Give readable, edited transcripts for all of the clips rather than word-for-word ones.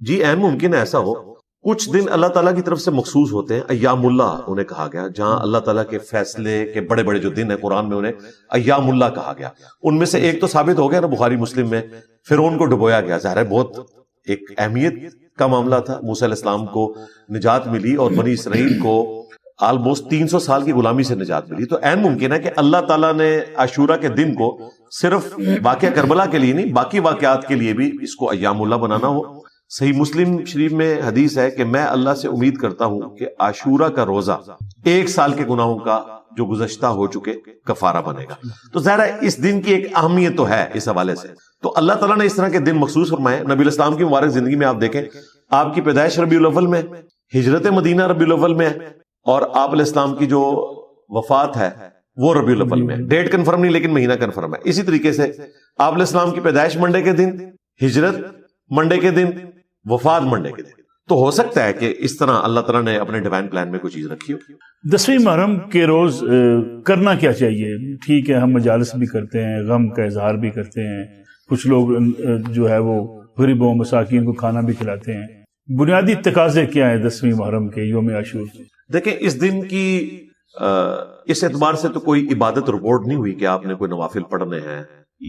جی عین ممکن ہے ایسا ہو. کچھ دن اللہ تعالیٰ کی طرف سے مخصوص ہوتے ہیں، ایام اللہ انہیں کہا گیا، جہاں اللہ تعالیٰ کے فیصلے کے بڑے بڑے جو دن ہیں قرآن میں انہیں ایام اللہ کہا گیا. ان میں سے ایک تو ثابت ہو گیا نا بخاری مسلم میں، فرعون کو ڈبویا گیا. ظاہر ہے بہت ایک اہمیت کا معاملہ تھا. موسیٰ علیہ السلام کو نجات ملی اور بنی اسرائیل کو آلموسٹ 300 سال کی غلامی سے نجات ملی. تو عین ممکن ہے کہ اللہ تعالیٰ نے عاشورہ کے دن کو صرف واقعہ کربلا کے لیے نہیں، باقی واقعات کے لیے بھی اس کو ایام اللہ بنانا ہو. صحیح مسلم شریف میں حدیث ہے کہ میں اللہ سے امید کرتا ہوں کہ عاشورہ کا روزہ 1 سال کے گناہوں کا جو گزشتہ ہو چکے کفارہ بنے گا. تو ظاہر ہے اس دن کی ایک اہمیت تو ہے اس حوالے سے. تو اللہ تعالیٰ نے اس طرح کے دن مخصوص فرمائے. نبی علیہ السلام کی مبارک زندگی میں آپ دیکھیں، آپ کی پیدائش ربیع الاول میں، ہجرت مدینہ ربیع الاول میں، اور آپ علیہ السلام کی جو وفات ہے وہ ربیع الاول میں. ڈیٹ کنفرم نہیں لیکن مہینہ کنفرم ہے. اسی طریقے سے آپ علیہ السلام کی پیدائش منڈے کے دن، ہجرت منڈے کے دن، وفات منڈے کے دن. تو ہو سکتا ہے کہ اس طرح اللہ تعالیٰ نے اپنے ڈیوائن پلان میں کوئی چیز رکھی ہو. 10ویں محرم کے روز کرنا کیا چاہیے؟ ٹھیک ہے، ہم مجالس بھی کرتے ہیں، غم کا اظہار بھی کرتے ہیں، کچھ لوگ جو ہے وہ غریبوں مساکین کو کھانا بھی کھلاتے ہیں. بنیادی تقاضے کیا ہیں 10ویں محرم کے یوم عاشور؟ دیکھیں اس دن کی اس اعتبار سے تو کوئی عبادت رپورٹ نہیں ہوئی کہ آپ نے کوئی نوافل پڑھنے ہیں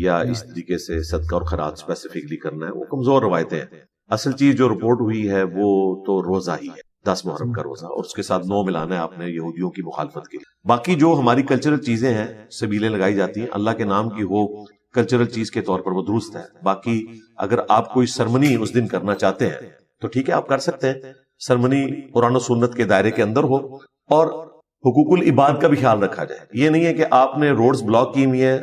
یا اس طریقے سے صدقہ اور خیرات اسپیسیفکلی کرنا ہے. وہ کمزور روایتیں ہیں. اصل چیز جو رپورٹ ہوئی ہے وہ تو روزہ ہی ہے، 10 محرم کا روزہ، اور اس کے ساتھ 9 ملانا ہے آپ نے یہودیوں کی مخالفت کے لیے. باقی جو ہماری کلچرل چیزیں ہیں، سبیلیں لگائی جاتی ہیں، اللہ کے نام کی ہو کلچرل چیز کے طور پر وہ درست ہے. باقی اگر آپ کوئی سرمنی اس دن کرنا چاہتے ہیں تو ٹھیک ہے، آپ کر سکتے ہیں. سرمنی قرآن و سنت کے دائرے کے اندر ہو اور حقوق العباد کا بھی خیال رکھا جائے. یہ نہیں ہے کہ آپ نے روڈز بلاک کی ہوئی ہیں،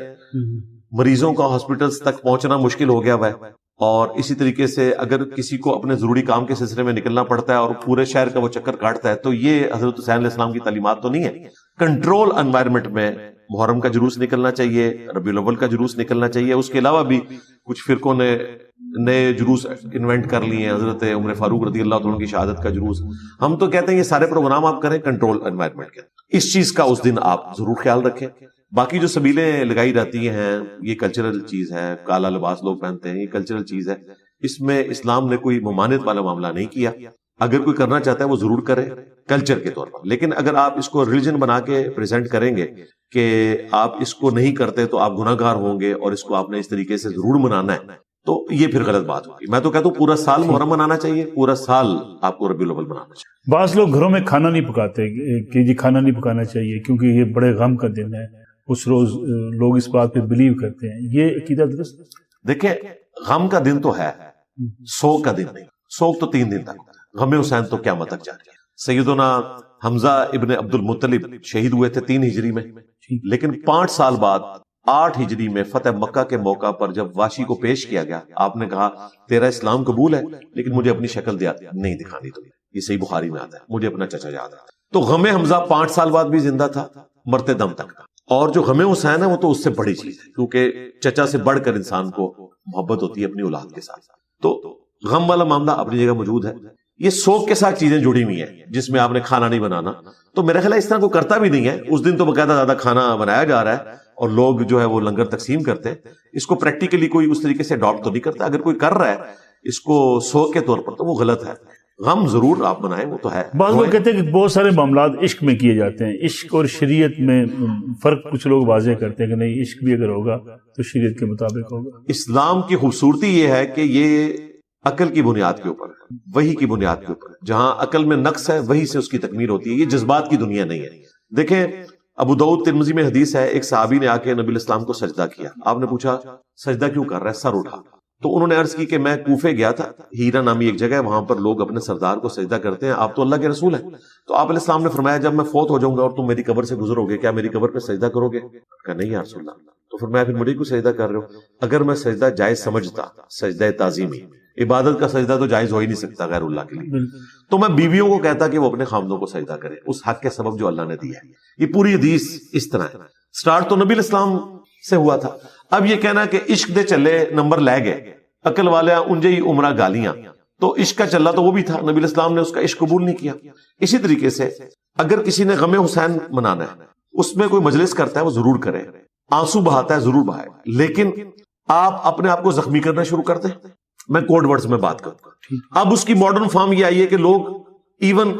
مریضوں کا ہاسپٹلز تک پہنچنا مشکل ہو گیا ہوا ہے، اور اسی طریقے سے اگر کسی کو اپنے ضروری کام کے سلسلے میں نکلنا پڑتا ہے اور پورے شہر کا وہ چکر کاٹتا ہے، تو یہ حضرت حسین علیہ السلام کی تعلیمات تو نہیں ہے. کنٹرول انوائرمنٹ میں محرم کا جلوس نکلنا چاہیے، ربیع الاول کا جلوس نکلنا چاہیے. اس کے علاوہ بھی کچھ فرقوں نے نئے جلوس انوینٹ کر لیے ہیں، حضرت عمر فاروق رضی اللہ عنہ کی شہادت کا جلوس. ہم تو کہتے ہیں یہ سارے پروگرام آپ کریں کنٹرول انوائرمنٹ کے. اس چیز کا اس دن آپ ضرور خیال رکھیں. باقی جو سبیلیں لگائی جاتی ہیں، یہ کلچرل چیز ہے، کالا لباس لوگ پہنتے ہیں، یہ کلچرل چیز ہے. اس میں اسلام نے کوئی ممانعت والا معاملہ نہیں کیا. اگر کوئی کرنا چاہتا ہے وہ ضرور کرے کلچر کے طور پر. لیکن اگر آپ اس کو ریلیجن بنا کے پریزنٹ کریں گے کہ آپ اس کو نہیں کرتے تو آپ گناہ گار ہوں گے اور اس کو آپ نے اس طریقے سے ضرور منانا ہے، تو یہ پھر غلط بات ہوگی. میں تو کہتا ہوں پورا سال محرم منانا چاہیے، پورا سال آپ کو ربیع الاول منانا چاہیے. بعض لوگ گھروں میں کھانا نہیں پکاتے کہ جی کھانا نہیں پکانا چاہیے کیونکہ یہ بڑے غم کا دن ہے. اس روز لوگ اس بات پہ بلیو کرتے ہیں. یہ عقیدہ درست؟ دیکھیں غم کا دن تو ہے، سوگ کا دن نہیں. سوگ تو 3 دن تک، غم حسین تو قیامت تک جاری ہے. سیدنا حمزہ ابن عبد المطلب شہید ہوئے تھے 3 ہجری میں، لیکن 5 سال بعد 8 ہجری میں فتح مکہ کے موقع پر جب واشی کو پیش کیا گیا، آپ نے کہا تیرا اسلام قبول ہے لیکن مجھے اپنی شکل نہیں دکھانی. تو یہ صحیح بخاری میں آتا ہے، مجھے اپنا چچا یاد آتا ہے. تو غم حمزہ 5 سال بعد بھی زندہ تھا، مرتے دم تک تھا. اور جو غم حسین ہے وہ تو اس سے بڑی چیز ہے، کیونکہ چچا سے بڑھ کر انسان کو محبت ہوتی ہے اپنی اولاد کے ساتھ. تو غم والا معاملہ اپنی جگہ موجود ہے. یہ سوگ کے ساتھ چیزیں جڑی ہوئی ہیں جس میں آپ نے کھانا نہیں بنانا. تو میرا خیال ہے اس طرح کوئی کرتا بھی نہیں ہے. اس دن تو باقاعدہ زیادہ کھانا بنایا جا رہا ہے اور لوگ جو ہے وہ لنگر تقسیم کرتے ہیں. اس کو پریکٹیکلی کوئی اس طریقے سے اڈاپٹ تو نہیں کرتا. اگر کوئی کر رہا ہے اس کو سوگ کے طور پر تو وہ غلط ہے. غم ضرور آپ منائیں، وہ تو ہے. بعض لوگ کہتے ہیں کہ بہت سارے معاملات عشق میں کیے جاتے ہیں. عشق اور شریعت میں فرق کچھ لوگ واضح کرتے ہیں کہ نہیں، عشق بھی اگر ہوگا تو شریعت کے مطابق ہوگا. اسلام کی خوبصورتی یہ ہے کہ یہ عقل کی بنیاد کے اوپر، وحی کی بنیاد کے اوپر، جہاں عقل میں نقص ہے وہی سے اس کی تکمیل ہوتی ہے. یہ جذبات کی دنیا نہیں ہے. دیکھیں ابو داؤد ترمذی میں حدیث ہے، ایک صحابی نے آ کے نبی الاسلام کو سجدہ کیا. آپ نے پوچھا سجدہ کیوں کر رہا ہے؟ سر اٹھا. تو انہوں نے عرض کی کہ میں کوفے گیا تھا، ہیرا نامی ایک جگہ ہے، وہاں پر لوگ اپنے سردار کو سجدہ کرتے ہیں، آپ تو اللہ کے رسول ہیں. تو آپ علیہ السلام نے فرمایا جب میں فوت ہو جاؤں گا اور تم میری قبر سے گزرو گے کیا میری قبر پہ سجدہ کرو گے؟ کہا نہیں یا رسول اللہ. تو فرمایا پھر مجھے کیوں سجدہ کر رہے ہو؟ اگر میں سجدہ جائز سمجھتا، سجدہ تعظیمی، عبادت کا سجدہ تو جائز ہو ہی نہیں سکتا غیر اللہ کے لیے، تو میں بیویوں کو کہتا کہ وہ اپنے خامدوں کو سجدہ کریں اس حق کے سبب جو اللہ نے دیا ہے. یہ پوری حدیث اس طرح ہے. سٹارٹ تو نبی الاسلام سے ہوا تھا. اب یہ کہنا کہ عشق دے چلے نمبر لے گئے، عقل والے انجے ہی عمرہ گالیاں، تو عشق کا چلا تو وہ بھی تھا، نبی الاسلام نے اس کا عشق قبول نہیں کیا. اسی طریقے سے اگر کسی نے غم حسین منانا ہے، اس میں کوئی مجلس کرتا ہے وہ ضرور کرے، آنسو بہاتا ہے ضرور بہائے، لیکن آپ اپنے آپ کو زخمی کرنا شروع کر دیں، میں کوڈ ورڈز میں بات کروں گا. اب اس کی ماڈرن فارم یہ آئی ہے کہ لوگ ایون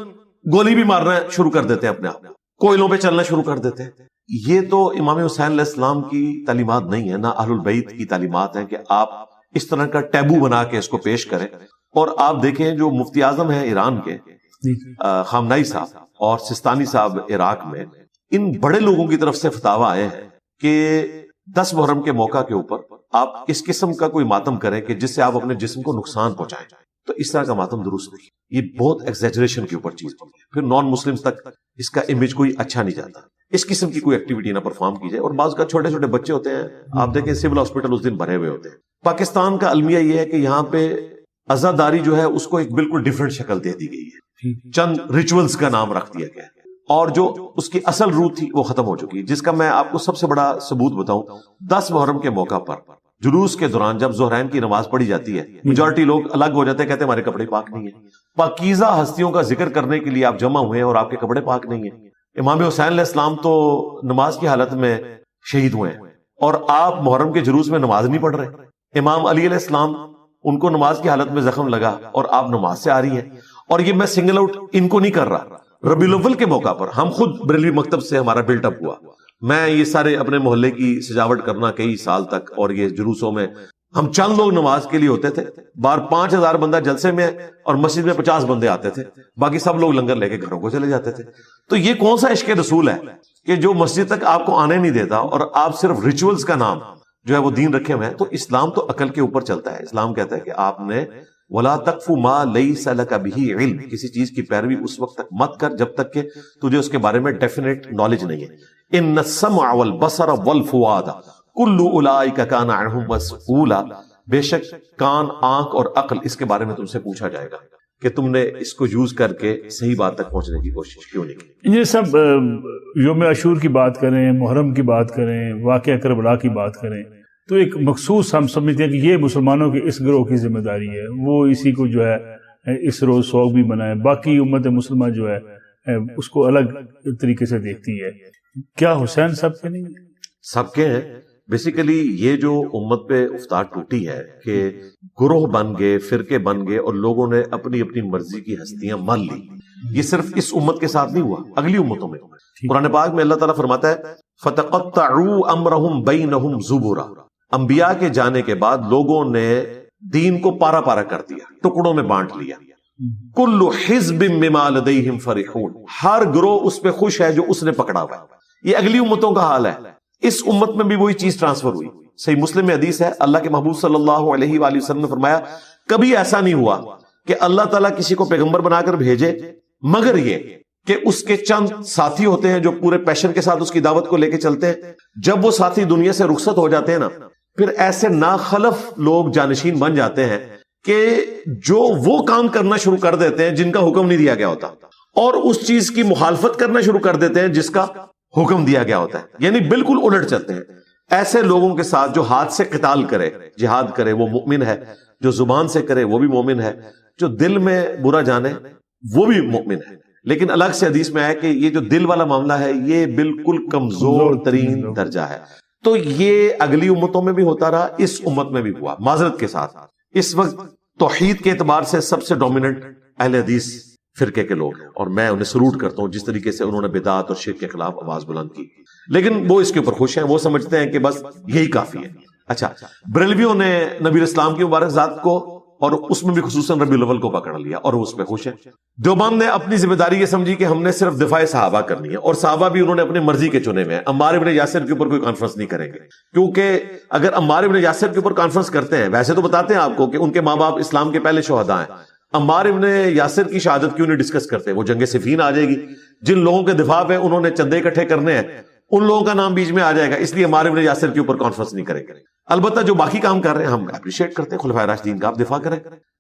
گولی بھی مارنا شروع کر دیتے ہیں اپنے آپ, کوئلوں پہ چلنا شروع کر دیتے ہیں. یہ تو امام حسین علیہ السلام کی تعلیمات نہیں ہے, نہ اہل البیت کی تعلیمات ہیں کہ آپ اس طرح کا ٹیبو بنا کے اس کو پیش کریں. اور آپ دیکھیں جو مفتی اعظم ہیں ایران کے, خامنائی صاحب اور سستانی صاحب عراق میں, ان بڑے لوگوں کی طرف سے فتاوی آئے ہیں کہ 10 محرم کے موقع کے اوپر آپ اس قسم کا کوئی ماتم کریں کہ جس سے آپ اپنے جسم کو نقصان پہنچائیں, تو اس طرح کا ماتم درست نہیں. یہ بہت ایگزیجریشن کے اوپر چیز ہوتی ہے, پھر نان مسلمز تک اس کا امیج کوئی اچھا نہیں جاتا. اس قسم کی کوئی ایکٹیویٹی نہ پرفارم کی جائے. اور بعض کا چھوٹے چھوٹے بچے ہوتے ہیں, آپ دیکھیں سول ہاسپٹل اس دن بھرے ہوئے ہوتے ہیں. پاکستان کا المیہ یہ ہے کہ یہاں پہ عزاداری جو ہے اس کو ایک بالکل ڈیفرنٹ شکل دے دی گئی ہے, چند ریچولز کا نام رکھ دیا گیا ہے, اور جو اس کی اصل روح تھی وہ ختم ہو چکی ہے. جس کا میں آپ کو سب سے بڑا ثبوت بتاؤں, 10 محرم کے موقع پر جلوس کے دوران جب ظہرین کی نماز پڑھی جاتی ہے, میجورٹی لوگ الگ ہو جاتے ہیں, کہتے ہیں ہمارے کپڑے پاک نہیں ہیں. پاکیزہ ہستیوں کا ذکر کرنے کے لیے آپ جمع ہوئے ہیں اور آپ کے کپڑے پاک نہیں ہیں. امام حسین علیہ السلام تو نماز کی حالت میں شہید ہوئے ہیں اور آپ محرم کے جلوس میں نماز نہیں پڑھ رہے. امام علی علیہ السلام, ان کو نماز کی حالت میں زخم لگا اور آپ نماز سے آ رہی ہیں. اور یہ میں سنگل آؤٹ ان کو نہیں کر رہا. ربیع الاول کے موقع پر ہم خود بریلوی مکتب سے ہمارا بلٹ اپ ہوا, میں یہ سارے اپنے محلے کی سجاوٹ کرنا کئی سال تک, اور یہ جلوسوں میں ہم چند لوگ نماز کے لیے ہوتے تھے, بار 5000 بندہ جلسے میں اور مسجد میں 50 بندے آتے تھے, باقی سب لوگ لنگر لے کے گھروں کو چلے جاتے تھے. تو یہ کون سا عشق رسول ہے کہ جو مسجد تک آپ کو آنے نہیں دیتا اور آپ صرف ریچولز کا نام جو ہے وہ دین رکھے ہوئے ہیں. تو اسلام تو عقل کے اوپر چلتا ہے. اسلام کہتا ہے کہ آپ نے وَلَا تَقْفُ مَا لَيْسَ لَكَ بِهِ عِلْم, کسی چیز کی پیروی اس وقت تک مت کر جب تک کہ تجھے اس کے بارے میں ڈیفینیٹ نالج نہیں ہے. إِنَّ السَّمْعَ وَالْبَصَرَ وَالْفُؤَادَ كُلُّ أُولَٰئِكَ كَانَ عَنْهُ مَسْئُولًا, بے شک کان, آنکھ اور عقل, اس کے بارے میں تم سے پوچھا جائے گا کہ تم نے اس کو یوز کر کے صحیح بات تک پہنچنے کی کوشش کیوں نہیں کی. یہ سب یوم عاشور کی بات کریں, محرم کی بات کریں, واقعہ کربلا کی بات کریں, تو ایک مخصوص ہم سمجھتے ہیں کہ یہ مسلمانوں کی اس گروہ کی ذمہ داری ہے, وہ اسی کو جو ہے اس روز سوگ بھی منائے. باقی امت مسلمہ جو ہے اس کو الگ طریقے سے دیکھتی ہے. کیا حسین سب کے نہیں؟ سب کے ہیں. بیسیکلی یہ جو امت پہ افتاد ٹوٹی ہے کہ گروہ بن گئے, فرقے بن گئے, اور لوگوں نے اپنی اپنی مرضی کی ہستیاں مان لی, یہ صرف اس امت کے ساتھ نہیں ہوا, اگلی امتوں میں. قرآن پاک میں اللہ تعالیٰ فرماتا ہے فَتَقَطَّعُوا أَمْرَهُمْ بَيْنَهُمْ زُبُرًا, انبیاء کے جانے کے بعد لوگوں نے دین کو پارا پارا کر دیا, ٹکڑوں میں بانٹ لیا. كُلُّ حِزْبٍ بِمَا لَدَيْهِمْ فَرِحُونَ, ہر گروہ اس پہ خوش ہے جو اس نے پکڑا ہوا ہے. یہ اگلی امتوں کا حال ہے. اس امت میں بھی وہی چیز ٹرانسفر ہوئی. صحیح مسلم میں حدیث ہے, اللہ کے محبوب صلی اللہ علیہ وآلہ وسلم نے فرمایا کبھی ایسا نہیں ہوا کہ اللہ تعالیٰ کسی کو پیغمبر بنا کر بھیجے مگر یہ کہ اس کے چند ساتھی ہوتے ہیں جو پورے پیشن کے ساتھ اس کی دعوت کو لے کے چلتے ہیں. جب وہ ساتھی دنیا سے رخصت ہو جاتے ہیں نا, پھر ایسے ناخلف لوگ جانشین بن جاتے ہیں کہ جو وہ کام کرنا شروع کر دیتے ہیں جن کا حکم نہیں دیا گیا ہوتا, اور اس چیز کی مخالفت کرنا شروع کر دیتے ہیں جس کا حکم دیا گیا ہوتا ہے. یعنی بالکل الٹ چلتے ہیں. ایسے لوگوں کے ساتھ جو ہاتھ سے قتال کرے, جہاد کرے, وہ مومن ہے. جو زبان سے کرے وہ بھی مومن ہے. جو دل میں برا جانے وہ بھی مومن ہے. لیکن الگ سے حدیث میں ہے کہ یہ جو دل والا معاملہ ہے یہ بالکل کمزور ترین درجہ ہے. تو یہ اگلی امتوں میں بھی ہوتا رہا, اس امت میں بھی ہوا. معذرت کے ساتھ اس وقت توحید کے اعتبار سے سب سے ڈومیننٹ اہل حدیث فرقے کے لوگ ہیں, اور میں انہیں سلوٹ کرتا ہوں جس طریقے سے انہوں نے بدعت اور شرک کے خلاف آواز بلند کی. لیکن وہ اس کے اوپر خوش ہیں, وہ سمجھتے ہیں کہ بس یہی کافی ہے. اچھا, بریلویوں نے نبی اسلام کی مبارک ذات کو اور اس میں بھی خصوصاً ربیع الاول کو پکڑ لیا اور وہ اس پہ خوش ہیں. دیوبند نے اپنی ذمہ داری یہ سمجھی کہ ہم نے صرف دفاع صحابہ کرنی ہے, اور صحابہ بھی انہوں نے اپنی مرضی کے چنے ہوئے ہیں. عمار ابن یاسر کے اوپر کوئی کانفرنس نہیں کریں گے, کیونکہ اگر عمار ابن یاسر کے اوپر کانفرنس کرتے ہیں, ویسے تو بتاتے ہیں آپ کو کہ ان کے ماں باپ اسلام کے پہلے شہداء ہیں, عمار ابن یاسر کی شہادت کیوں نہیں ڈسکس کرتے؟ وہ جنگ صفین آ جائے گی, جن لوگوں کے دفاع پہ انہوں نے چندے اکٹھے کرنے ہیں ان لوگوں کا نام بیچ میں آ جائے گا, اس لیے عمار ابن یاسر کے اوپر کانفرنس نہیں کریں گے. البتہ جو باقی کام کر رہے ہیں ہم اپریشیٹ کرتے ہیں, خلفائے راشدین کا آپ دفاع کریں.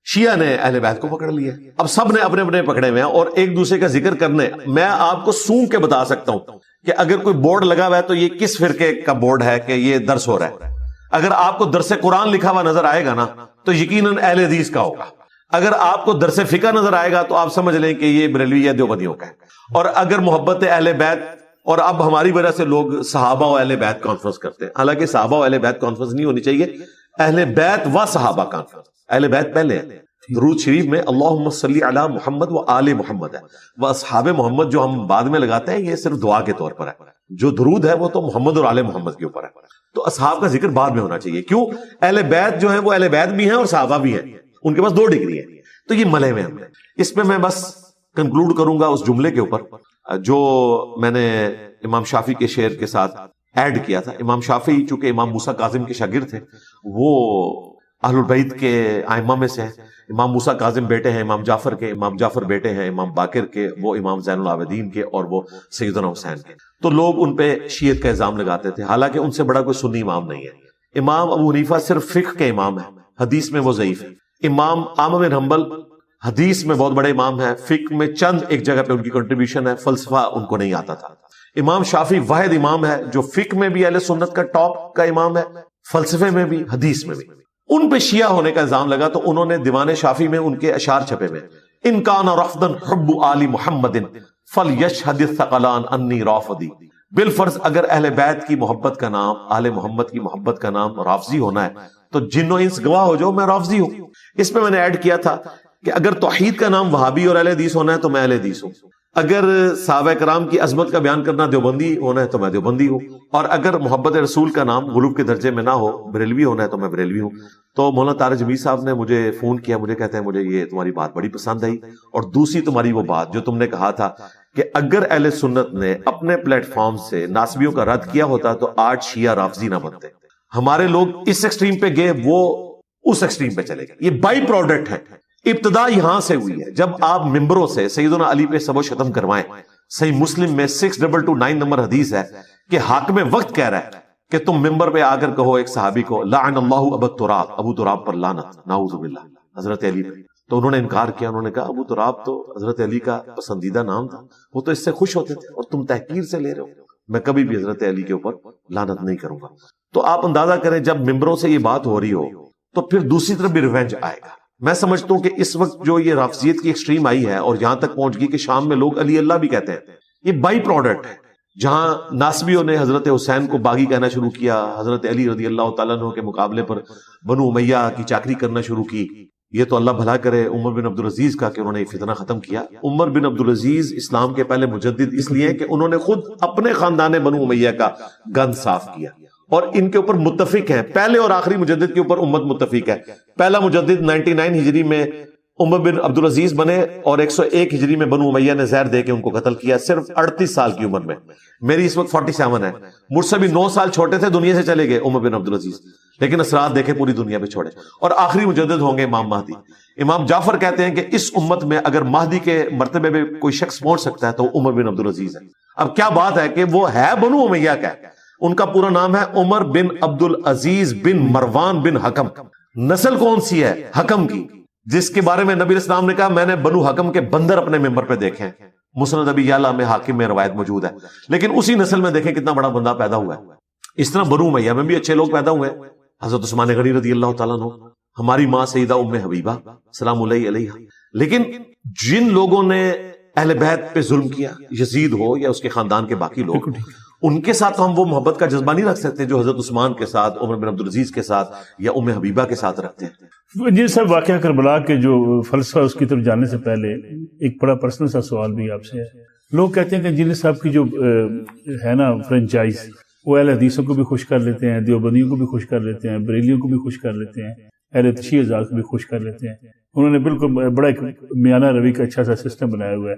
شیعہ نے اہل بیت کو پکڑ لیا, اب سب نے اپنے اپنے پکڑے ہوئے ہیں اور ایک دوسرے کا ذکر کرنے. میں آپ کو سونگ کے بتا سکتا ہوں کہ اگر کوئی بورڈ لگا ہوا ہے تو یہ کس فرقے کا بورڈ ہے کہ یہ درس ہو رہا ہے. اگر آپ کو درس قرآن لکھا ہوا نظر آئے گا نا تو یقیناً اہل حدیث کا ہوگا. اگر آپ کو درس فقہ نظر آئے گا تو آپ سمجھ لیں کہ یہ بریلوی یا دیوبندیوں کا ہے. اور اگر محبت اہل بیت, اور اب ہماری وجہ سے لوگ صحابہ و اہل بیت کانفرنس کرتے ہیں, حالانکہ صحابہ و اہل بیت کانفرنس نہیں ہونی چاہیے, اہل بیت و صحابہ کانفرنس. اہل بیت پہلے ہیں. درود شریف میں اللہم صلی علی محمد و آل محمد ہے، وہ اصحاب محمد جو ہم بعد میں لگاتے ہیں یہ صرف دعا کے طور پر ہے. جو درود ہے وہ تو محمد اور آل محمد کے اوپر ہے. تو اصحاب کا ذکر بعد میں ہونا چاہیے. کیوں؟ اہل بیت جو ہیں وہ اہل بیت بھی ہیں اور صحابہ بھی ہیں، ان کے پاس 2 ڈگری ہیں. تو یہ ملے ہوئے ہم نے. اس پہ میں بس کنکلوڈ کروں گا اس جملے کے اوپر جو میں نے امام شافعی کے شعر کے ساتھ ایڈ کیا تھا. امام شافعی چونکہ امام موسیٰ کاظم کے شاگرد تھے، وہ اہل البیت کے ائمہ میں سے ہیں. امام موسیٰ کاظم بیٹے ہیں امام جعفر کے، امام جعفر بیٹے ہیں امام باقر کے، وہ امام زین العابدین کے، اور وہ سیدنا حسین کے. تو لوگ ان پہ شیعت کا الزام لگاتے تھے، حالانکہ ان سے بڑا کوئی سنی امام نہیں ہے. امام ابو حنیفہ صرف فقہ کے امام ہیں، حدیث میں وہ ضعیف ہے. امام احمد بن حنبل حدیث میں بہت بڑے امام ہیں، فقہ میں چند ایک جگہ پہ ان کی کنٹریبیوشن ہے، فلسفہ ان کو نہیں آتا تھا. امام شافعی واحد امام ہے جو فقہ میں بھی اہل سنت کا ٹاپ کا امام ہے، فلسفے میں بھی، حدیث میں بھی. ان پہ شیعہ ہونے کا الزام لگا تو انہوں نے دیوان شافعی میں ان کے اشعار چھپے میں، ان کان رفضا حب آل محمد فلیشہد الثقلان انی رافضی. بالفرض اگر اہل بیت کی محبت کا نام، اہل محمد کی محبت کا نام رافضی ہونا ہے تو جن و انس گواہ ہو جاؤ میں رافضی ہوں. اس پہ میں نے ایڈ کیا تھا کہ اگر توحید کا نام وہابی اور اہل حدیث ہونا ہے تو میں اہل حدیث ہوں، اگر صحابہ کرام کی عظمت کا بیان کرنا دیوبندی ہونا ہے تو میں دیوبندی ہوں، اور اگر محبت رسول کا نام غلوب کے درجے میں نہ ہو، بریلوی ہونا ہے تو میں بریلوی ہوں. تو مولانا طارق جمیل صاحب نے مجھے فون کیا، مجھے کہتے ہیں مجھے یہ تمہاری بات بڑی پسند آئی، اور دوسری تمہاری وہ بات جو تم نے کہا تھا کہ اگر اہل سنت نے اپنے پلیٹ فارم سے ناسبیوں کا رد کیا ہوتا تو آج شیعہ رافضی نہ بنتے. ہمارے لوگ اس ایکسٹریم پہ گئے، وہ اس ایکسٹریم پہ چلے گئے. یہ بائی پروڈکٹ ہے. ابتدا یہاں سے ہوئی ہے جب آپ ممبروں سے سیدنا علی پہ سب و شتم کروائیں. صحیح مسلم میں 6229 نمبر حدیث ہے کہ حاکم وقت کہہ رہا ہے کہ تم ممبر پہ آ کر کہو ایک صحابی کو لعن اللہ ابو تراب، ابو تراب پر لعنت، نعوذ باللہ، حضرت علی پر. تو انہوں نے انکار کیا، انہوں نے کہا ابو تراب تو حضرت علی کا پسندیدہ نام تھا، وہ تو اس سے خوش ہوتے تھے، اور تم تحقیر سے لے رہے ہو. میں کبھی بھی حضرت علی کے اوپر لعنت نہیں کروں گا. تو آپ اندازہ کریں جب ممبروں سے یہ بات ہو رہی ہو تو پھر دوسری طرف بھی ریونج آئے گا. میں سمجھتا ہوں کہ اس وقت جو یہ رافضیت کی ایکسٹریم آئی ہے اور یہاں تک پہنچ گئی کہ شام میں لوگ علی اللہ بھی کہتے ہیں، یہ بائی پروڈکٹ ہے. جہاں ناسبیوں نے حضرت حسین کو باغی کہنا شروع کیا، حضرت علی رضی اللہ تعالیٰ عنہ کے مقابلے پر بنو امیہ کی چاکری کرنا شروع کی. یہ تو اللہ بھلا کرے عمر بن عبدالعزیز کا کہ انہوں نے یہ فتنہ ختم کیا. عمر بن عبدالعزیز اسلام کے پہلے مجدد اس لیے کہ انہوں نے خود اپنے خاندان بنو امیہ کا گند صاف کیا، اور ان کے اوپر متفق ہیں. پہلے اور آخری مجدد کے اوپر امت متفق ہے. پہلا مجدد 99 ہجری میں عمر بن عبدالعزیز بنے، اور 101 ہجری میں بنو امیہ نے زہر دے کے ان کو قتل کیا، صرف 38 سال کی عمر میں. میری اس وقت 47 ہے، مجھ سے بھی 9 سال چھوٹے تھے، دنیا سے چلے گئے عمر بن عبدالعزیز، لیکن اثرات دیکھے پوری دنیا پہ چھوڑے. اور آخری مجدد ہوں گے امام مہدی. امام جعفر کہتے ہیں کہ اس امت میں اگر مہدی کے مرتبے میں کوئی شخص پہنچ سکتا ہے تو عمر بن عبدالعزیز ہے. اب کیا بات ہے کہ وہ ہے بنو امیہ کا، ان کا پورا نام ہے عمر بن عبدالعزیز بن مروان بن حکم. نسل کون سی ہے؟ حکم کی، جس کے بارے میں نبی اسلام نے کہا میں نے بنو حکم کے بندر اپنے ممبر پہ دیکھے ہیں. مسند ابی یعلا میں، حاکم میں روایت موجود ہے. لیکن اسی نسل میں دیکھیں کتنا بڑا بندہ پیدا ہوا ہے. اس طرح بنو امیہ میں بھی اچھے لوگ پیدا ہوئے. حضرت عثمان غنی رضی اللہ تعالیٰ عنہ، ہماری ماں سیدہ ام حبیبہ سلام اللہ علیہا. لیکن جن لوگوں نے اہل بیت پہ ظلم کیا، یزید ہو یا اس کے خاندان کے باقی لوگ، ان کے ساتھ ہم وہ محبت کا جذبہ نہیں رکھ سکتے جو حضرت عثمان کے ساتھ، عمر بن عبدالعزیز کے ساتھ یا ام حبیبہ کے ساتھ رکھتے ہیں. جی صاحب، واقعہ کربلا کے جو فلسفہ اس کی طرف جانے سے پہلے ایک بڑا پرسنل سا سوال بھی آپ سے ہے. لوگ کہتے ہیں کہ انجینئر صاحب کی جو ہے نا فرنچائز، وہ اہل حدیثوں کو بھی خوش کر لیتے ہیں، دیوبندیوں کو بھی خوش کر لیتے ہیں، بریلیوں کو بھی خوش کر لیتے ہیں، اہل تشیع ازاد کو بھی خوش کر لیتے ہیں. انہوں نے بالکل بڑا ایک میانہ روی کا اچھا سا سسٹم بنایا ہوا ہے.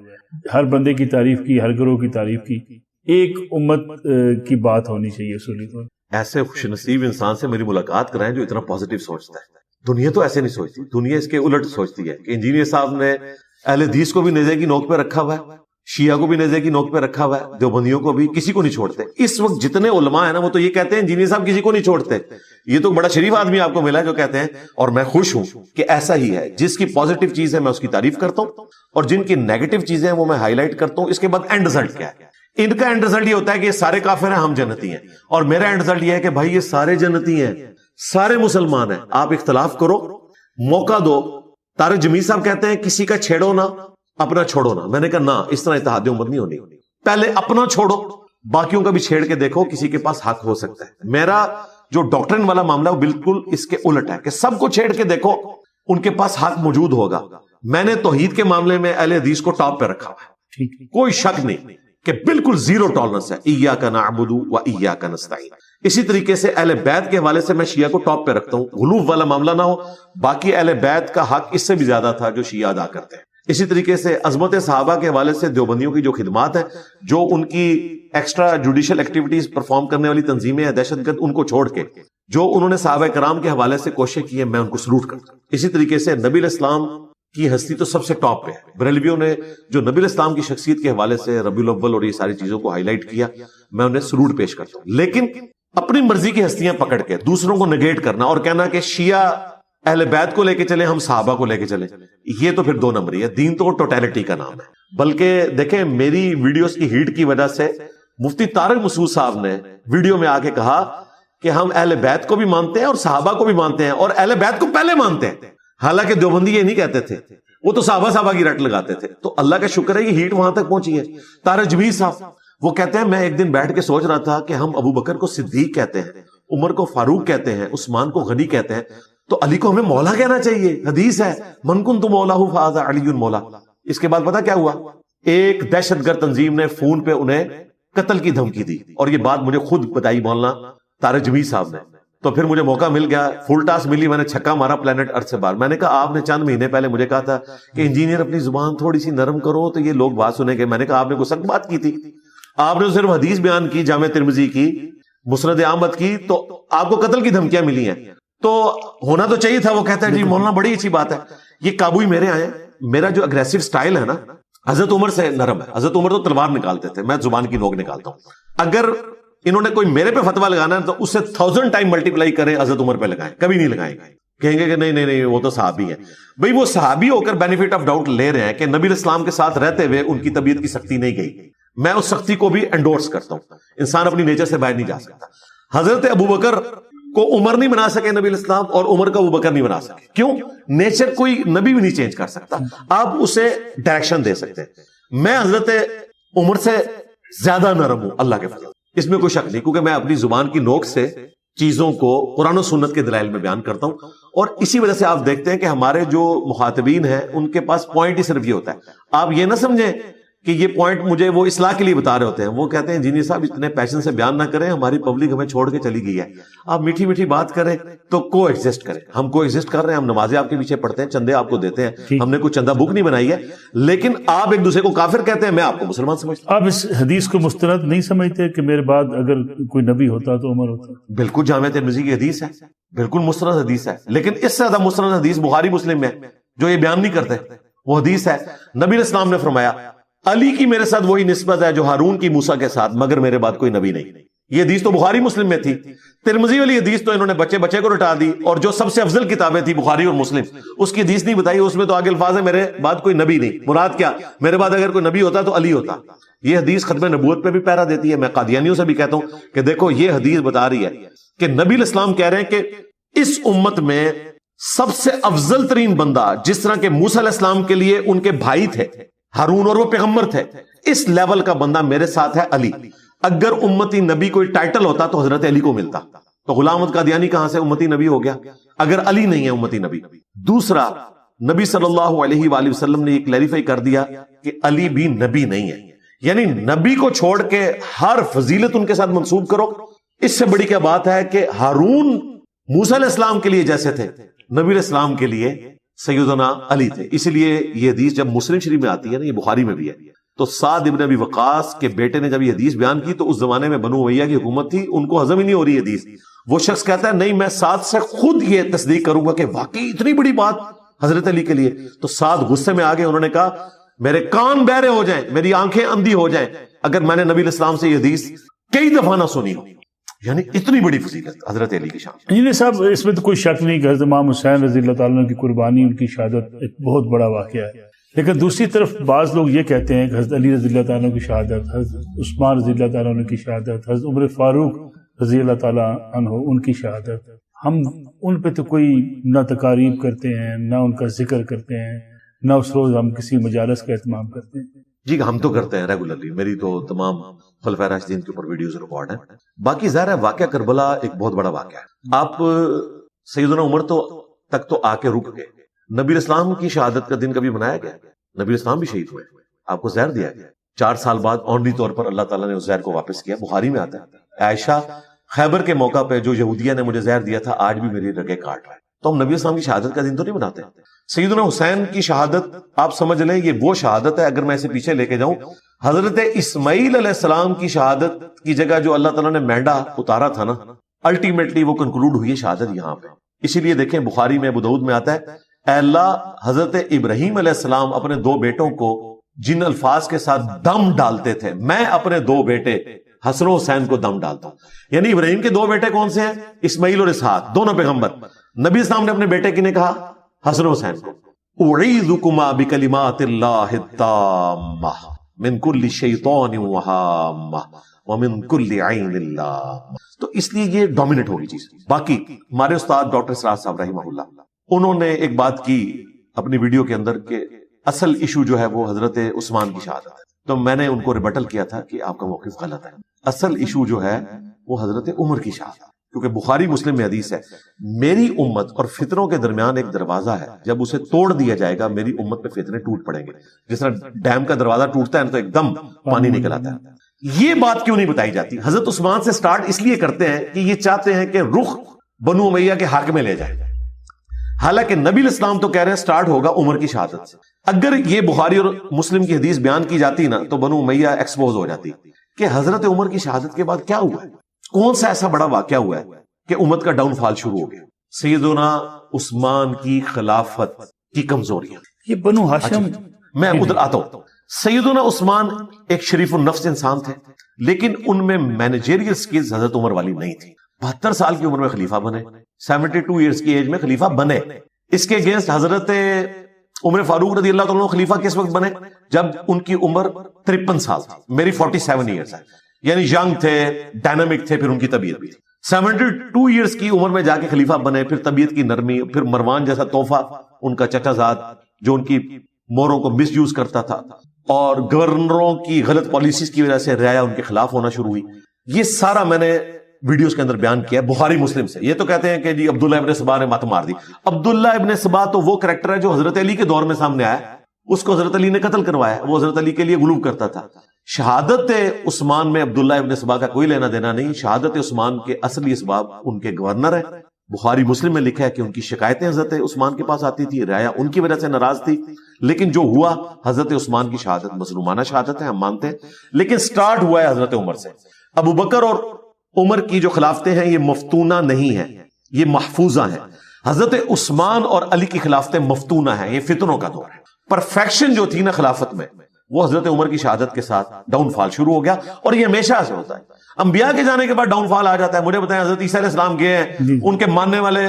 ہر بندے کی تعریف کی، ہر گروہ کی تعریف کی. ایک امت کی بات ہونی چاہیے اصولی طور. ایسے خوش نصیب انسان سے میری ملاقات کرائیں جو اتنا پازیٹیو سوچتا ہے. دنیا تو ایسے نہیں سوچتی، دنیا اس کے الٹ سوچتی ہے کہ انجینئر صاحب نے اہل حدیث کو بھی نیزے کی نوک پہ رکھا ہوا ہے، شیعہ کو بھی نیزے کی نوک پہ رکھا ہوا ہے، دیوبندیوں کو بھی، کسی کو نہیں چھوڑتے. اس وقت جتنے علماء ہیں نا وہ تو یہ کہتے ہیں انجینئر صاحب کسی کو نہیں چھوڑتے. یہ تو بڑا شریف آدمی آپ کو ملا جو کہتے ہیں، اور میں خوش ہوں کہ ایسا ہی ہے. جس کی پازیٹیو چیز ہے میں اس کی تعریف کرتا ہوں، اور جن کی نیگیٹو چیزیں ہیں وہ میں ہائی لائٹ کرتا ہوں. اس کے بعد اینڈ رزلٹ کیا ہے؟ ان کا اینڈ رزلٹ یہ ہوتا ہے کہ یہ سارے کافر ہیں، ہم جنتی ہیں. اور میرا اینڈ رزلٹ یہ ہے کہ بھائی یہ سارے جنتی ہیں، سارے مسلمان ہیں. آپ اختلاف کرو، موقع دو. طارق جمیل صاحب کہتے ہیں کسی کا چھیڑو نہ، اپنا چھوڑو نہ. میں نے کہا نہ، اس طرح اتحاد امت نہیں ہونی. پہلے اپنا چھوڑو، باقیوں کا بھی چھیڑ کے دیکھو، کسی کے پاس حق ہو سکتا ہے. میرا جو ڈاکٹرن والا معاملہ ہے وہ بالکل اس کے الٹ ہے کہ سب کو چھیڑ کے دیکھو، ان کے پاس حق موجود ہوگا. میں نے توحید کے معاملے میں اہل حدیث کو ٹاپ پہ رکھا ہوا ہے, کوئی شک نہیں کہ بالکل زیرو ٹالرنس ہے. ایاک نعبد و ایاک نستعین. اسی طریقے سے اہل بیت کے حوالے سے میں شیعہ کو ٹاپ پہ رکھتا ہوں, غلو والا معاملہ نہ ہو. باقی اہل بیت کا حق اس سے بھی زیادہ تھا جو شیعہ ادا کرتے ہیں. اسی طریقے سے عظمت صحابہ کے حوالے سے دیوبندیوں کی جو خدمات ہیں, جو ان کی ایکسٹرا جوڈیشل ایکٹیویٹیز پرفارم کرنے والی تنظیمیں ہیں دہشت گرد, ان کو چھوڑ کے جو انہوں نے صحابہ کرام کے حوالے سے کوشش کی ہے, میں ان کو سلوٹ کرتا ہوں. اسی طریقے سے نبی علیہ السلام کی ہستی تو سب سے ٹاپ پہ ہے. بریلویوں نے جو نبی علیہ السلام کی شخصیت کے حوالے سے ربیع الاول اور یہ ساری چیزوں کو ہائی لائٹ کیا, میں انہیں سلوٹ پیش کرتا ہوں. لیکن اپنی مرضی کی ہستیاں پکڑ کے دوسروں کو نگیٹ کرنا اور کہنا کہ شیعہ اہل بیت کو لے کے چلیں, ہم صحابہ کو لے کے چلیں, یہ تو پھر دو نمبری ہے. دین تو ٹوٹیلٹی کا نام ہے. بلکہ دیکھیں, میری ویڈیوز کی ہیٹ کی وجہ سے مفتی طارق مسعود صاحب نے ویڈیو میں آ کے کہا کہ ہم اہل بیت کو بھی مانتے ہیں اور صحابہ کو بھی مانتے ہیں, اور اہل بیت کو پہلے مانتے ہیں. حالانکہ دیوبندی یہ نہیں کہتے تھے, وہ تو صحابہ کی رٹ لگاتے تھے. تو اللہ کا شکر ہے یہ ہیٹ وہاں تک پہنچی ہے. طارق جمیل صاحب وہ کہتے ہیں, میں ایک دن بیٹھ کے سوچ رہا تھا کہ ہم ابو بکر کو صدیق کہتے ہیں, عمر کو فاروق کہتے ہیں, عثمان کو غنی کہتے ہیں, تو علی کو ہمیں مولا کہنا چاہیے. حدیث ہے من کنت مولاه فهذا علی مولا. اس کے بعد پتا کیا ہوا, ایک دہشت گرد تنظیم نے فون پہ انہیں قتل کی دھمکی دی, اور یہ بات مجھے خود بتائی مولانا طارق جمیل صاحب نے. تو پھر مجھے موقع مل گیا, فل ٹاس ملی, میں نے چھکا مارا پلانٹ ارتھ سے باہر. میں نے کہا آپ نے چند مہینے پہلے مجھے کہا تھا کہ انجینئر اپنی زبان تھوڑی سی نرم کرو تو یہ لوگ بات سنیں گے. میں نے کہا آپ نے کوئی سخت بات کی تھی, آپ نے صرف حدیث بیان کی, جامع ترمذی کی, مسند احمد کی, تو آپ کو قتل کی دھمکیاں ملی ہیں, تو ہونا تو چاہیے تھا. وہ کہتا ہے جی مولانا بڑی اچھی بات ہے. یہ کابوئی میرے آئے, میرا جو اگریسو سٹائل ہے نا حضرت عمر سے نرم ہے. حضرت عمر تو تلوار نکالتے تھے, میں زبان کی نوک نکالتا ہوں. اگر انہوں نے کوئی میرے پہ فتویٰ لگانا ہے تو اسے 1000 ٹائم ملٹیپلائی کریں, حضرت عمر پہ لگائیں, کبھی نہیں لگائیں گے. کہیں گے کہ نہیں وہ تو صحابی ہے. بھئی وہ صحابی ہو کر بینیفٹ آف ڈاؤٹ لے رہے ہیں کہ نبی اسلام کے ساتھ رہتے ہوئے ان کی طبیعت کی سختی نہیں گئی. میں اس سختی کو بھی انڈورس کرتا ہوں. انسان اپنی نیچر سے باہر نہیں جا سکتا. حضرت ابو بکر کو عمر نہیں بنا سکے نبی اسلام, اور عمر کا ابو بکر نہیں بنا سکے. کیوں؟ نیچر کوئی نبی بھی نہیں چینج کر سکتا. آپ اسے ڈائریکشن دے سکتے ہیں. میں حضرت عمر سے زیادہ نرم ہوں اللہ کے فضل, اس میں کوئی شک نہیں, کیونکہ میں اپنی زبان کی نوک سے چیزوں کو قرآن و سنت کے دلائل میں بیان کرتا ہوں. اور اسی وجہ سے آپ دیکھتے ہیں کہ ہمارے جو مخاطبین ہیں ان کے پاس پوائنٹ ہی صرف یہ ہوتا ہے. آپ یہ نہ سمجھیں کہ یہ پوائنٹ مجھے وہ اصلاح کے لیے بتا رہے ہوتے ہیں. وہ کہتے ہیں انجینئر صاحب اتنے پیشن سے بیان نہ کریں, ہماری پبلک ہمیں چھوڑ کے چلی گئی ہے, آپ میٹھی میٹھی بات کریں تو کو ایگزسٹ کریں. ہم کو ایگزسٹ کر رہے ہیں, ہم نمازیں آپ کے پیچھے پڑھتے ہیں, چندے آپ کو دیتے ہیں, ہم نے کوئی چندہ بک نہیں بنائی ہے, لیکن آپ ایک دوسرے کو کافر کہتے ہیں, میں آپ کو مسلمان سمجھتا ہوں. آپ اس حدیث کو مستند نہیں سمجھتے کہ میرے بعد اگر کوئی نبی ہوتا تو عمر ہوتا؟ بالکل جامع ترمذی کی حدیث ہے, بالکل مستند حدیث ہے, لیکن اس سے زیادہ مستند حدیث بخاری مسلم میں جو یہ بیان نہیں کرتے. وہ حدیث ہے نبی علیہ السلام نے فرمایا علی کی میرے ساتھ وہی نسبت ہے جو ہارون کی موسیٰ کے ساتھ, مگر میرے بعد کوئی نبی نہیں. یہ حدیث تو بخاری مسلم میں تھی. ترمذی والی حدیث تو انہوں نے بچے بچے کو رٹا دی, اور جو سب سے افضل کتابیں تھی بخاری اور مسلم, اس کی حدیث نہیں بتائی. اس میں تو آگے الفاظ ہے میرے بعد کوئی نبی نہیں. مراد کیا, میرے بعد اگر کوئی نبی ہوتا تو علی ہوتا. یہ حدیث ختم نبوت پہ بھی پیرا دیتی ہے. میں قادیانیوں سے بھی کہتا ہوں کہ دیکھو یہ حدیث بتا رہی ہے کہ نبی علیہ السلام کہہ رہے ہیں کہ اس امت میں سب سے افضل ترین بندہ, جس طرح کہ موسیٰ علیہ السلام کے لیے ان کے بھائی تھے ہارون اور وہ پیغمبر تھے, اس لیول کا بندہ میرے ساتھ ہے علی. اگر امتی نبی کوئی ٹائٹل ہوتا تو حضرت علی کو ملتا. تو غلام احمد قادیانی کہاں سے امتی نبی ہو گیا اگر علی نہیں ہے امتی نبی؟ دوسرا, نبی صلی اللہ علیہ وآلہ وسلم نے یہ کلیریفائی کر دیا کہ علی بھی نبی نہیں ہے. یعنی نبی کو چھوڑ کے ہر فضیلت ان کے ساتھ منسوب کرو. اس سے بڑی کیا بات ہے کہ ہارون موسیٰ علیہ السلام کے لیے جیسے تھے, نبی علیہ السلام کے لیے سیدنا علی تھے. اس لیے یہ حدیث جب مسلم شریف میں آتی ہے نا, یہ بخاری میں بھی ہے, تو سعد ابن ابی وقاص کے بیٹے نے جب یہ حدیث بیان کی تو اس زمانے میں بنو امیہ کی حکومت تھی, ان کو ہضم ہی نہیں ہو رہی حدیث. وہ شخص کہتا ہے نہیں, میں سعد سے خود یہ تصدیق کروں گا کہ واقعی اتنی بڑی بات حضرت علی کے لیے. تو سعد غصے میں آگے, انہوں نے کہا میرے کان بہرے ہو جائیں, میری آنکھیں اندھی ہو جائیں اگر میں نے نبی علیہ السلام سے یہ حدیث کئی دفعہ نہ سنی ہو. یعنی اتنی بڑی فضیلت حضرت علی کی شان. انجینئر صاحب, اس میں تو کوئی شک نہیں کہ حضرت امام حسین رضی اللہ تعالیٰ عنہ کی قربانی, ان کی شہادت ایک بہت بڑا واقعہ ہے. لیکن دوسری طرف بعض لوگ یہ کہتے ہیں کہ حضرت علی رضی اللہ تعالیٰ عنہ کی شہادت, حضرت عثمان رضی اللہ تعالیٰ عنہ کی شہادت, حضرت عمر فاروق رضی اللہ تعالیٰ عنہ ان کی شہادت, ہم ان پہ تو کوئی نہ تقاریب کرتے ہیں, نہ ان کا ذکر کرتے ہیں, نہ اس روز ہم کسی مجالس کا اہتمام کرتے ہیں. جی ہم تو کرتے ہیں ریگولرلی, میری تو تمام خلفائے راشدین کے اوپر ویڈیوز ریکارڈ ہیں. باقی ظاہر ہے واقعہ کربلا ایک بہت بڑا واقعہ ہے. آپ سیدنا عمر تو تک تو آ کے رک گئے, نبی اسلام کی شہادت کا دن کبھی منایا گیا؟ نبی اسلام بھی شہید ہوئے، آپ کو زہر دیا گیا، 4 سال بعد آنری طور پر اللہ تعالیٰ نے اس زہر کو واپس کیا، بخاری میں آتا ہے عائشہ خیبر کے موقع پہ جو یہودیہ نے مجھے زہر دیا تھا آج بھی میری رگیں کاٹ رہا ہے. تو ہم نبی اسلام کی شہادت کا دن تو نہیں مناتے. سیدنا حسین کی شہادت آپ سمجھ لیں یہ وہ شہادت ہے، اگر میں اسے پیچھے لے کے جاؤں، حضرت اسماعیل علیہ السلام کی شہادت کی جگہ جو اللہ تعالیٰ نے مینڈا اتارا تھا نا، الٹیمیٹلی وہ کنکلوڈ ہوئی ہے شہادت یہاں پہ. اسی لیے دیکھیں بخاری میں، ابو داؤد میں آتا ہے، اے اللہ حضرت ابراہیم علیہ السلام اپنے 2 بیٹوں کو جن الفاظ کے ساتھ دم ڈالتے تھے، میں اپنے 2 بیٹے حسن و حسین کو دم ڈالتا ہوں. یعنی ابراہیم کے 2 بیٹے کون سے ہیں؟ اسماعیل اور اسحاق، دونوں پیغمبر. نبی اسلام نے اپنے بیٹے کی نے کہا حسن و حسین کو، اعیذکما بکلمات اللہ التامہ من کل شیطان وہامہ ومن کل عین اللہ. تو اس لیے یہ ڈومینیٹ ہوگی چیز. باقی ہمارے استاد ڈاکٹر سراج صاحب رحمہ اللہ، انہوں نے ایک بات کی اپنی ویڈیو کے اندر کہ اصل ایشو جو ہے وہ حضرت عثمان کی شہادت ہے. تو میں نے ان کو ریبٹل کیا تھا کہ آپ کا موقف غلط ہے. اصل ایشو جو ہے وہ حضرت عمر کی شہادت، کیونکہ بخاری مسلم میں حدیث ہے، میری امت اور فتنوں کے درمیان ایک دروازہ ہے، جب اسے توڑ دیا جائے گا میری امت پہ فتنے ٹوٹ پڑیں گے. جس طرح ڈیم کا دروازہ ٹوٹتا ہے تو ایک دم پانی نکل آتا ہے. یہ بات کیوں نہیں بتائی جاتی؟ حضرت عثمان سے سٹارٹ اس لیے کرتے ہیں کہ یہ چاہتے ہیں کہ رخ بنو امیہ کے حق میں لے جائے. حالانکہ نبی الاسلام تو کہہ رہے ہیں سٹارٹ ہوگا عمر کی شہادت سے. اگر یہ بخاری اور مسلم کی حدیث بیان کی جاتی نا تو بنو امیہ ایکسپوز ہو جاتی کہ حضرت عمر کی شہادت کے بعد کیا ہوا ہے، کون سا ایسا بڑا واقعہ ہوا ہے کہ امت کا ڈاؤن فال شروع ہو گیا. سیدنا عثمان کی خلافت کی کمزوریاں، یہ بنو ہاشم. میں ادھر آتا ہوں. سیدنا عثمان ایک شریف النفس انسان تھے، لیکن ان میں مینیجریل سکلز حضرت عمر والی نہیں تھی. 72 سال کی عمر میں خلیفہ بنے، 72 ایئرز کی ایج میں خلیفہ بنے. اس کے اگینسٹ حضرت عمر فاروق رضی اللہ تعالیٰ خلیفہ کس وقت بنے؟ جب ان کی عمر 53 سال تھی. میری 47 ایئرز ہے، یعنی ینگ تھے، ڈائنامک تھے. پھر ان کی طبیعت بھی 72 ایئرز کی عمر میں جا کے خلیفہ بنے. پھر طبیعت کی نرمی، پھر مروان جیسا تحفہ ان کا چچا زاد جو ان کی موروں کو مس یوز کرتا تھا، اور گورنروں کی غلط پالیسیز کی وجہ سے رعایا ان کے خلاف ہونا شروع ہوئی. یہ سارا میں نے ویڈیوز کے اندر بیان کیا بخاری مسلم سے. یہ تو کہتے ہیں کہ جی عبداللہ ابن سبا نے مت مار دی. عبداللہ ابن سبا تو وہ کریکٹر ہے جو حضرت علی کے دور میں سامنے آیا، اس کو حضرت علی نے قتل کروایا. وہ حضرت علی کے لیے غلوب کرتا تھا. شہادت عثمان میں عبداللہ ابن سبا کا کوئی لینا دینا نہیں. شہادت عثمان کے اصلی اسباب ان کے گورنر ہیں. بخاری مسلم میں لکھا ہے کہ ان کی شکایتیں حضرت عثمان کے پاس آتی تھی، رعایا ان کی وجہ سے ناراض تھی. لیکن جو ہوا حضرت عثمان کی شہادت مظلومانہ شہادت ہے، ہم مانتے ہیں، لیکن سٹارٹ ہوا ہے حضرت عمر سے. ابو بکر اور عمر کی جو خلافتیں ہیں یہ مفتونہ نہیں ہیں، یہ محفوظہ ہیں. حضرت عثمان اور علی کی خلافتیں مفتونہ ہیں، یہ فتنوں کا دور ہے. پرفیکشن جو تھی نا خلافت میں وہ حضرت عمر کی شہادت کے ساتھ ڈاؤن فال شروع ہو گیا. اور یہ ہمیشہ سے ہوتا ہے، انبیاء کے جانے کے بعد ڈاؤن فال آ جاتا ہے. مجھے بتائیں حضرت عیسیٰ علیہ السلام گئے ہیں، ان کے ماننے والے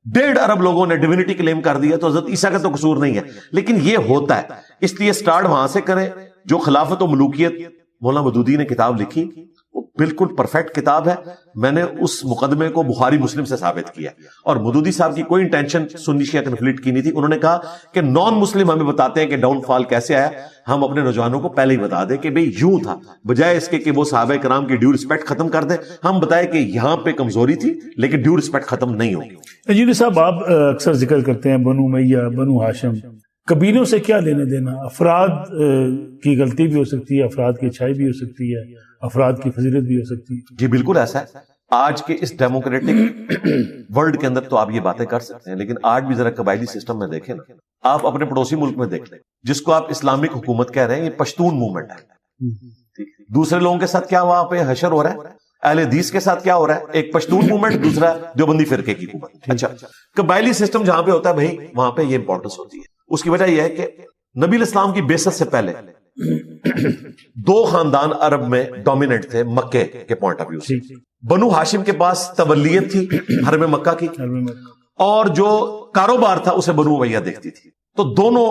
1.5 ارب لوگوں نے ڈیوینٹی کلیم کر دیا، تو حضرت عیسیٰ کا تو قصور نہیں ہے. لیکن یہ ہوتا ہے، اس لیے سٹارٹ وہاں سے کریں. جو خلافت و ملوکیت مولانا مودودی نے کتاب لکھی وہ بالکل پرفیکٹ کتاب ہے. میں نے اس مقدمے کو بخاری مسلم سے ثابت کیا، اور مودودی صاحب کی کوئی انٹینشن سنی شیعہ کنفلکٹ کی نہیں تھی. انہوں نے کہا کہ نان مسلم ہمیں بتاتے ہیں کہ ڈاؤن فال کیسے آیا، ہم اپنے نوجوانوں کو پہلے ہی بتا دیں کہ بھئی یوں تھا، بجائے اس کے کہ وہ صحابہ کرام کی ڈیو رسپیکٹ ختم کر دیں. ہم بتائیں کہ یہاں پہ کمزوری تھی لیکن ڈیو رسپیکٹ ختم نہیں ہوگی. انجینئر صاحب، آپ اکثر ذکر کرتے ہیں بنو امیہ، بنو ہاشم. قبیلوں سے کیا لینے دینا؟ افراد کی غلطی بھی ہو سکتی ہے، افراد کی اچھائی بھی ہو سکتی ہے، افراد کی فضیلت بھی ہو سکتی ہے. جی بالکل ایسا ہے. آج کے اس ڈیموکریٹک ورلڈ کے اندر تو آپ یہ باتیں کر سکتے ہیں، لیکن آج بھی ذرا قبائلی سسٹم میں دیکھیں نا. آپ اپنے پڑوسی ملک میں دیکھ لیں، جس کو آپ اسلامک حکومت کہہ رہے ہیں، یہ پشتون موومنٹ ہے. دوسرے لوگوں کے ساتھ کیا وہاں پہ حشر ہو رہا ہے؟ اہل حدیث کے ساتھ کیا ہو رہا ہے؟ ایک پشتون موومنٹ، دوسرا دیوبندی فرقے کی حکومت. اچھا، قبائلی سسٹم جہاں پہ ہوتا ہے بھائی وہاں پہ یہ امپورٹنس ہوتی ہے. اس کی وجہ یہ ہے کہ نبی الاسلام کی بعثت سے پہلے 2 خاندان عرب میں ڈومیننٹ تھے مکے کے پوائنٹ آف ویو سے. بنو ہاشم کے پاس تولیت تھی حرم مکہ کی، اور جو کاروبار تھا اسے بنو امیہ دیکھتی تھی. تو دونوں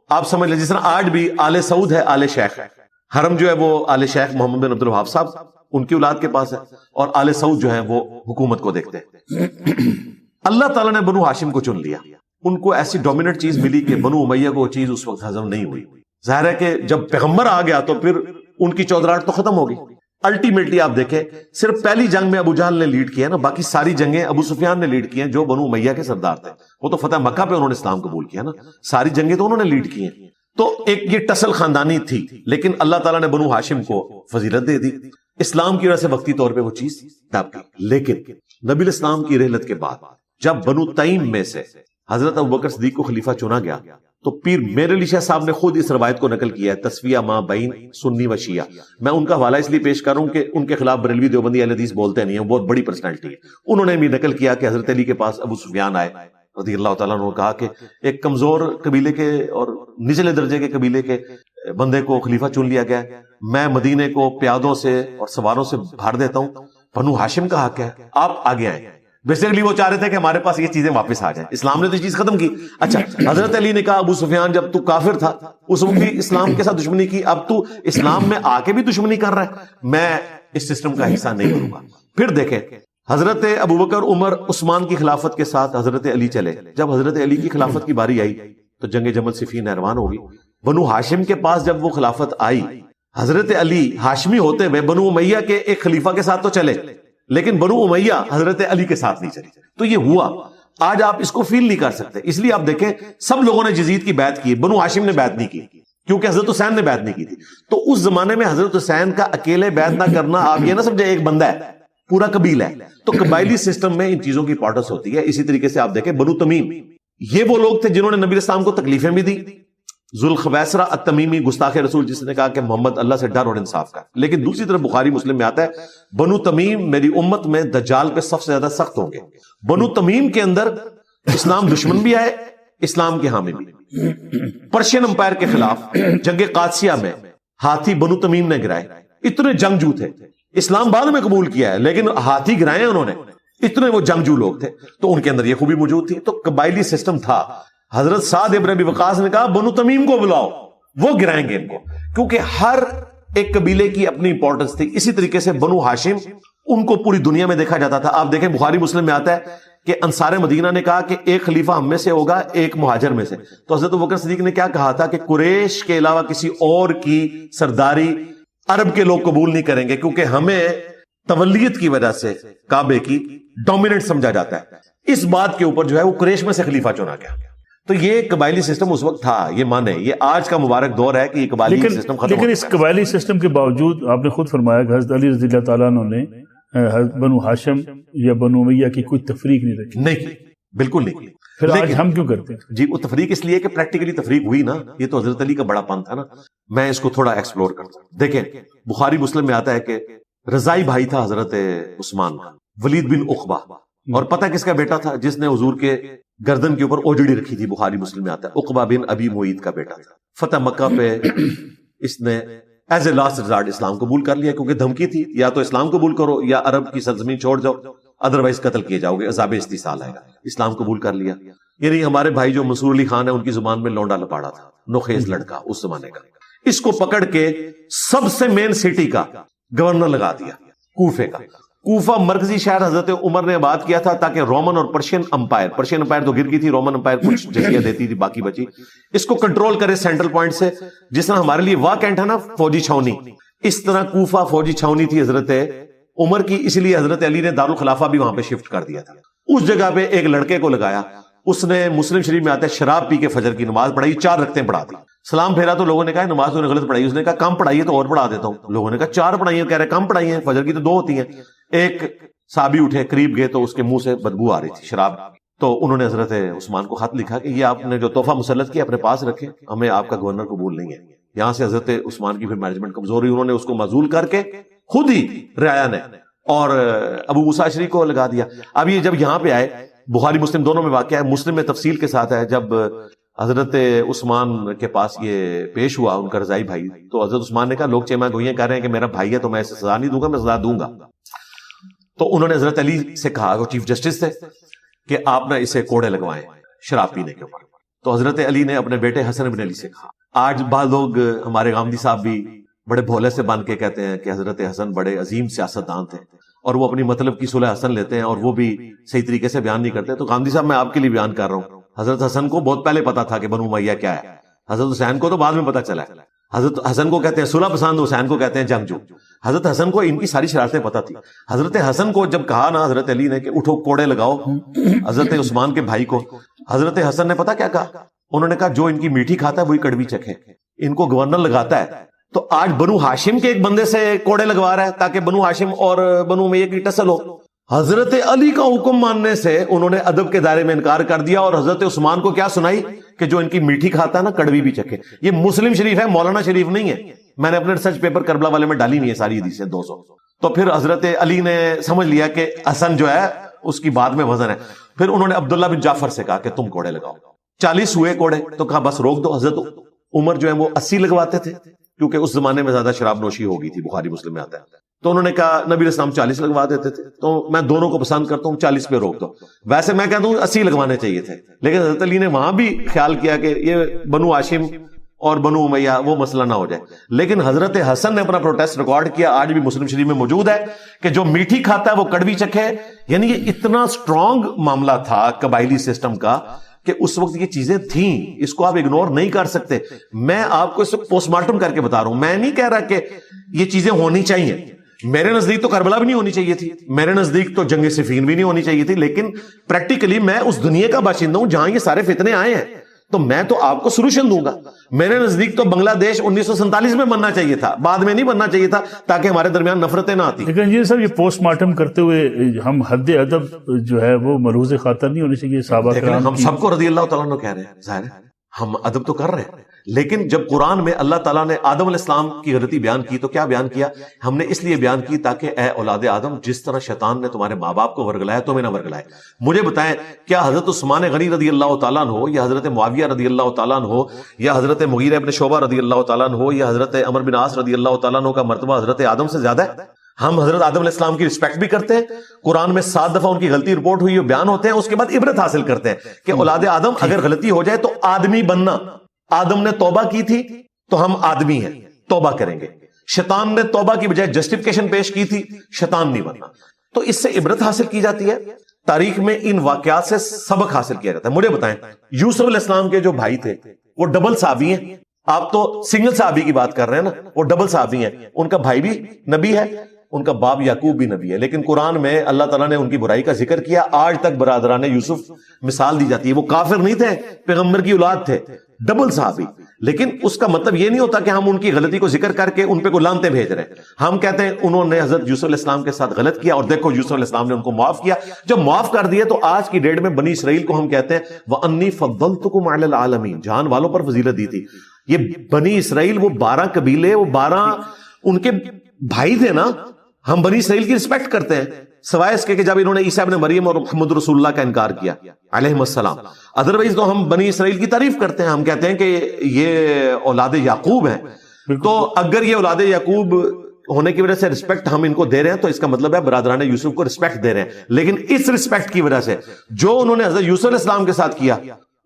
آپ سمجھ لیں، جس طرح آج بھی آل سعود ہے، آل شیخ ہے. حرم جو ہے وہ آل شیخ محمد بن عبد الوہاب صاحب ان کی اولاد کے پاس ہے، اور آل سعود جو ہے وہ حکومت کو دیکھتے ہیں. اللہ تعالیٰ نے بنو ہاشم کو چن لیا. ان کو ایسی ڈومیننٹ چیز ملی کہ بنو امیہ کو وہ چیز اس وقت ہضم نہیں ہوئی. ظاہر ہے کہ جب پیغمبر آ گیا تو پھر ان کی چودراہٹ تو ختم ہو گئی. الٹیمیٹلی آپ دیکھیں صرف پہلی جنگ میں ابو جہل نے لیڈ کیا نا، باقی ساری جنگیں ابو سفیان نے لیڈ کی ہیں جو بنو امیہ کے سردار تھے. وہ تو فتح مکہ پہ انہوں نے اسلام قبول کیا نا، ساری جنگیں تو انہوں نے لیڈ کی ہیں. تو ایک یہ ٹسل خاندانی تھی، لیکن اللہ تعالیٰ نے بنو ہاشم کو فضیلت دے دی اسلام کی وجہ سے، وقتی طور پہ وہ چیز دب گئی. لیکن نبی الاسلام کی رحلت کے بعد جب بنو تیم میں سے حضرت ابوبکر صدیق کو خلیفہ چنا گیا تو پیر میر علی شاہ صاحب نے خود اس روایت کو نقل کیا ہے، تسویہ ما بین سنی و شیعہ. میں ان کا حوالہ اس لیے پیش کر رہا ہوں کہ ان کے خلاف بریلوی دیوبندی اہل حدیث بولتے نہیں ہیں، بہت بڑی پرسنالٹی ہے. انہوں نے بھی نقل کیا کہ حضرت علی کے پاس ابو سفیان آئے رضی اللہ تعالیٰ عنہ، کہا کہ ایک کمزور قبیلے کے اور نچلے درجے کے قبیلے کے بندے کو خلیفہ چن لیا گیا، میں مدینے کو پیادوں سے اور سواروں سے بھر دیتا ہوں، بنو ہاشم کا حق ہے، آپ آگے آئیں. بیسیکلی وہ چاہ رہے تھے کہ ہمارے پاس یہ چیزیں واپس آ جائیں. اسلام نے تو یہ چیز ختم کی. اچھا، حضرت علی نے کہا ابو سفیان جب تو کافر تھا اس وقت بھی اسلام کے ساتھ دشمنی کی، اب تو اسلام میں آ کے بھی دشمنی کر رہا ہے، میں اس سسٹم کا حصہ نہیں بنوں گا. پھر دیکھیں حضرت ابوبکر عمر عثمان کی خلافت کے ساتھ حضرت علی چلے. جب حضرت علی کی خلافت کی باری آئی تو جنگ جمل صفین نہروان ہوگی. بنو ہاشم کے پاس جب وہ خلافت آئی، حضرت علی ہاشمی ہوتے ہوئے بنو امیہ کے ایک خلیفہ کے ساتھ تو چلے، لیکن بنو امیہ حضرت علی کے ساتھ نہیں چلی. تو یہ ہوا. آج آپ اس کو فیل نہیں کر سکتے، اس لیے آپ دیکھیں سب لوگوں نے یزید کی بیعت کی، بنو ہاشم نے بیعت نہیں کی کیونکہ حضرت حسین نے بیعت نہیں کی تھی. تو اس زمانے میں حضرت حسین کا اکیلے بیعت نہ کرنا، آپ یہ نہ سمجھے ایک بندہ ہے، پورا قبیلہ ہے. تو قبائلی سسٹم میں ان چیزوں کی امپورٹنس ہوتی ہے. اسی طریقے سے آپ دیکھیں بنو تمیم، یہ وہ لوگ تھے جنہوں نے نبی اسلام کو تکلیفیں بھی دی. ذوالخویسرہ التمیمی گستاخ رسول، جس نے کہا کہ محمد اللہ سے ڈر اور انصاف کا. لیکن دوسری طرف بخاری مسلم میں آتا ہے بنو تمیم میری امت میں دجال پہ سب سے زیادہ سخت ہوں گے. بنو تمیم کے اندر اسلام دشمن بھی آئے، اسلام کے حامی بھی. پرشین امپائر کے خلاف جنگ قادسیہ میں ہاتھی بنو تمیم نے گرائے. اتنے جنگجو تھے، اسلام بعد میں قبول کیا ہے لیکن ہاتھی گرائے انہوں نے، اتنے وہ جنگجو لوگ تھے. تو ان کے اندر یہ خوبی موجود تھی. تو قبائلی سسٹم تھا. حضرت سعد ابن ابی وقاص نے کہا بنو تمیم کو بلاؤ، وہ گرائیں گے ان کو، کیونکہ ہر ایک قبیلے کی اپنی امپورٹنس تھی. اسی طریقے سے بنو ہاشم، ان کو پوری دنیا میں دیکھا جاتا تھا. آپ دیکھیں بخاری مسلم میں آتا ہے کہ انصار مدینہ نے کہا کہ ایک خلیفہ ہم میں سے ہوگا، ایک مہاجر میں سے. تو حضرت ابوبکر صدیق نے کیا کہا تھا کہ قریش کے علاوہ کسی اور کی سرداری عرب کے لوگ قبول نہیں کریں گے، کیونکہ ہمیں تولیت کی وجہ سے کعبے کی ڈومیننٹ سمجھا جاتا ہے. اس بات کے اوپر جو ہے وہ قریش میں سے خلیفہ چنا گیا. تو یہ قبائلی سسٹم اس وقت تھا، یہ مانے یہ آج کا مبارک دور ہے کہ یہ قبائلی سسٹم ختم. لیکن اس قبائلی سسٹم کے باوجود آپ نے خود فرمایا کہ حضرت علی رضی اللہ تعالیٰ عنہ نے بنو ہاشم یا بنو امیہ کی کوئی تفریق نہیں رکھی. نہیں، بالکل نہیں. پھر آج ہم کیوں کرتے ہیں؟ جی وہ تفریق اس لیے کہ پریکٹیکلی تفریق ہوئی نا. یہ تو حضرت علی کا بڑا پن تھا نا. میں اس کو تھوڑا ایکسپلور کرتا ہوں. دیکھیں بخاری مسلم میں آتا ہے کہ رضائی بھائی تھا حضرت عثمان کا، ولید بن عقبہ. اور پتہ کس کا بیٹا تھا؟ جس نے حضور کے گردن کے اوپر اوجڑی رکھی تھی. بخاری مسلم میں آتا ہے عقبہ بن ابی معیط کا بیٹا تھا. فتح مکہ پہ اس نے ایز اے لاسٹ ریزارٹ اسلام قبول کر لیا، کیونکہ دھمکی تھی یا تو اسلام قبول کرو یا عرب کی سرزمین چھوڑ جاؤ، ادروائز قتل کیے جاؤ گے، عذاب استحصال آئے گا. اسلام قبول کر لیا. یعنی ہمارے بھائی جو منصور علی خان ہے ان کی زبان میں لونڈا لپاڑا تھا، نوخیز لڑکا اس زمانے کا. اس کو پکڑ کے سب سے مین سٹی کا گورنر لگا دیا، کوفے کا. کوفہ مرکزی شہر حضرت عمر نے آباد کیا تھا تاکہ رومن اور پرشین امپائر تو گر گئی تھی، رومن امپائر کچھ جزیہ دیتی تھی، باقی بچی، اس کو کنٹرول کرے سینٹرل پوائنٹ سے. جس طرح ہمارے لیے واہ کینٹ ہے نا فوجی چھاونی، اس طرح کوفہ فوجی چھاونی تھی حضرت عمر کی. اس لیے حضرت علی نے دارالخلافہ بھی وہاں پہ شفٹ کر دیا تھا. اس جگہ پہ ایک لڑکے کو لگایا، اس نے مسلم شریف میں آتا ہے شراب پی کے فجر کی نماز پڑھائی، 4 رکعتیں پڑھا دی. سلام پھیرا تو لوگوں نے کہا نماز تو نے غلط پڑھائی. اس نے کہا کم پڑھائی ہے تو اور پڑھا دیتا ہوں. لوگوں نے کہا 4 پڑھائی ہیں، کہہ رہے کم پڑھائی ہیں، فجر کی تو 2 ہوتی ہیں. ایک صحابی اٹھے، قریب گئے تو اس کے منہ سے بدبو آ رہی تھی شراب. تو انہوں نے حضرت عثمان کو خط لکھا کہ یہ آپ نے جو تحفہ مسلط کیا اپنے پاس رکھیں، ہمیں آپ کا گورنر قبول نہیں ہے. یہاں سے حضرت عثمان کی پھر مینجمنٹ کمزور ہوئی، انہوں نے اس کو معزول کر کے خود ہی رعایا نے اور ابو موسیٰ اشعری کو لگا دیا. اب یہ جب یہاں پہ آئے، بخاری مسلم دونوں میں واقعہ ہے، مسلم میں تفصیل کے ساتھ ہے، جب حضرت عثمان کے پاس یہ پیش ہوا ان کا رضائی بھائی، تو حضرت عثمان نے کہا لوگ چیمہ گوئیاں کہہ رہے ہیں کہ میرا بھائی ہے تو میں اسے سزا نہیں دوں گا، میں سزا دوں گا. تو انہوں نے حضرت علی سے کہا، وہ چیف جسٹس تھے، کہ آپ نے اسے کوڑے لگوائیں شراب پینے کے اوپر. تو حضرت علی نے اپنے بیٹے حسن بن علی سے کہا. آج بعض لوگ ہمارے غامدی صاحب بھی بڑے بھولے سے بن کے کہتے ہیں کہ حضرت حسن بڑے عظیم سیاستدان تھے اور وہ اپنی مطلب کی صلح حسن لیتے ہیں اور وہ بھی صحیح طریقے سے بیان نہیں کرتے. تو غامدی صاحب میں آپ کے لیے بیان کر رہا ہوں، حضرت حسن کو بہت پہلے پتا تھا کہ بنو امیہ کیا ہے. حضرت حسین کو تو بعد میں پتا چلا ہے. حضرت حسن کو کہتے ہیں صلح پسند، حسین کو کہتے ہیں جنگجو. حضرت حسن کو ان کی ساری شرارتیں پتہ تھی. حضرت حسن کو جب کہا نا حضرت علی نے کہ اٹھو کوڑے لگاؤ حضرت عثمان کے بھائی کو، حضرت حسن نے پتہ کیا کہا؟ انہوں نے کہا جو ان کی میٹھی کھاتا ہے وہی کڑوی چکھے. ان کو گورنر لگاتا ہے تو آج بنو ہاشم کے ایک بندے سے کوڑے لگوا رہا ہے تاکہ بنو ہاشم اور بنو امیہ کی ٹسل ہو. حضرت علی کا حکم ماننے سے انہوں نے ادب کے دائرے میں انکار کر دیا اور حضرت عثمان کو کیا سنائی کہ جو ان کی میٹھی کھاتا ہے نا کڑوی بھی چکھے. یہ مسلم شریف ہے، مولانا شریف نہیں ہے. میں نے اپنے ریسرچ پیپر کربلا والے میں ڈالی ہوئی ہے ساری حدیثیں 200. تو پھر حضرت علی نے سمجھ لیا کہ حسن جو ہے اس کی بات میں وزن ہے. پھر انہوں نے عبداللہ بن جعفر سے کہا کہ تم کوڑے لگاؤ. 40 ہوئے کوڑے تو کہا بس روک دو. حضرت عمر جو ہے وہ 80 لگواتے تھے کیونکہ اس زمانے میں زیادہ شراب نوشی ہو گئی تھی، بخاری مسلم میں آتا ہے. تو انہوں نے کہا نبی علیہ السلام 40 لگوا دیتے تھے، تو میں دونوں کو پسند کرتا ہوں 40 پہ روک دو. ویسے میں کہتا ہوں 80 لگوانے چاہیے تھے، لیکن حضرت علی نے وہاں بھی خیال کیا کہ یہ بنو ہاشم اور بنو امیہ وہ مسئلہ نہ ہو جائے. لیکن حضرت حسن نے اپنا پروٹیسٹ ریکارڈ کیا، آج بھی مسلم شریف میں موجود ہے کہ جو میٹھی کھاتا ہے وہ کڑوی چکھے. یعنی یہ اتنا سٹرونگ معاملہ تھا قبائلی سسٹم کا کہ اس وقت یہ چیزیں تھیں، اس کو آپ اگنور نہیں کر سکتے. میں آپ کو اس وقت پوسٹ مارٹم کر کے بتا رہا ہوں، میں نہیں کہہ رہا کہ یہ چیزیں ہونی چاہیے. میرے نزدیک تو کربلا بھی نہیں ہونی چاہیے تھی، میرے نزدیک تو جنگ صفین بھی نہیں ہونی چاہیے تھی، لیکن پریکٹیکلی میں اس دنیا کا باشندہ ہوں جہاں یہ سارے فتنے آئے ہیں، تو میں تو آپ کو سولوشن دوں گا. میرے نزدیک تو بنگلہ دیش 1947 میں بننا چاہیے تھا، بعد میں نہیں بننا چاہیے تھا تاکہ ہمارے درمیان نفرتیں نہ آتی. لیکن یہ سب یہ پوسٹ مارٹم کرتے ہوئے ہم حد ادب جو ہے وہ ملحوظ خاطر نہیں ہونی چاہیے صحابہ کرام. ہم سب کو رضی اللہ تعالیٰ عنہ کہہ رہے ہیں، ظاہر ہے ہم ادب تو کر رہے ہیں، لیکن جب قرآن میں اللہ تعالیٰ نے آدم علیہ السلام کی غلطی بیان کی تو کیا بیان کیا؟ ہم نے اس لیے بیان کی تاکہ اے اولاد آدم، جس طرح شیطان نے تمہارے ماں باپ کو ورگلایا تمہیں نہ ورگلائے. مجھے بتائیں کیا حضرت عثمان غنی رضی اللہ تعالیٰ عنہ یا حضرت معاویہ رضی اللہ تعالیٰ عنہ یا حضرت مغیرہ ابن شعبہ رضی اللہ تعالیٰ عنہ یا حضرت عمر بن عاص رضی اللہ تعالیٰ عنہ کا مرتبہ حضرت آدم سے زیادہ ہے؟ ہم حضرت آدم علیہ السلام کی رسپیکٹ بھی کرتے ہیں، قرآن میں 7 دفعہ ان کی غلطی رپورٹ ہوئی بیان ہوتے ہیں، اس کے بعد عبرت حاصل کرتے ہیں کہ اولاد آدم اگر غلطی ہو جائے تو آدمی بننا. آدم نے توبہ کی تھی تو ہم آدمی ہیں، توبہ کریں گے. شیطان نے توبہ کی بجائے جسٹیفیکیشن پیش کی تھی، شیطان نہیں بننا. تو اس سے عبرت حاصل کی جاتی ہے، تاریخ میں ان واقعات سے سبق حاصل کیا جاتا ہے. مجھے بتائیں یوسف علیہ السلام کے جو بھائی تھے وہ ڈبل صحابی ہیں. آپ تو سنگل صحابی کی بات کر رہے ہیں نا، وہ ڈبل صحابی ہیں. ان کا بھائی بھی نبی ہے، ان کا باپ یعقوب بھی نبی ہے، لیکن قرآن میں اللہ تعالیٰ نے ان کی برائی کا ذکر کیا. آج تک برادران یوسف مثال دی جاتی ہے، وہ کافر نہیں تھے، پیغمبر کی اولاد تھے، ڈبل صحابی. لیکن اس کا مطلب یہ نہیں ہوتا کہ ہم ان کی غلطی کو ذکر کر کے ان پہ کو لانتے بھیج رہے ہیں. ہم کہتے ہیں انہوں نے حضرت یوسف علیہ السلام کے ساتھ غلط کیا اور دیکھو یوسف علیہ السلام نے ان کو معاف کیا. جب معاف کر دیے تو آج کی ڈیٹ میں بنی اسرائیل کو ہم کہتے ہیں وَأَنِّي فَضَّلْتُكُمْ عَلَى الْعَالَمِينَ، جہان والوں پر فضیلت دی تھی. یہ بنی اسرائیل وہ 12 قبیلے، وہ 12 ان کے بھائی تھے نا. ہم بنی اسرائیل کی رسپیکٹ کرتے ہیں سوائے اس کے کہ جب انہوں نے عیسیٰ ابن مریم اور محمد رسول اللہ کا انکار کیا علیہ السلام. ادروائز تو ہم بنی اسرائیل کی تعریف کرتے ہیں، ہم کہتے ہیں کہ یہ اولاد یعقوب ہیں. تو اگر یہ اولاد یعقوب ہونے کی وجہ سے رسپیکٹ ہم ان کو دے رہے ہیں تو اس کا مطلب ہے برادران یوسف کو رسپیکٹ دے رہے ہیں. لیکن اس رسپیکٹ کی وجہ سے جو انہوں نے حضرت یوسف علیہ السلام کے ساتھ کیا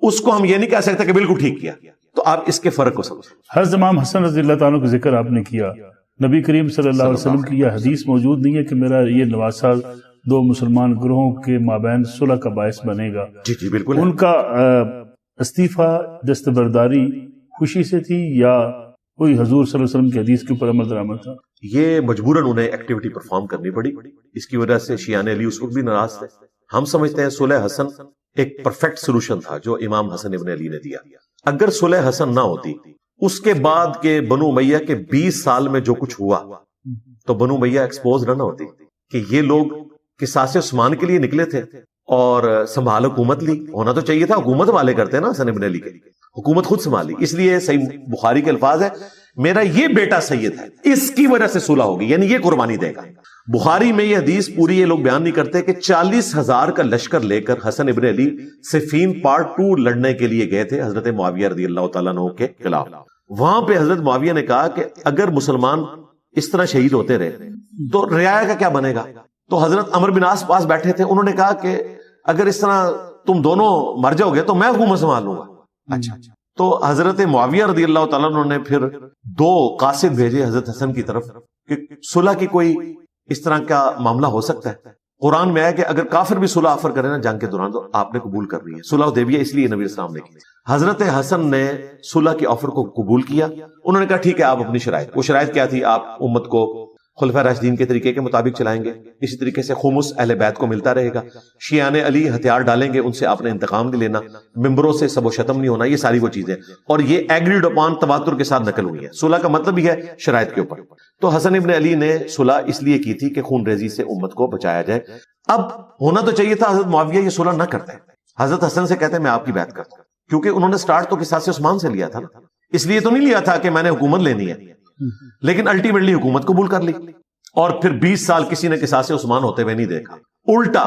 اس کو ہم یہ نہیں کہہ سکتے کہ بالکل ٹھیک کیا. تو آپ اس کے فرق کو سمجھیں. حضرت امام حسن رضی اللہ تعالیٰ کا ذکر آپ نے کیا. نبی کریم صلی اللہ علیہ وسلم کی یہ حدیث موجود نہیں ہے کہ میرا یہ نواسہ 2 مسلمان گروہوں کے مابین صلح کا باعث بنے گا. جی جی بالکل. ان کا استعفیٰ دستبرداری خوشی سے تھی یا کوئی حضور صلی اللہ علیہ وسلم کی حدیث کے اوپر عمل درآمد تھا؟ یہ مجبوراً انہیں ایکٹیویٹی پرفارم کرنی پڑی. اس کی وجہ سے شیعان علی اس وقت بھی ناراض تھے. ہم سمجھتے ہیں صلح حسن ایک پرفیکٹ سولوشن تھا جو امام حسن ابن علی نے دیا. اگر صلح حسن نہ ہوتی، اس کے بعد کے بنو امیہ کے 20 سال میں جو کچھ ہوا تو بنو امیہ ایکسپوز نہ ہوتی کہ یہ لوگ قصاص عثمان کے لیے نکلے تھے اور سنبھال حکومت لی. ہونا تو چاہیے تھا، حکومت والے کرتے ہیں نا حسن ابن علی کے، حکومت خود سنبھالی. اس لیے صحیح بخاری کے الفاظ ہے میرا یہ بیٹا سید ہے، اس کی وجہ سے صلح ہوگی، یعنی یہ قربانی دے گا. بخاری میں یہ حدیث پوری یہ لوگ بیان نہیں کرتے کہ 40,000 کا لشکر لے کر حسن ابن علی صفین پارٹ 2 لڑنے کے لیے گئے تھے حضرت معاویہ رضی اللہ تعالیٰ عنہ کے خلاف. وہاں پہ حضرت معاویہ نے کہا کہ اگر مسلمان اس طرح شہید ہوتے رہے تو رعایا کا کیا بنے گا؟ تو حضرت عمر بن عاص پاس بیٹھے تھے، انہوں نے کہا کہ اگر اس طرح تم دونوں مر جاؤ گے تو میں حکومت سنبھال لوں گا. اچھا. تو حضرت معاویہ رضی اللہ تعالیٰ عنہ نے پھر 2 قاصد بھیجے حضرت حسن کی طرف کہ صلح کی کوئی اس طرح کا معاملہ ہو سکتا ہے. قرآن میں آیا کہ اگر کافر بھی صلح آفر کرے نا جنگ کے دوران تو آپ نے قبول کرنی ہے. صلح حدیبیہ اس لیے نبی اسلام نے کی. حضرت حسن نے صلح کی آفر کو قبول کیا. انہوں نے کہا ٹھیک ہے آپ اپنی شرائط, وہ شرائط کیا تھی, آپ امت کو خلفائے راشدین کے طریقے کے مطابق چلائیں گے, اسی طریقے سے خمس اہل بیت کو ملتا رہے گا, شیعان علی ہتھیار ڈالیں گے, ان سے آپ نے انتقام نہیں لینا, ممبروں سے سب و شتم نہیں ہونا, یہ ساری وہ چیزیں, اور یہ ایگریڈ اپان تواتر کے ساتھ نقل ہوئی ہے. صلح کا مطلب ہی ہے شرائط کے اوپر. تو حسن ابن علی نے صلح اس لیے کی تھی کہ خون ریزی سے امت کو بچایا جائے. اب ہونا تو چاہیے تھا حضرت معاویہ یہ صلح نہ کرتے, حضرت حسن سے کہتے ہیں میں آپ کی بیعت کرتا ہوں, کیونکہ انہوں نے سٹارٹ تو قصاص عثمان سے لیا تھا نا, اس لیے تو نہیں لیا تھا کہ میں نے حکومت لینی ہے, لیکن الٹیمیٹلی حکومت قبول کر لی, اور پھر 20 سال کسی نے قصاص عثمان ہوتے ہوئے نہیں دیکھا, الٹا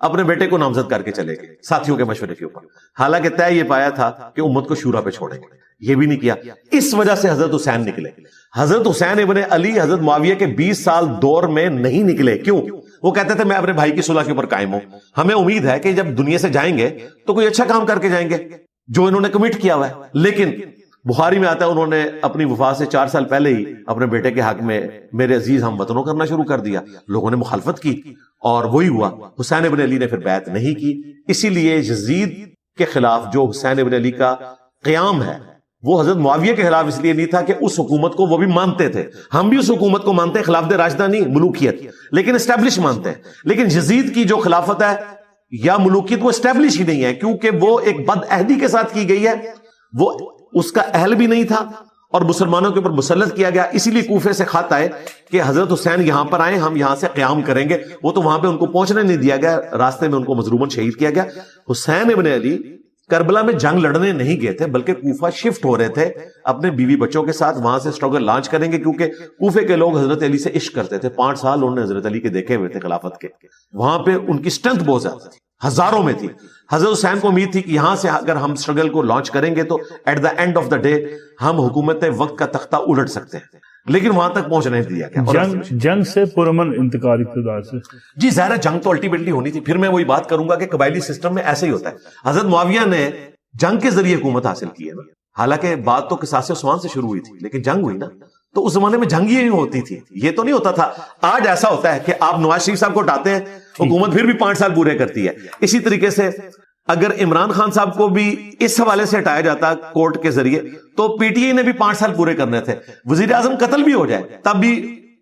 اپنے بیٹے کو نامزد کر کے چلے گئے ساتھیوں کے مشورے کے اوپر, حالانکہ طے یہ پایا تھا کہ امت کو شورا پہ چھوڑیں گے, یہ بھی نہیں کیا. اس وجہ سے حضرت حسین نکلے. حضرت حسین ابن علی حضرت معاویہ کے 20 سال دور میں نہیں نکلے. کیوں؟ وہ کہتے تھے میں اپنے بھائی کی صلح کے اوپر قائم ہوں, ہمیں امید ہے کہ جب دنیا سے جائیں گے تو کوئی اچھا کام کر کے جائیں گے جو انہوں نے کمٹ کیا ہوا ہے. لیکن بخاری میں آتا ہے انہوں نے اپنی وفات سے 4 سال پہلے ہی اپنے بیٹے کے حق میں میرے عزیز ہم وطنوں کرنا شروع کر دیا. لوگوں نے مخالفت کی اور وہی ہوا. حسین ابن علی نے پھر بیعت نہیں کی. اسی لیے یزید کے خلاف جو حسین ابن علی کا قیام ہے وہ حضرت معاویہ کے خلاف اس لیے نہیں تھا کہ اس حکومت کو وہ بھی مانتے تھے, ہم بھی اس حکومت کو مانتے ہیں, خلافت راشدہ نہیں ملوکیت, لیکن اسٹیبلش مانتے ہیں. لیکن یزید کی جو خلافت ہے یا ملوکیت وہ اسٹیبلش ہی نہیں ہے, کیونکہ وہ ایک بد عہدی کے ساتھ کی گئی ہے, وہ اس کا اہل بھی نہیں تھا اور مسلمانوں کے اوپر مسلط کیا گیا. اسی لیے کوفے سے خط آئے کہ حضرت حسین یہاں پر آئے, ہم یہاں سے قیام کریں گے. وہ تو وہاں پہ ان کو پہنچنے نہیں دیا گیا, راستے میں ان کو مظلوماً شہید کیا گیا. حسین ابن علی کربلا میں جنگ لڑنے نہیں گئے تھے, بلکہ کوفہ شفٹ ہو رہے تھے اپنے بیوی بچوں کے ساتھ, وہاں سے سٹرگل لانچ کریں گے, کیونکہ کوفے کے لوگ حضرت علی سے عشق کرتے تھے. 5 سال انہوں نے حضرت علی کے دیکھے ہوئے تھے خلافت کے, وہاں پہ ان کی اسٹرینتھ بہت زیادہ تھی, ہزاروں میں تھی. حضرت حسین کو امید تھی کہ یہاں سے اگر ہم سٹرگل کو لانچ کریں گے تو at the end of the day ہم حکومت وقت کا تختہ الٹ سکتے ہیں, لیکن وہاں تک پہنچ نہیں دیا گیا. جنگ سے پرامن انتقال اقتدار سے, جی ظاہر ہے جنگ تو الٹیمیٹلی ہونی تھی. پھر میں وہی بات کروں گا کہ قبائلی سسٹم میں ایسے ہی ہوتا ہے. حضرت معاویہ نے جنگ کے ذریعے حکومت حاصل کی ہے نا, حالانکہ بات تو قصاص عثمان سے شروع ہوئی تھی, لیکن جنگ ہوئی نا, تو اس زمانے میں جنگ ہی ہوتی تھی, یہ تو نہیں ہوتا تھا. آج ایسا ہوتا ہے کہ آپ نواز شریف صاحب کو ہٹاتے ہیں, حکومت پھر بھی 5 سال پورے کرتی ہے. اسی طریقے سے اگر عمران خان صاحب کو بھی اس حوالے سے ہٹایا جاتا کورٹ کے ذریعے تو پی ٹی آئی نے بھی 5 سال پورے کرنے تھے. وزیر اعظم قتل بھی ہو جائے تب بھی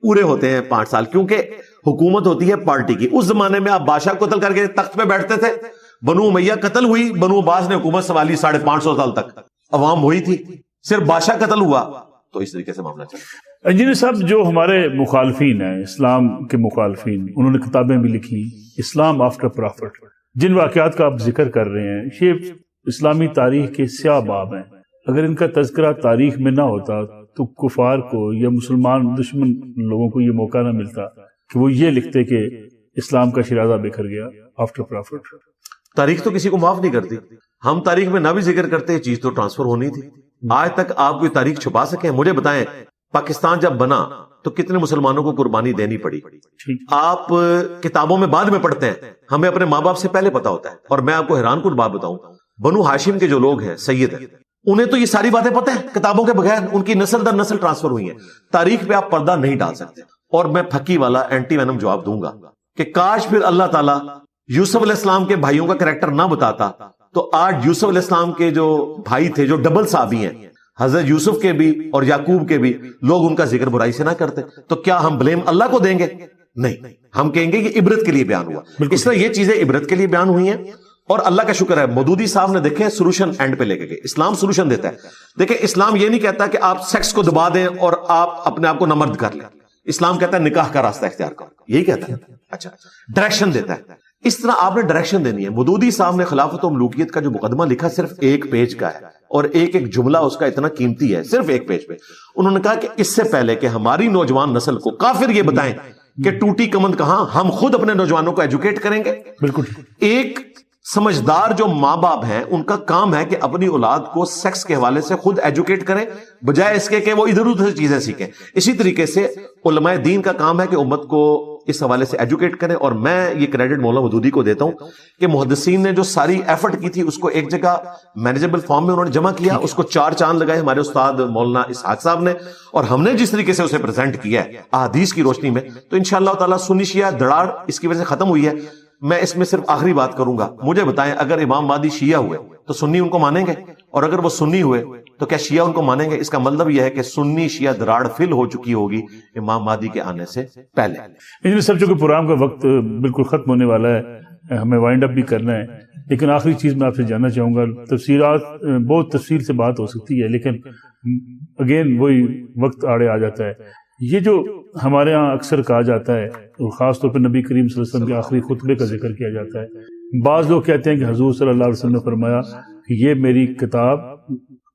پورے ہوتے ہیں 5 سال, کیونکہ حکومت ہوتی ہے پارٹی کی. اس زمانے میں آپ بادشاہ کو قتل کر کے تخت پہ بیٹھتے تھے, بنو امیہ قتل ہوئی, بنو عباس نے حکومت سنبھالی 550 سال تک, عوام وہی تھی, صرف بادشاہ قتل ہوا تو اس طریقے سے معاملہ چلا. انجینئر صاحب, جو ہمارے مخالفین ہیں, اسلام کے مخالفین, انہوں نے کتابیں بھی لکھی, اسلام آفٹر پرافٹ, جن واقعات کا آپ ذکر کر رہے ہیں یہ اسلامی تاریخ کے سیاہ باب ہیں. اگر ان کا تذکرہ تاریخ میں نہ ہوتا تو کفار کو یا مسلمان دشمن لوگوں کو یہ موقع نہ ملتا کہ وہ یہ لکھتے کہ اسلام کا شیرازہ بکھر گیا آفٹر پرافٹ. تاریخ تو کسی کو معاف نہیں کرتی. ہم تاریخ میں نہ بھی ذکر کرتے, یہ چیز تو ٹرانسفر ہونی تھی. آج تک آپ کوئی تاریخ چھپا سکیں؟ مجھے بتائیں پاکستان جب بنا تو کتنے مسلمانوں کو قربانی دینی پڑی. آپ کتابوں میں بعد میں پڑھتے ہیں, ہمیں اپنے ماں باپ سے پہلے پتا ہوتا ہے. اور میں آپ کو حیران کن بات بتاؤں, بنو ہاشم کے جو لوگ ہیں, سید ہیں, انہیں تو یہ ساری باتیں پتہ ہیں کتابوں کے بغیر, ان کی نسل در نسل ٹرانسفر ہوئی ہیں. تاریخ پہ آپ پردہ نہیں ڈال سکتے. اور میں پھکی والا اینٹی وینم جواب دوں گا کہ کاش پھر اللہ تعالیٰ یوسف علیہ السلام کے بھائیوں کا کریکٹر نہ بتاتا تو آج یوسف علیہ السلام کے جو بھائی تھے, جو ڈبل صحابی ہیں, حضرت یوسف کے بھی اور یعقوب کے بھی, لوگ ان کا ذکر برائی سے نہ کرتے. تو کیا ہم بلیم اللہ کو دیں گے؟ نہیں, ہم کہیں گے کہ عبرت کے لیے بیان ہوا. اس طرح یہ چیزیں عبرت کے لیے بیان ہوئی ہیں, اور اللہ کا شکر ہے مودودی صاحب نے دیکھیں سولوشن اینڈ پہ لے کے گئے. اسلام سولوشن دیتا ہے. دیکھیں اسلام یہ نہیں کہتا کہ آپ سیکس کو دبا دیں اور آپ اپنے آپ کو نامرد کر لیں. اسلام کہتا ہے نکاح کا راستہ اختیار کرو, یہی کہتا ہے. اچھا, ڈائریکشن دیتا ہے. اس طرح آپ نے ڈائریکشن دینی ہے. مودودی صاحب نے خلافت و ملوکیت کا جو مقدمہ لکھا صرف 1 پیج کا ہے, اور ایک ایک جملہ اس کا اتنا قیمتی ہے, صرف 1 پیج پہ. انہوں نے کہا کہ اس سے پہلے کہ ہماری نوجوان نسل کو کافر یہ بتائیں کہ ٹوٹی کمند کہاں, ہم خود اپنے نوجوانوں کو ایجوکیٹ کریں گے. بالکل. ایک سمجھدار جو ماں باپ ہیں ان کا کام ہے کہ اپنی اولاد کو سیکس کے حوالے سے خود ایجوکیٹ کریں, بجائے اس کے کہ وہ ادھر ادھر چیزیں سیکھیں. اسی طریقے سے علماء دین کا کام ہے کہ امت کو اس حوالے سے ایجوکیٹ کریں. اور میں یہ کریڈٹ مولانا مودودی کو دیتا ہوں کہ محدثین نے جو ساری ایفرٹ کی تھی اس کو ایک جگہ مینیجبل فارم میں انہوں نے جمع کیا, اس کو 4 چاند لگائے ہمارے استاد مولانا اسحاق صاحب نے, اور ہم نے جس طریقے سے اسے پریزنٹ کیا ہے احادیث کی روشنی میں, تو انشاءاللہ تعالی سنی شیعہ دڑاڑ اس کی وجہ سے ختم ہوئی ہے. میں اس میں صرف آخری بات کروں گا, مجھے بتائیں اگر امام مہدی شیعہ ہوئے تو سنی ان کو مانیں گے؟ اور اگر وہ سنی ہوئے تو کیا شیعہ ان کو مانیں گے؟ اس کا مطلب یہ ہے کہ سنی شیعہ دراڑ فل ہو چکی ہوگی امام مہدی کے آنے سے پہلے۔ انجینئر صاحب چونکہ پروگرام کا وقت بالکل ختم ہونے والا ہے، ہمیں وائنڈ اپ بھی کرنا ہے، لیکن آخری چیز میں آپ سے جاننا چاہوں گا، تفسیرات بہت تفصیل سے بات ہو سکتی ہے، لیکن اگین وہی وقت آڑے آ جاتا ہے۔ یہ جو ہمارے ہاں اکثر کہا جاتا ہے، اور خاص طور پہ نبی کریم صلی اللہ علیہ وسلم کے آخری خطبے کا ذکر کیا جاتا ہے، بعض لوگ کہتے ہیں کہ حضور صلی اللہ علیہ وسلم نے فرمایا کہ یہ میری کتاب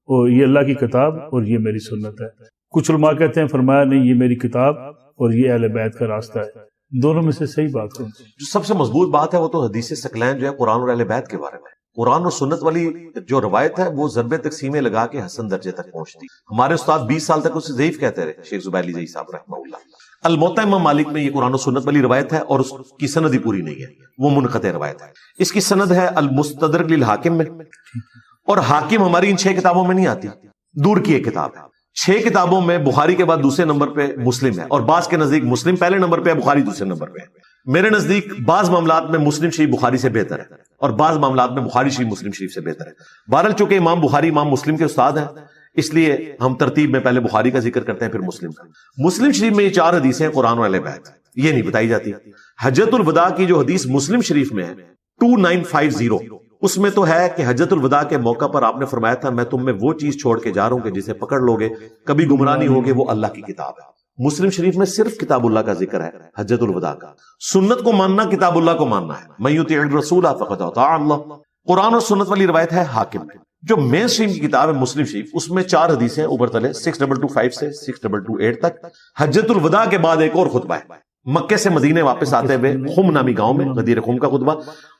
اور یہ اللہ کی کتاب اور یہ میری سنت ہے۔ کچھ علماء کہتے ہیں فرمایا نہیں، یہ میری کتاب اور یہ اہل بیت کا راستہ ہے۔ دونوں میں سے صحیح بات کون سی؟ جو سب سے مضبوط بات ہے وہ تو حدیث ثقلین جو ہے قرآن اور اہل بیت کے بارے میں۔ قرآن اور سنت والی جو روایت ہے وہ ضرب تقسیمیں لگا کے حسن درجے تک پہنچتی۔ ہمارے استاد 20 سال تک اسے ضعیف کہتے رہے، شیخ زبیر علی زئی صاحب رحمہ اللہ۔ الموطا امام مالک میں یہ قرآن و سنت والی روایت ہے اور اس کی سند ہی پوری نہیں ہے، وہ منقطع روایت ہے۔ اس کی سند ہے المستدرک للحاکم میں، اور حاکم ہماری ان 6 کتابوں میں نہیں آتی، دور کی ایک کتاب ہے۔ 6 کتابوں میں بخاری کے بعد دوسرے نمبر پہ مسلم ہے، اور بعض کے نزدیک مسلم پہلے نمبر پہ ہے، بخاری دوسرے نمبر پہ ہے۔ میرے نزدیک بعض معاملات میں مسلم شریف بخاری سے بہتر ہے، اور بعض معاملات میں بخاری شریف مسلم شریف سے بہتر ہے۔ بہرحال چونکہ امام بخاری امام مسلم کے استاد ہیں، اس لیے ہم ترتیب میں پہلے بخاری کا ذکر کرتے ہیں پھر مسلم کا۔ مسلم شریف میں یہ 4 حدیثیں ہیں قرآن و اہل بیت، یہ نہیں بتائی جاتی۔ حجۃ الوداع کی جو حدیث مسلم شریف میں ہے 2950، اس میں تو ہے کہ حجۃ الوداع کے موقع پر آپ نے فرمایا تھا میں تم میں وہ چیز چھوڑ کے جا رہا ہوں کہ جسے پکڑ لوگے کبھی گمراہ نہیں ہوگے، وہ اللہ کی کتاب ہے۔ مسلم شریف میں صرف کتاب اللہ کا ذکر ہے، حجۃ الوداع کا۔ سنت کو ماننا کتاب اللہ کو ماننا ہے، من یطیع الرسول فقد اطاع اللہ۔ قرآن اور سنت والی روایت ہے حاکم میں۔ جو مین اسٹریم کی کتاب ہے مسلم شریف، اس میں 4 حدیثیں اوپر تلے 6225 سے 6228 تک۔ حجۃ الوداع کے بعد ایک اور خطبہ ہے مکے سے مدینے واپس آتے ہوئے خم نامی گاؤں میں، غدیر خم کا خطبہ۔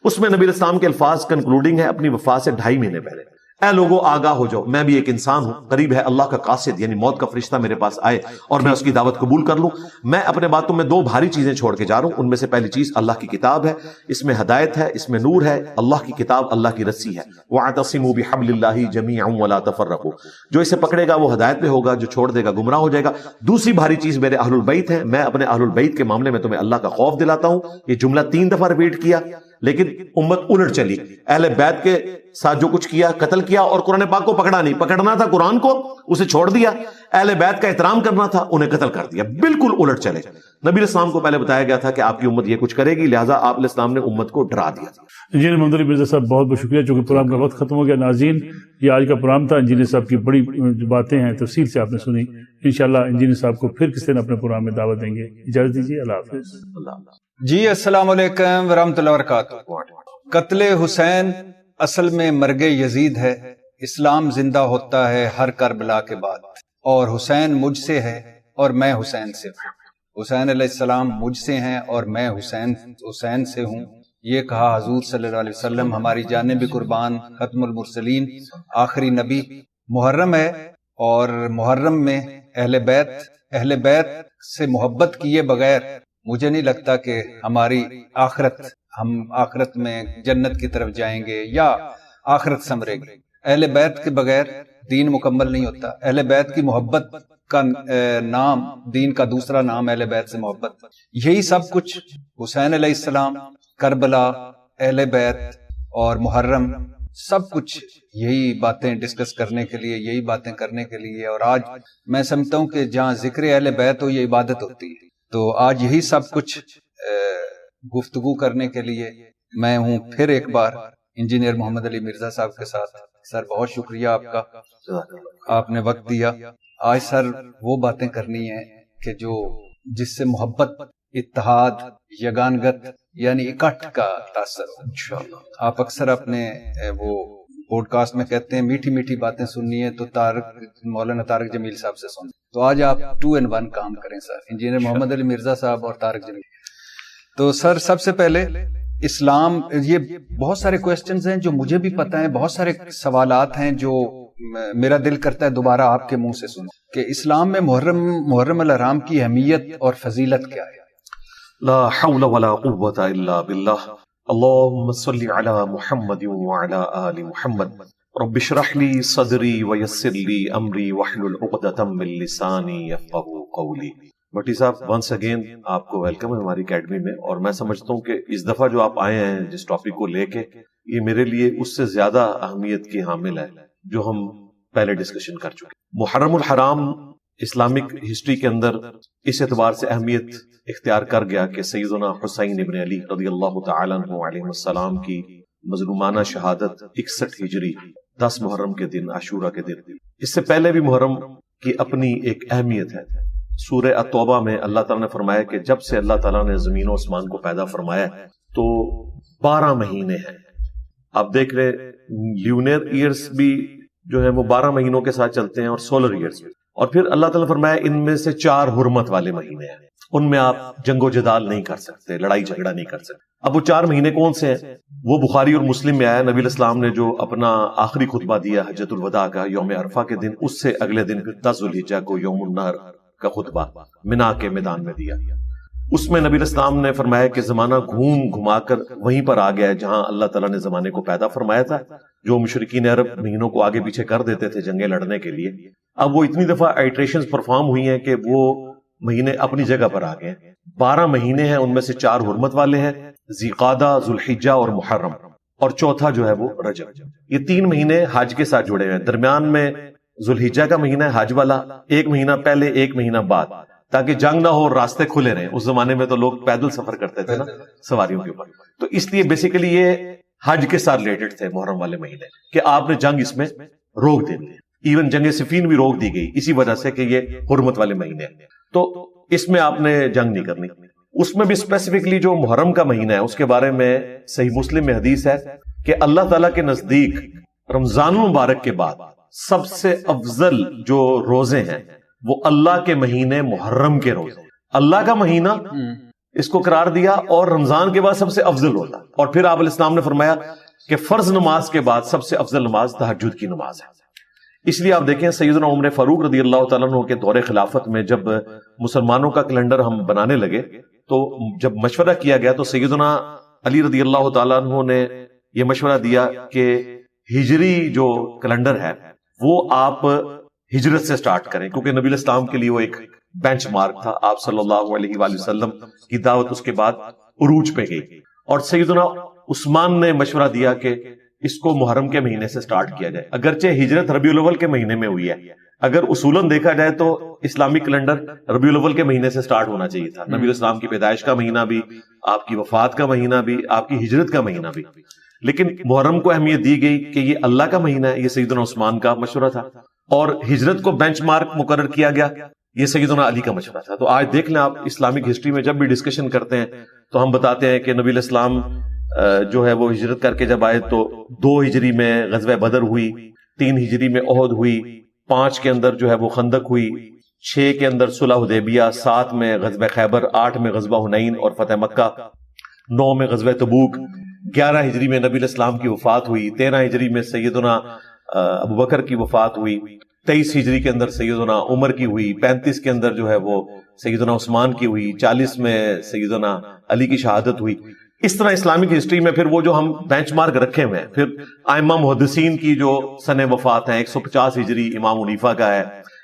اس میں نبی الاسلام کے الفاظ کنکلوڈنگ ہے اپنی وفات سے 2.5 مہینے پہلے، اے لوگوں آگاہ ہو جاؤ، میں بھی ایک انسان ہوں، قریب ہے اللہ کا قاصد یعنی موت کا فرشتہ میرے پاس آئے اور میں اس کی دعوت قبول کر لوں۔ میں اپنے باتوں میں 2 بھاری چیزیں چھوڑ کے جا رہا ہوں، ان میں سے پہلی چیز اللہ کی کتاب ہے، اس میں ہدایت ہے، اس میں نور ہے، اللہ کی کتاب اللہ کی رسی ہے۔ وَاعْتَصِمُوا بِحَبْلِ اللَّهِ جَمِيعًا وَلَا تَفَرَّقُوا، جو اسے پکڑے گا وہ ہدایت پہ ہوگا، جو چھوڑ دے گا گمراہ ہو جائے گا۔ دوسری بھاری چیز میرے اہل البیت ہیں، میں اپنے اہل البیت کے معاملے میں تمہیں اللہ کا خوف دلاتا ہوں۔ یہ جملہ 3 دفعہ ریپیٹ کیا، لیکن امت الٹ چلی، اہل بیت کے ساتھ جو کچھ کیا قتل کیا، اور قرآن پاک کو پکڑا نہیں، پکڑنا تھا قرآن کو اسے چھوڑ دیا، اہل بیت کا احترام کرنا تھا انہیں قتل کر دیا، بالکل الٹ چلے۔ نبی الاسلام کو پہلے بتایا گیا تھا کہ آپ کی امت یہ کچھ کرے گی، لہٰذا آپ علیہ السلام نے امت کو ڈرا دیا۔ انجینئر محمد علی مرزا صاحب بہت بہت شکریہ، چونکہ پروگرام کا وقت ختم ہو گیا۔ ناظرین، یہ آج کا پروگرام تھا، انجینئر صاحب کی بڑی جو باتیں ہیں تفصیل سے آپ نے سنی۔ انشاءاللہ انجینئر صاحب کو پھر کس دن اپنے پروگرام میں دعوت دیں گے۔ اجازت دیجیے، اللہ حافظ۔ جی السلام علیکم ورحمۃ اللہ وبرکاتہ۔ قتل حسین اصل میں مرگ یزید ہے، اسلام زندہ ہوتا ہے ہر کربلا کے بعد، اور حسین مجھ سے ہے اور میں حسین سے ہوں۔ حسین علیہ السلام مجھ سے ہیں اور میں حسین سے ہوں، یہ کہا حضور صلی اللہ علیہ وسلم۔ ہماری جانب بھی قربان ختم المرسلین آخری نبی۔ محرم ہے اور محرم میں اہل بیت سے محبت کیے بغیر مجھے نہیں لگتا کہ ہم آخرت میں جنت کی طرف جائیں گے یا آخرت سنورے گی۔ اہل بیت کے بغیر دین مکمل نہیں ہوتا۔ اہل بیت کی محبت کا نام، دین کا دوسرا نام اہل بیت سے محبت۔ یہی سب کچھ حسین علیہ السلام، کربلا، اہل بیت اور محرم، سب کچھ یہی باتیں ڈسکس کرنے کے لیے، یہی باتیں کرنے کے لیے۔ اور آج میں سمجھتا ہوں کہ جہاں ذکر اہل بیت ہو یہ عبادت ہوتی ہے، تو آج یہی سب کچھ گفتگو کرنے کے لیے میں ہوں پھر ایک بار انجینئر محمد علی مرزا صاحب کے ساتھ۔ سر بہت شکریہ آپ کا، آپ نے وقت دیا۔ آج سر وہ باتیں کرنی ہیں کہ جس سے محبت، اتحاد، یگانگت یعنی اکٹھ کا تاثر ہو۔ آپ اکثر اپنے وہ پوڈ کاسٹ میں کہتے ہیں میٹھی میٹھی باتیں سننی ہے تو مولانا طارق جمیل صاحب سے سن، تو آج آپ 2 in 1 کام کریں سر، انجینئر محمد علی مرزا صاحب اور طارق جمیل۔ تو سر سب سے پہلے اسلام، یہ بہت سارے کویسچنز ہیں جو مجھے بھی پتہ ہیں، بہت سارے سوالات ہیں جو میرا دل کرتا ہے دوبارہ آپ کے منہ سے سنوں کہ اسلام میں محرم الحرام کی اہمیت اور فضیلت کیا ہے؟ لا حول ولا قوة الا باللہ۔ اللہم صلی علی محمد وعلی آل محمد، رب اشرح لی صدری ویسر لی امری واحلل عقدۃ من لسانی یفقہوا قولی۔ بھٹی صاحب ونس اگین آپ کو ویلکم ہے ہماری اکیڈمی میں، اور میں سمجھتا ہوں کہ اس دفعہ جو آپ آئے ہیں جس ٹاپک کو لے کے، یہ میرے لیے اس سے زیادہ اہمیت کی حامل ہے جو ہم پہلے ڈسکشن کر چکے۔ محرم الحرام اسلامک ہسٹری کے اندر اس اعتبار سے اہمیت اختیار کر گیا کہ سیدنا حسین ابن علی رضی اللہ تعالیٰ عنہ علیہ السلام کی مظلومانہ شہادت 61 ہجری 10 محرم کے دن، عاشورہ کے دن۔ اس سے پہلے بھی محرم کی اپنی ایک اہمیت ہے۔ سورہ التوبہ میں اللہ تعالیٰ نے فرمایا کہ جب سے اللہ تعالیٰ نے زمین و آسمان کو پیدا فرمایا تو 12 مہینے ہیں۔ آپ دیکھ رہے لیونر ایئرز بھی جو ہے وہ 12 مہینوں کے ساتھ چلتے ہیں، اور سولر ایئرز بھی، اور پھر اللہ تعالیٰ نے فرمایا ان میں سے 4 حرمت والے مہینے ہیں، ان میں آپ جنگ و جدال نہیں کر سکتے، لڑائی جھگڑا نہیں کر سکتے۔ اب وہ 4 مہینے کون سے ہیں؟ وہ بخاری اور مسلم میں آیا، نبی علیہ السلام نے جو اپنا آخری خطبہ دیا حجۃ الوداع کا یوم عرفہ کے دن، اس سے اگلے دن پھر 10 ذوالحجہ کو یوم النحر کا خطبہ منا کے میدان میں دیا۔ اس میں نبی علیہ السلام نے فرمایا کہ زمانہ گھما کر وہیں پر آ گیا ہے جہاں اللہ تعالیٰ نے زمانے کو پیدا فرمایا تھا۔ جو مشرکین عرب مہینوں کو آگے پیچھے کر دیتے تھے جنگیں لڑنے کے لیے، اب وہ اتنی دفعہ آئٹریشنز پرفارم ہوئی ہیں کہ وہ مہینے اپنی جگہ پر آ گئے ہیں۔ 12 مہینے ہیں، ان میں سے 4 حرمت والے ہیں، ذیقعدہ، ذوالحجہ اور محرم، اور چوتھا جو ہے وہ رجب۔ یہ 3 مہینے حج کے ساتھ جڑے ہوئے ہیں۔ درمیان میں ذوالحجہ کا مہینہ ہے حج والا، 1 مہینہ پہلے 1 مہینہ بعد، تاکہ جنگ نہ ہو اور راستے کھلے رہیں۔ اس زمانے میں تو لوگ پیدل سفر کرتے تھے نا سواریوں کے اوپر، تو اس لیے بیسیکلی یہ حج کے ساتھ ریلیٹڈ تھے محرم والے مہینے، کہ آپ نے جنگ اس میں روک دے دی۔ ایون جنگ صفین بھی روک دی گئی اسی وجہ سے کہ یہ حرمت والے مہینے ہیں، تو اس میں آپ نے جنگ نہیں کرنی۔ اس میں بھی اسپیسیفکلی جو محرم کا مہینہ ہے اس کے بارے میں صحیح مسلم میں حدیث ہے کہ اللہ تعالیٰ کے نزدیک رمضان المبارک کے بعد سب سے افضل جو روزے ہیں وہ اللہ کے مہینے محرم کے روزے، اللہ کا مہینہ اس کو قرار دیا، اور رمضان کے بعد سب سے افضل ہوتا۔ اور پھر آپ علیہ السلام نے فرمایا کہ فرض نماز کے بعد سب سے افضل نماز تہجد کی نماز ہے۔ اس لیے آپ دیکھیں سیدنا عمر فاروق رضی اللہ تعالیٰ عنہ کے دور خلافت میں جب مسلمانوں کا کیلنڈر ہم بنانے لگے تو جب مشورہ کیا گیا تو سیدنا علی رضی اللہ تعالیٰ عنہ نے یہ مشورہ دیا کہ ہجری جو کیلنڈر ہے وہ آپ ہجرت سے سٹارٹ کریں، کیونکہ نبی علیہ السلام کے لیے وہ ایک بینچ مارک تھا۔ آپ صلی اللہ علیہ وآلہ وسلم کی دعوت اس کے بعد عروج پہ گئی، اور سیدنا عثمان نے مشورہ دیا کہ اس کو محرم کے مہینے سے سٹارٹ کیا جائے، اگرچہ ہجرت ربیع الاول کے مہینے میں ہوئی ہے، اگر اصولاً دیکھا جائے تو اسلامی کیلنڈر ربیع الاول کے مہینے سے سٹارٹ ہونا چاہیے تھا۔ نبی علیہ السلام کی پیدائش کا مہینہ بھی، آپ کی وفات کا مہینہ بھی، آپ کی ہجرت کا مہینہ بھی، لیکن محرم کو اہمیت دی گئی کہ یہ اللہ کا مہینہ ہے۔ یہ سیدنا عثمان کا مشورہ تھا، اور ہجرت کو بینچ مارک مقرر کیا گیا، یہ سیدنا علی کا مشورہ تھا۔ تو آج دیکھ لیں آپ اسلامک ہسٹری میں جب بھی ڈسکشن کرتے ہیں تو ہم بتاتے ہیں کہ نبی علیہ السلام جو ہے وہ ہجرت کر کے جب آئے تو 2 ہجری میں غزوہ بدر ہوئی، 3 ہجری میں احد ہوئی، 5 کے اندر جو ہے وہ خندق ہوئی، 6 کے اندر صلح حدیبیہ، 7 میں غزوہ خیبر، 8 میں غزوہ حنین اور فتح مکہ، 9 میں غزوہ تبوک، 11 ہجری میں نبی علیہ السلام کی وفات ہوئی، 13 ہجری میں سیدنا ابو بکر کی وفات ہوئی، 23 ہجری کے اندر سیدنا عمر کی ہوئی، 35 کے اندر جو ہے وہ سیدنا عثمان کی ہوئی، 40 میں سیدنا علی کی شہادت ہوئی۔ اس طرح اسلامک ہسٹری میں پھر وہ جو ہم بینچ مارک رکھے ہوئے ہیں، پھر ائمہ محدثین کی جو سن وفات ہیں، 150 ہجری امام حنیفہ کا ہے،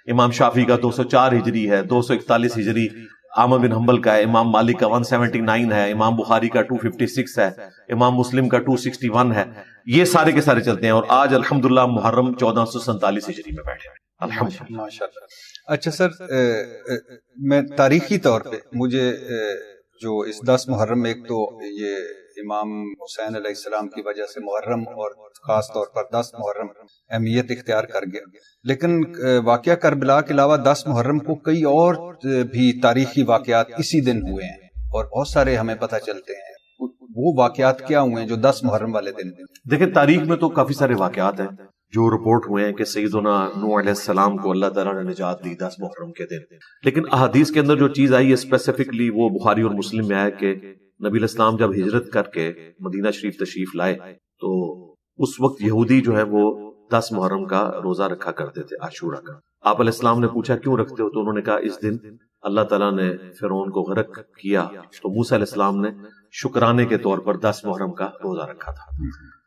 امام شافعی کا 204 ہجری ہے، 241 ہجری احمد بن حنبل کا ہے، امام مالک کا 179 ہے، امام بخاری کا 256 ہے، امام مسلم کا 261 ہے، یہ سارے کے سارے چلتے ہیں۔ اور آج الحمدللہ محرم 1447 ہجری میں بیٹھے ہیں الحمدللہ۔ ماشاءاللہ۔ اچھا سر، میں تاریخی طور پہ مجھے جو اس 10 محرم، ایک تو یہ امام حسین علیہ السلام کی وجہ سے محرم اور خاص طور پر 10 محرم اہمیت اختیار کر گیا، لیکن واقعہ کربلا کے علاوہ 10 محرم کو کئی اور بھی تاریخی واقعات اسی دن ہوئے ہیں، اور بہت سارے ہمیں پتہ چلتے ہیں۔ وہ واقعات کیا ہوئے ہیں جو 10 محرم والے دن؟ دیکھیں تاریخ میں تو کافی سارے واقعات ہیں جو رپورٹ ہوئے ہیں کہ سیدنا نوح علیہ السلام کو اللہ تعالیٰ نے نجات دی 10 محرم کے دن، لیکن احادیث کے اندر جو چیز آئی ہے اسپیسیفکلی وہ بخاری اور مسلم میں آیا کہ نبی علیہ السلام جب ہجرت کر کے مدینہ شریف تشریف لائے تو اس وقت یہودی جو ہے وہ 10 محرم کا روزہ رکھا کرتے تھے، عاشورہ کا۔ آپ علیہ السلام نے پوچھا کیوں رکھتے ہو؟ تو انہوں نے کہا اس دن اللہ تعالیٰ نے فرعون کو غرق کیا، تو موسیٰ علیہ السلام نے شکرانے کے طور پر 10 محرم کا روزہ رکھا تھا۔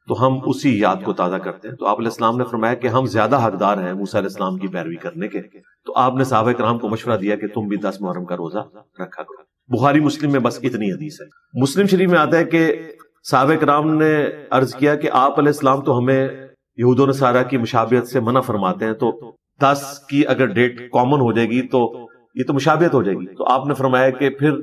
تو ہم اسی یاد کو تازہ کرتے ہیں. تو آپ علیہ السلام نے فرمایا کہ ہم زیادہ حقدار ہیں موسیٰ علیہ السلام کی پیروی کرنے کے. تو آپ نے صحابہ کرام کو مشورہ دیا کہ تم بھی 10 محرم کا روزہ رکھا کرو. بخاری مسلم میں بس اتنی حدیث ہے. مسلم شریف میں آتا ہے کہ صحابہ کرام نے عرض کیا کہ آپ علیہ السلام تو ہمیں یہود و نصارہ کی مشابہت سے منع فرماتے ہیں, تو 10 کی اگر ڈیٹ کامن ہو جائے گی تو یہ تو مشابہت ہو جائے گی. تو آپ نے فرمایا کہ پھر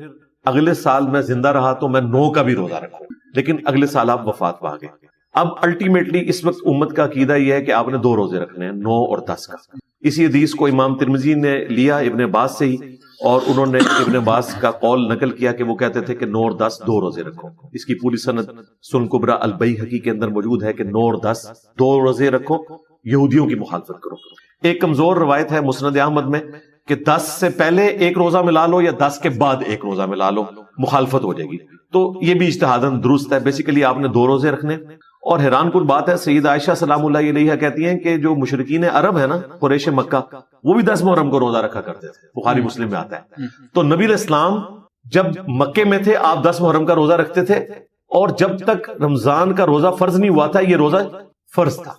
اگلے سال میں زندہ رہا تو میں 9 کا بھی روزہ رکھوں, لیکن اگلے سال آپ وفات پا گئے. اب الٹیمیٹلی اس وقت امت کا عقیدہ یہ ہے کہ آپ نے 2 روزے رکھنے ہیں, 9 اور 10 کا. اسی حدیث کو امام ترمذی نے لیا ابن عباس سے ہی, اور انہوں نے ابن عباس کا قول نقل کیا کہ وہ کہتے تھے کہ 9 اور 10 2 روزے رکھو. اس کی پوری سند سنن کبریٰ البیہقی کے اندر موجود ہے کہ 9 اور 10 2 روزے رکھو, یہودیوں کی مخالفت کرو. ایک کمزور روایت ہے مسند احمد میں کہ 10 سے پہلے 1 روزہ ملا لو یا 10 کے بعد 1 روزہ ملا لو, مخالفت ہو جائے گی. تو یہ بھی اجتہاداً درست ہے. بیسیکلی آپ نے 2 روزے رکھنے. اور حیران کن بات ہے, سید عائشہ سلام اللہ علیہا کہتی ہیں کہ جو مشرکین عرب ہے نا, قریش مکہ, وہ بھی 10 محرم کو روزہ رکھا کرتے تھے. بخاری مسلم میں آتا ہے. تو نبی علیہ السلام جب مکے میں تھے آپ 10 محرم کا روزہ رکھتے تھے, اور جب تک رمضان کا روزہ فرض نہیں ہوا تھا یہ روزہ فرض تھا.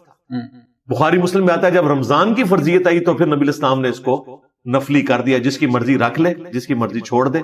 بخاری مسلم میں آتا ہے جب رمضان کی فرضیت آئی تو پھر نبی علیہ السلام نے اس کو نفلی کر دیا, جس کی مرضی رکھ لے جس کی مرضی چھوڑ دے.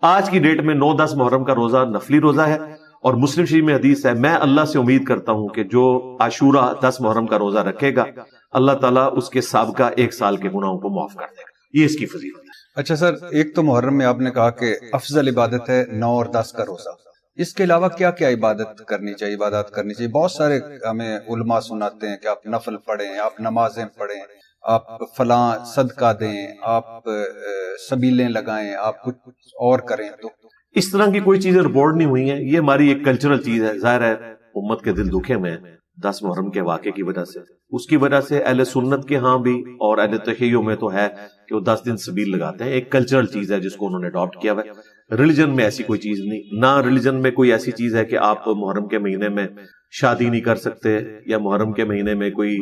آج کی ڈیٹ میں 9-10 محرم کا روزہ نفلی روزہ ہے. اور مسلم شریف میں حدیث ہے, میں اللہ سے امید کرتا ہوں کہ جو عاشورہ 10 محرم کا روزہ رکھے گا اللہ تعالیٰ اس کے سابقہ 1 سال کے گناہوں کو معاف کر دے گا. یہ اس کی فضیلت ہے. اچھا سر, ایک تو محرم میں آپ نے کہا کہ افضل عبادت ہے 9 اور 10 کا روزہ, اس کے علاوہ کیا کیا عبادت کرنی چاہیے, عبادات کرنی چاہیے؟ بہت سارے ہمیں علماء سناتے ہیں کہ آپ نفل پڑھیں, آپ نمازیں پڑھیں, آپ فلاں صدقہ دیں, آپ سبیلیں لگائیں, آپ کچھ اور کریں. تو اس طرح کی کوئی چیزیں رپورٹ نہیں ہوئی ہیں. یہ ہماری ایک کلچرل چیز ہے. ظاہر ہے امت کے دل دکھے میں 10 محرم کے واقعے کی وجہ سے. اس کی وجہ سے اہل سنت کے ہاں بھی اور اہل تشیع میں تو ہے کہ وہ 10 دن سبیل لگاتے ہیں. ایک کلچرل چیز ہے جس کو انہوں نے اڈاپٹ کیا ہوا ہے. ریلیجن میں ایسی کوئی چیز نہیں. نہ ریلیجن میں کوئی ایسی چیز ہے کہ آپ محرم کے مہینے میں شادی نہیں کر سکتے, یا محرم کے مہینے میں کوئی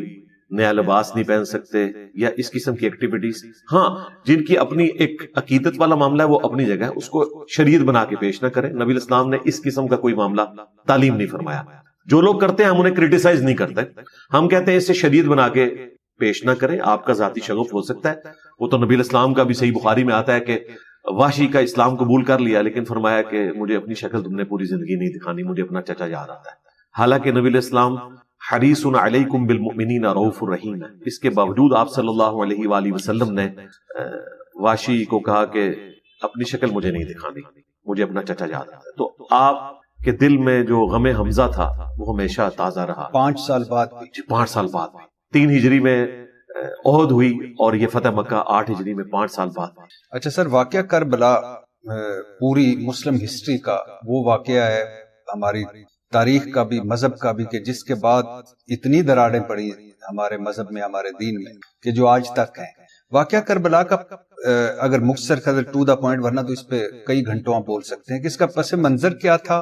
نیا لباس نہیں پہن سکتے, یا اس قسم کی ایکٹیویٹیز. ہاں, جن کی اپنی ایک عقیدت والا معاملہ ہے وہ اپنی جگہ ہے, اس کو شریعت بنا کے پیش نہ کریں. نبی علیہ السلام نے اس قسم کا کوئی معاملہ تعلیم نہیں فرمایا. جو لوگ کرتے ہیں ہم انہیں کرٹیسائز نہیں کرتے, ہم کہتے ہیں اس سے شریعت بنا کے پیش نہ کریں. آپ کا ذاتی شغف ہو سکتا ہے, وہ تو نبی علیہ السلام کا بھی صحیح بخاری میں آتا ہے کہ وحشی کا اسلام قبول کر لیا لیکن فرمایا کہ مجھے اپنی شکل تم نے پوری زندگی نہیں دکھانی, مجھے اپنا چچا یاد آتا ہے. حالانکہ نبی علیہ السلام حریص علیکم بالمؤمنین رؤوف الرحیم ہے. اس کے باوجود آپ صلی اللہ علیہ وآلہ وسلم نے وحشی کو کہا کہ اپنی شکل مجھے نہیں دکھانی, مجھے اپنا چچا یاد آتا ہے. تو آپ کے دل میں جو غم حمزہ تھا وہ ہمیشہ تازہ رہا. 5 سال بعد 5 سال بعد 3 ہجری میں احد ہوئی, اور یہ فتح مکہ 8 ہجری میں 5 سال بعد. اچھا سر, واقعہ کربلا پوری مسلم ہسٹری کا وہ واقعہ ہے, ہماری تاریخ کا بھی مذہب کا بھی, کہ جس کے بعد اتنی دراڑیں پڑی ہمارے مذہب میں, ہمارے دین میں, کہ جو آج تک ہیں. واقعہ کربلا کا اگر مختصر قدر ٹو دا پوائنٹ, ورنہ تو اس پہ کئی گھنٹوں آپ بول سکتے ہیں کہ اس کا پس منظر کیا تھا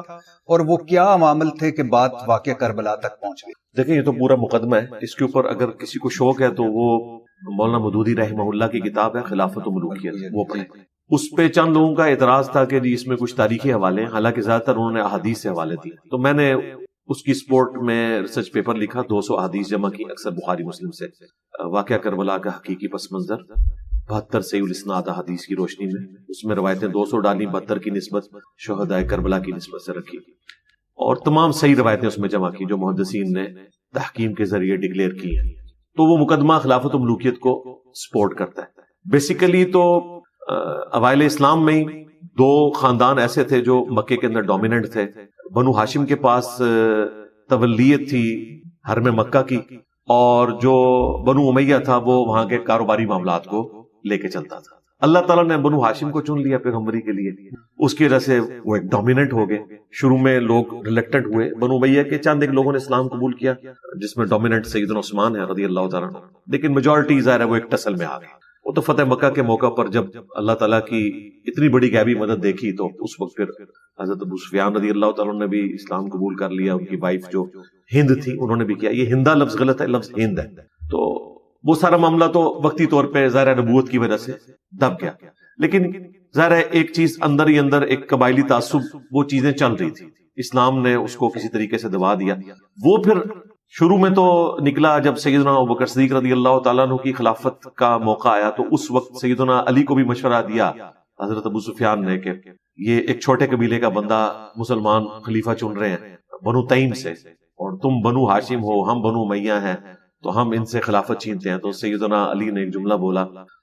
اور وہ کیا عوامل تھے کہ بات واقعہ کربلا تک پہنچ گئی. دیکھیں یہ تو پورا مقدمہ ہے. اس کے اوپر اگر کسی کو شوق ہے تو وہ مولانا مودودی رحمہ اللہ کی کتاب ہے خلافت و ملوکیت, وہ پڑھیں. اس پہ چند لوگوں کا اعتراض تھا کہ جی اس میں کچھ تاریخی حوالے ہیں, حالانکہ زیادہ تر انہوں نے احادیث سے حوالے دیے. تو میں نے اس کی سپورٹ میں ریسرچ پیپر لکھا, 200 احادیث جمع کی, اکثر بخاری مسلم سے. واقعہ کربلا کا حقیقی پس منظر 72 صحیح الاسناد احادیث کی روشنی میں. اس میں روایتیں 200 ڈالی, 72 کی نسبت شہدائے کربلا کی نسبت سے رکھی, اور تمام صحیح روایتیں اس میں جمع کی جو محدثین نے تحکیم کے ذریعے ڈکلیئر کی ہیں. تو وہ مقدمہ خلافت و ملوکیت کو سپورٹ کرتا ہے. بیسیکلی تو اوائل اسلام میں ہی 2 خاندان ایسے تھے جو مکے کے اندر ڈومیننٹ تھے. بنو ہاشم کے پاس تولیت تھی حرم مکہ کی, اور جو بنو امیہ تھا وہ وہاں کے کاروباری معاملات کو لے کے چلتا تھا. اللہ تعالیٰ نے بنو ہاشم کو چن لیا پیغمبری کے لیے, اس کی وجہ سے وہ ایک ڈومیننٹ ہو گئے. شروع میں لوگ ریلیکٹنٹ ہوئے. بنو امیہ کے چند ایک لوگوں نے اسلام قبول کیا جس میں ڈومیننٹ سیدنا عثمان ہے رضی اللہ تعالیٰ عنہ, لیکن میجورٹی ظاہر ہے وہ ایک ٹسل میں آ گئی. وہ تو فتح مکہ کے موقع پر جب اللہ تعالیٰ کی اتنی بڑی غیبی مدد دیکھی تو اس وقت پھر حضرت ابو سفیان رضی اللہ تعالیٰ نے بھی اسلام قبول کر لیا. ان کی وائف جو ہند تھی انہوں نے بھی کیا. یہ ہندا لفظ غلط ہے, لفظ ہند ہے. تو وہ سارا معاملہ تو وقتی طور پہ ظاہر نبوت کی وجہ سے دب گیا, لیکن ظاہر ہے ایک چیز اندر ہی اندر ایک قبائلی تعصب وہ چیزیں چل رہی تھی. اسلام نے اس کو کسی طریقے سے دبا دیا. وہ پھر شروع میں تو نکلا جب سیدنا ابوبکر صدیق رضی اللہ تعالیٰ عنہ کی خلافت کا موقع آیا تو اس وقت سیدنا علی کو بھی مشورہ دیا حضرت ابو سفیان نے کہ یہ ایک چھوٹے قبیلے کا بندہ مسلمان خلیفہ چن رہے ہیں بنو تیم سے، اور تم بنو ہاشم ہو، ہم بنو امیہ ہیں، تو ہم ان سے خلافت چھینتے ہیں. تو سیدنا علی نے ایک جملہ بولا،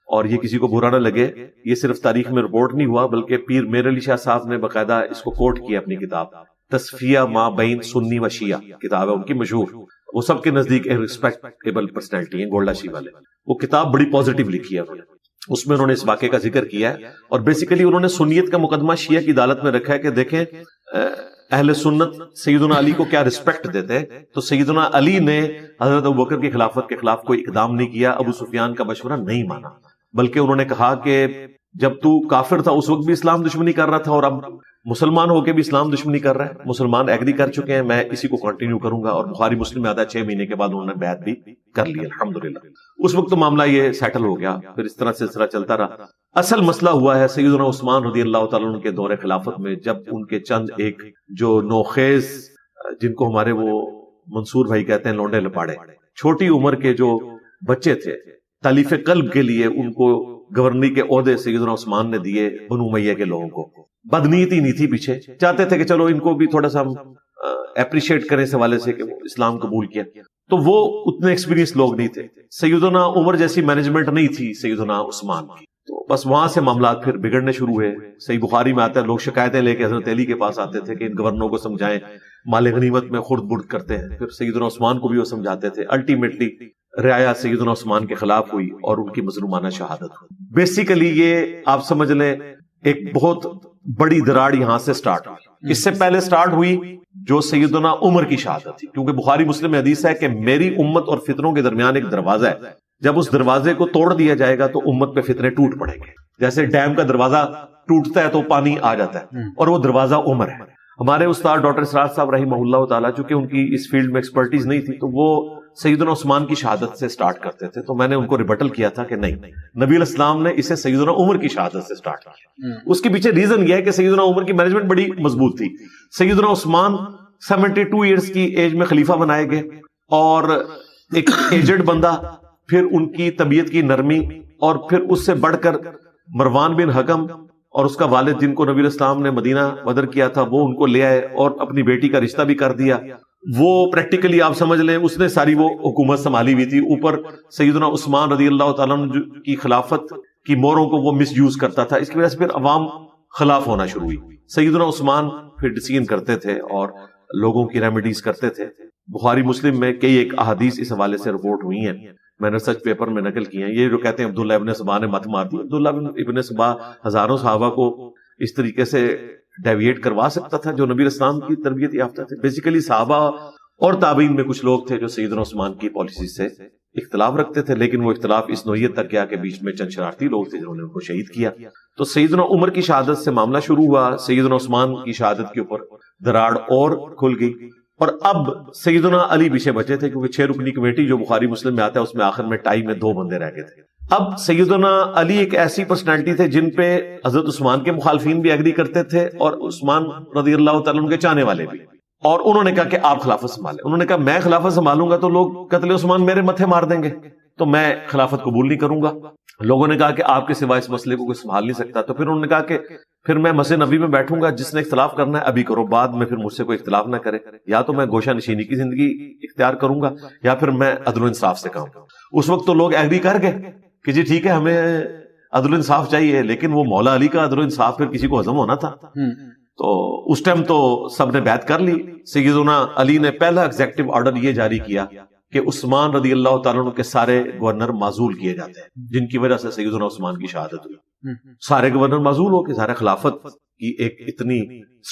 اور یہ کسی کو برا نہ لگے، یہ صرف تاریخ میں رپورٹ نہیں ہوا بلکہ پیر میر علی شاہ صاحب نے باقاعدہ اس کو کوٹ کیا اپنی کتاب تصفیہ ما بین سنی و شیعہ، کتاب ہے ان کی مشہور، وہ سب کے نزدیک ایک ریسپیکٹیبل پرسنالٹی ہیں گولڈا شی والے. وہ کتاب بڑی پازیٹیو لکھی ہے انہوں نے، اس میں انہوں نے اس واقعے کا ذکر کیا ہے، اور بیسیکلی انہوں نے سنیت کا مقدمہ شیعہ کی عدالت میں رکھا ہے کہ دیکھیں اہل سنت سیدنا علی کو کیا رسپیکٹ دیتے ہیں. تو سیدنا علی نے حضرت ابوبکر کی خلافت کے خلاف کوئی اقدام نہیں کیا، ابو سفیان کا مشورہ نہیں مانا، بلکہ انہوں نے کہا کہ جب تو کافر تھا اس وقت بھی اسلام دشمنی کر رہا تھا اور اب مسلمان ہو کے بھی اسلام دشمنی کر رہا ہے، مسلمان ایگری کر چکے ہیں، میں اسی کو کنٹینیو کروں گا. اور بخاری مسلم میں آتا ہے 6 مہینے کے بعد انہوں نے بیعت بھی کر لی الحمدللہ. اس وقت تو معاملہ یہ سیٹل ہو گیا، پھر اس طرح سلسلہ چلتا رہا. اصل مسئلہ ہوا ہے سیدنا عثمان رضی اللہ تعالیٰ عنہ کے دور خلافت میں، جب ان کے چند ایک جو نوخیز جن کو ہمارے وہ منصور بھائی کہتے ہیں لونڈے لپاڑے، چھوٹی عمر کے جو بچے تھے، تالیف قلب کے لیے ان کو گورنری کے عہدے سیدنا عثمان نے دیے بنو امیہ کے لوگوں کو. بدنیتی نہیں تھی پیچھے، چاہتے تھے کہ چلو ان کو بھی تھوڑا سا ہم اپریشیٹ کریں اس حوالے سے کہ وہ اسلام قبول کیا. تو وہ اتنے ایکسپیرینس لوگ نہیں تھے، سیدنا عمر جیسی مینجمنٹ نہیں تھی سیدنا عثمان کی. تو بس وہاں سے معاملات پھر بگڑنے شروع ہوئے. صحیح بخاری میں آتا ہے لوگ شکایتیں لے کے حضرت علی کے پاس آتے تھے کہ ان گورنروں کو سمجھائیں، مال غنیمت میں خرد برد کرتے ہیں. پھر سیدنا عثمان کو بھی وہ سمجھاتے تھے. الٹیمیٹلی رعایا سیدنا عثمان کے خلاف ہوئی اور ان کی مظلومانہ شہادت ہوئی. بیسیکلی یہ آپ سمجھ لیں ایک بہت بڑی دراڑ یہاں سے سٹارٹ ہوئی. اس سے پہلے سٹارٹ ہوئی جو سیدنا عمر کی شہادت تھی، کیونکہ بخاری مسلم میں حدیث ہے کہ میری امت اور فتنوں کے درمیان ایک دروازہ ہے، جب اس دروازے کو توڑ دیا جائے گا تو امت پہ فتنے ٹوٹ پڑیں گے. جیسے ڈیم کا دروازہ ٹوٹتا ہے تو پانی آ جاتا ہے، اور وہ دروازہ عمر ہے. ہمارے استاد ڈاکٹر اسرار صاحب رحمہ اللہ تعالیٰ، چونکہ ان کی اس فیلڈ میں ایکسپرٹیز نہیں تھی، تو وہ سیدنا عثمان کی شہادت سے سٹارٹ کرتے تھے. تو میں نے ان کو ریبٹل کیا تھا کہ نہیں، نبی علیہ السلام نے اسے سیدنا عمر کی شہادت سے سٹارٹ کیا. اس کے پیچھے ریزن یہ ہے کہ سیدنا عمر کی مینجمنٹ بڑی مضبوط تھی. سیدنا عثمان 72 ایئرز کی ایج میں خلیفہ بنائے گئے، اور ایک ایجڈ بندہ، پھر ان کی طبیعت کی نرمی، اور پھر اس سے بڑھ کر مروان بن حکم اور اس کا والد جن کو نبی علیہ السلام نے مدینہ بدر کیا تھا، وہ ان کو لے آئے اور اپنی بیٹی کا رشتہ بھی کر دیا. وہ پریکٹیکلی آپ سمجھ لیں اس نے ساری وہ حکومت سنبھالی ہوئی تھی. اوپر سیدنا عثمان رضی اللہ تعالیٰ عنہ کی خلافت کی موروں کو وہ مس یوز کرتا تھا. اس کی وجہ سے پھر عوام خلاف ہونا شروع ہوئی. سیدنا عثمان پھر ڈسیزن کرتے تھے اور لوگوں کی ریمیڈیز کرتے تھے. بخاری مسلم میں کئی ایک احادیث اس حوالے سے رپورٹ ہوئی ہیں، میں نے ریسرچ پیپر میں نقل کی ہیں. یہ جو کہتے ہیں عبداللہ ابن سبا نے مت مار دی، عبداللہ ابن سبا ہزاروں صحابہ کو اس طریقے سے ڈیویٹ کروا سکتا تھا جو نبی اسلام کی تربیت یافتہ تھے. بیسیکلی صحابہ اور تابعین میں کچھ لوگ تھے جو سیدنا عثمان کی پالیسی سے اختلاف رکھتے تھے، لیکن وہ اختلاف اس نوعیت تک گیا کہ بیچ میں چند شرارتی لوگ تھے جنہوں نے ان کو شہید کیا. تو سیدنا عمر کی شہادت سے معاملہ شروع ہوا. سیدنا عثمان کی شہادت کے اوپر دراڑ اور کھل گئی، اور اب سیدنا علی پیچھے بچے تھے، کیونکہ 6 رکنی کمیٹی جو بخاری مسلم میں آتا ہے اس میں آخر میں ٹائی میں 2 بندے رہ گئے تھے. اب سیدنا علی ایک ایسی پرسنالٹی تھے جن پہ حضرت عثمان کے مخالفین بھی ایگری کرتے تھے اور عثمان رضی اللہ تعالیٰ عنہ کے چاہنے والے بھی. اور انہوں نے کہا کہ آپ خلافت سنبھالیں. انہوں نے کہا میں خلافت سنبھالوں گا تو لوگ قتل عثمان میرے متھے مار دیں گے، تو میں خلافت قبول نہیں کروں گا. لوگوں نے کہا کہ آپ کے سوا اس مسئلے کو کوئی سنبھال نہیں سکتا. تو پھر انہوں نے کہا کہ پھر میں مسجد نبی میں بیٹھوں گا، جس نے اختلاف کرنا ہے ابھی کرو، بعد میں پھر مجھ سے کوئی اختلاف نہ کرے. یا تو میں گوشہ نشینی کی زندگی اختیار کروں گا یا پھر میں عدل و انصاف سے کام کروں. اس وقت تو لوگ ایگری کر گئے کہ جی ٹھیک ہے ہمیں عدل و انصاف چاہیے، لیکن وہ مولا علی کا عدل و انصاف پھر کسی کو ہضم ہونا تھا. تو اس ٹائم تو سب نے بیعت کر لی. سیدنا علی نے پہلا ایگزیکٹو آرڈر یہ جاری کیا کہ عثمان رضی اللہ تعالیٰ عنہ کے سارے گورنر معزول کیے جاتے ہیں، جن کی وجہ سے سیدنا عثمان کی شہادت ہوئی. سارے گورنر معزول ہو کے ظاہر خلافت کی ایک اتنی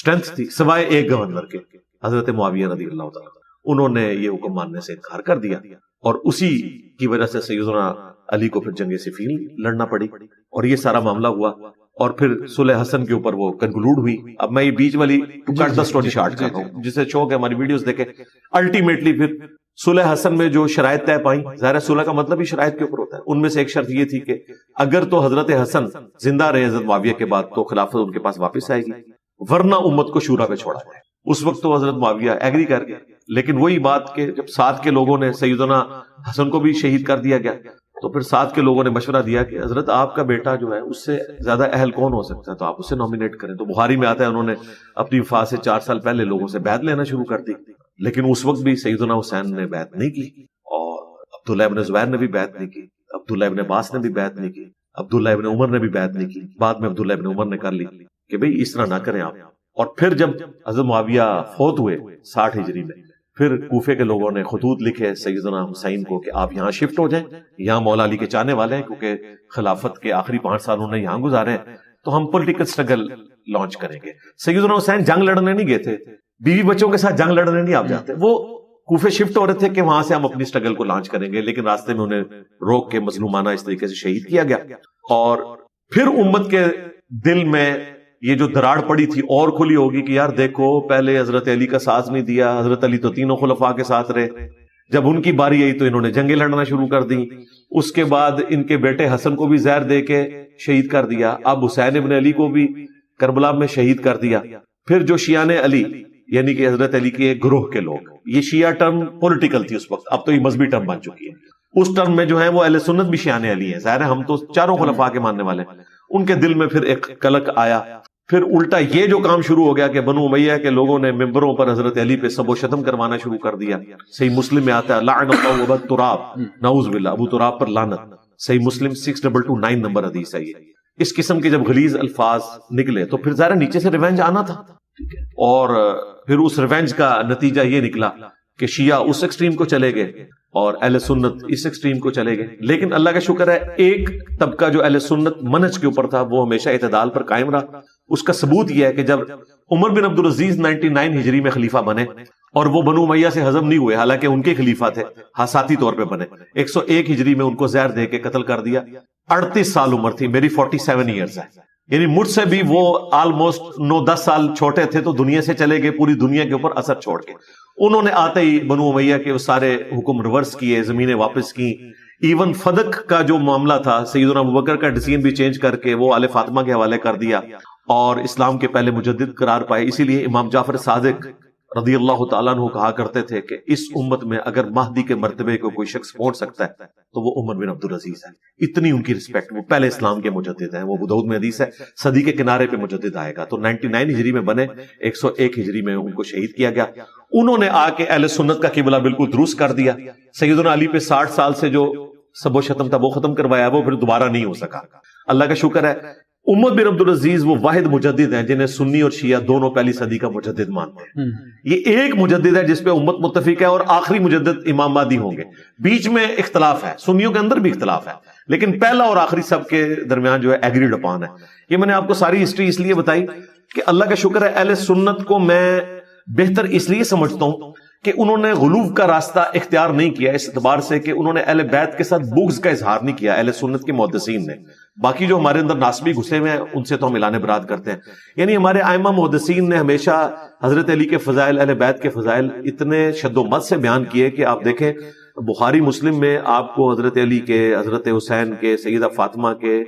سٹرینتھ تھی، سوائے ایک گورنر کے حضرت معاویہ رضی اللہ تعالیٰ عنہ، انہوں نے یہ حکم ماننے سے انکار کر دیا، اور اسی کی وجہ سے سیدنا علی کو پھر جنگ صفین لڑنا پڑی. اور یہ سارا معاملہ ہوا، اور پھر صلح حسن کے اوپر وہ کنکلوڈ ہوئی. اب میں یہ بیچ والی کٹ دا سٹوری شارٹ کر رہا ہوں، جسے شوق ہے ہماری ویڈیوز دیکھیں. الٹیمیٹلی پھر صلح حسن میں جو شرائط طے پائیں، ظاہر صلح کا مطلب ہی شرائط کے اوپر ہوتا ہے. ان میں سے ایک شرط یہ تھی کہ اگر تو حضرت حسن زندہ رہے حضرت معاویہ کے بعد تو خلافت ان کے پاس واپس آئے گی، ورنہ امت کو شورا پہ چھوڑا جائے. اس وقت تو حضرت معاویہ ایگری کر گئے، لیکن وہی بات کہ جب ساتھ کے لوگوں نے سیدنا حسن کو بھی شہید کر دیا گیا تو پھر ساتھ کے لوگوں نے مشورہ دیا کہ حضرت آپ کا بیٹا جو ہے اس سے زیادہ اہل کون ہو سکتا ہے، تو آپ اسے نامینیٹ کریں. تو بخاری میں آتا ہے انہوں نے اپنی وفات سے 4 سال پہلے لوگوں سے بیعت لینا شروع کر دی، لیکن اس وقت بھی سیدنا حسین نے بیعت نہیں کی، اور عبداللہ ابن زبیر نے بھی بیعت نہیں کی، عبداللہ ابن عباس نے بھی بیعت نہیں کی، عبداللہ ابن عمر نے بھی بیعت نہیں کی. بعد میں عبداللہ ابن عمر نے کر لی کہ بھئی اس طرح نہ کریں آپ. اور پھر جب حضرت معاویہ فوت ہوئے 60 ہجری میں، پھر کوفے کے لوگوں نے خطوط لکھے سیدنا حسین کو کہ آپ یہاں شفٹ ہو جائیں، یہاں مولا علی کے چاہنے والے ہیں، کیونکہ خلافت کے آخری 5 سال انہوں نے یہاں گزارے ہیں، تو ہم پولیٹیکل سٹرگل لانچ کریں گے. سیدنا حسین جنگ لڑنے نہیں گئے تھے، بیوی بچوں کے ساتھ جنگ لڑنے نہیں آپ جاتے، وہ کوفے شفٹ ہو رہے تھے کہ وہاں سے ہم اپنی سٹرگل کو لانچ کریں گے، لیکن راستے میں انہیں روک کے مظلومانہ اس طریقے سے شہید کیا گیا. اور پھر امت کے دل میں یہ جو دراڑ پڑی تھی اور کھلی ہوگی کہ یار دیکھو پہلے حضرت علی کا ساتھ نہیں دیا، حضرت علی تو تینوں خلفاء کے ساتھ رہے، جب ان کی باری آئی تو انہوں نے جنگیں لڑنا شروع کر دی، اس کے بعد ان کے بیٹے حسن کو بھی زہر دے کے شہید کر دیا، اب حسین ابن علی کو بھی کربلا میں شہید کر دیا. پھر جو شیعان علی یعنی کہ حضرت علی کے گروہ کے لوگ، یہ شیعہ ٹرم پولیٹیکل تھی اس وقت، اب تو یہ مذہبی ٹرم بن چکی ہے. اس ٹرم میں جو ہے وہ اہل سنت بھی شیعان علی ہیں، ظاہر ہے ہم تو چاروں خلفاء کے ماننے والے ہیں. ان کے دل میں پھر ایک کلک آیا. پھر الٹا یہ جو کام شروع ہو گیا کہ بنو امیہ کے لوگوں نے ممبروں پر حضرت علی پہ سب و شتم کروانا شروع کر دیا. صحیح مسلم میں آتا ہے لعن اللہ ابا تراب، نعوذ باللہ، ابو تراب پر لعنت. صحیح مسلم 6229 نمبر حدیث ہے یہ. اس قسم کے جب غلیظ الفاظ نکلے تو پھر ظاہر نیچے سے ریونج آنا تھا، اور پھر اس ریونج کا نتیجہ یہ نکلا کہ شیعہ اس ایکسٹریم کو چلے گئے اور اہل سنت اس ایکسٹریم کو چلے گئے. لیکن اللہ کا شکر ہے ایک طبقہ جو اہل سنت منہج کے اوپر تھا وہ ہمیشہ اعتدال پر قائم رہا. اس کا ثبوت یہ ہے کہ جب عمر بن عبدالعزیز 99 ہجری میں خلیفہ بنے اور وہ بنو امیہ سے ہضم نہیں ہوئے، حالانکہ ان کے خلیفہ تھے، حساتی طور پہ بنے، 101 ہجری میں ان کو زہر دے کے قتل کر دیا. 38 سال عمر تھی، میری 47 ایئرز ہے، یعنی مجھ سے بھی وہ آلموسٹ 9-10 سال چھوٹے تھے، تو دنیا سے چلے گئے پوری دنیا کے اوپر اثر چھوڑ کے. انہوں نے آتے ہی بنو امیہ کے وہ سارے حکم ریورس کیے، زمینیں واپس کی. ایون فدق کا جو معاملہ تھا سیدنا ابوبکر کا ڈیسیژن بھی چینج کر کے وہ آل فاطمہ کے حوالے کر دیا اور اسلام کے پہلے مجدد قرار پائے. اسی لیے امام جعفر صادق رضی اللہ تعالیٰ عنہ کہا کرتے تھے کہ اس امت میں اگر مہدی کے مرتبے کو کوئی شخص پہنچ سکتا ہے تو وہ عمر بن عبدالعزیز ہے. اتنی ان کی رسپیکٹ، وہ پہلے اسلام کے مجدد ہیں. وہ ابو داؤد میں حدیث ہے صدی کے کنارے پہ مجدد آئے گا. تو 99 ہجری میں بنے، 101 ہجری میں ان کو شہید کیا گیا. انہوں نے آ کے اہل سنت کا قبلہ بالکل درست کر دیا. سیدنا علی پہ 60 سال سے جو سب و شتم تھا وہ ختم کروایا، وہ پھر دوبارہ نہیں ہو سکا. اللہ کا شکر ہے عمر بن عبدالعزیز وہ واحد مجدد ہیں جنہیں سنی اور شیعہ دونوں پہلی صدی کا مجدد مانتے ہیں. یہ ایک مجدد ہے جس پہ امت متفق ہے، اور آخری مجدد امام مہدی ہوں گے. بیچ میں اختلاف ہے، سنیوں کے اندر بھی اختلاف ہے، لیکن پہلا اور آخری سب کے درمیان جو ہے ایگریڈ اپان ہے. یہ میں نے آپ کو ساری ہسٹری اس لیے بتائی کہ اللہ کا شکر ہے اہل سنت کو میں بہتر اس لیے سمجھتا ہوں کہ انہوں نے غلو کا راستہ اختیار نہیں کیا، اس اعتبار سے کہ انہوں نے اہل بیت کے ساتھ بغض کا اظہار نہیں کیا اہل سنت کے محدثین نے. باقی جو ہمارے اندر ناسبی گھسے ہوئے ہیں ان سے تو ہم اعلان برات کرتے ہیں. یعنی ہمارے ائمہ محدثین نے ہمیشہ حضرت علی کے فضائل، اہل بیت کے فضائل اتنے شد و مت سے بیان کیے کہ آپ دیکھیں بخاری مسلم میں آپ کو حضرت علی کے، حضرت حسین کے، سیدہ فاطمہ کے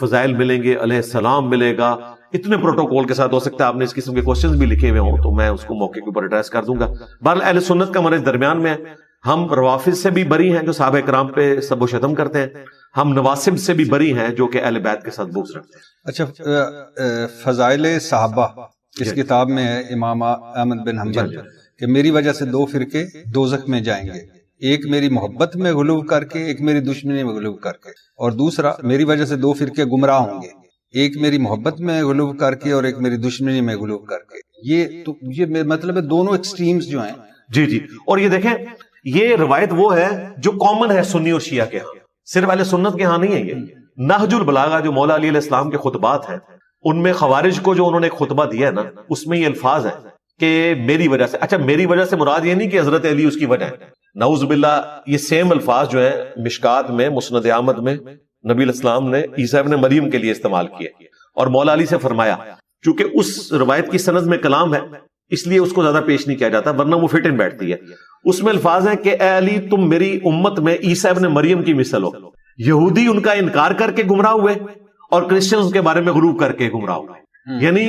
فضائل ملیں گے، علیہ السلام ملے گا. اتنے پروٹوکول کے ساتھ، ہو سکتا ہے آپ نے اس قسم کے کوشچنز بھی لکھے ہوئے ہوں تو میں اس کو موقع کے اوپر ایڈریس کر دوں گا. بہرحال اہل سنت کا منہج درمیان میں ہے. ہم روافض سے بھی بری ہیں جو صحابہ کرام پہ سب و شتم کرتے ہیں، ہم نواسب سے بھی بری ہیں جو کہ اہل بیت کے ساتھ بغض رکھتے ہیں. اچھا، فضائل صحابہ اس کتاب میں ہے امام احمد بن حنبل کہ میری وجہ سے 2 فرقے دوزخ میں جائیں گے، ایک میری محبت میں غلو کر کے، ایک میری دشمنی میں غلو کر کے، اور دوسرا میری وجہ سے 2 فرقے گمراہ ہوں گے، ایک میری محبت میں غلو کر کے اور ایک میری دشمنی میں غلو کر کے. یہ مطلب ہے دونوں ایکسٹریمز جو ہیں. جی. اور یہ دیکھیں یہ روایت وہ ہے جو کامن ہے سنی اور شیعہ کے ہاں، صرف اہل سنت کے ہاں نہیں ہے. یہ نہج البلاغہ جو مولا علی علیہ السلام کے خطبات ہیں ان میں خوارج کو جو انہوں نے ایک خطبہ دیا ہے نا، اس میں یہ الفاظ ہیں کہ میری وجہ سے. اچھا، میری وجہ سے مراد یہ نہیں کہ حضرت علی اس کی وجہ ہے، نعوذ باللہ. یہ سیم الفاظ جو ہے مشکات میں، مسند احمد میں نبی علیہ السلام نے عیسیٰ ابن مریم کے لیے استعمال کیے، اور مولا علی سے فرمایا چونکہ اس روایت کی سند میں کلام ہے اس لیے اس کو زیادہ پیش نہیں کیا جاتا، ورنہ وہ فٹ ان بیٹھتی ہے. اس میں الفاظ ہیں کہ اے علی تم میری امت میں عیسیٰ ابن مریم کی مثل ہو. یہودی ان کا انکار کر کے گمراہ ہوئے اور کرسچن کے بارے میں غلو کر کے گمراہ ہوئے. یعنی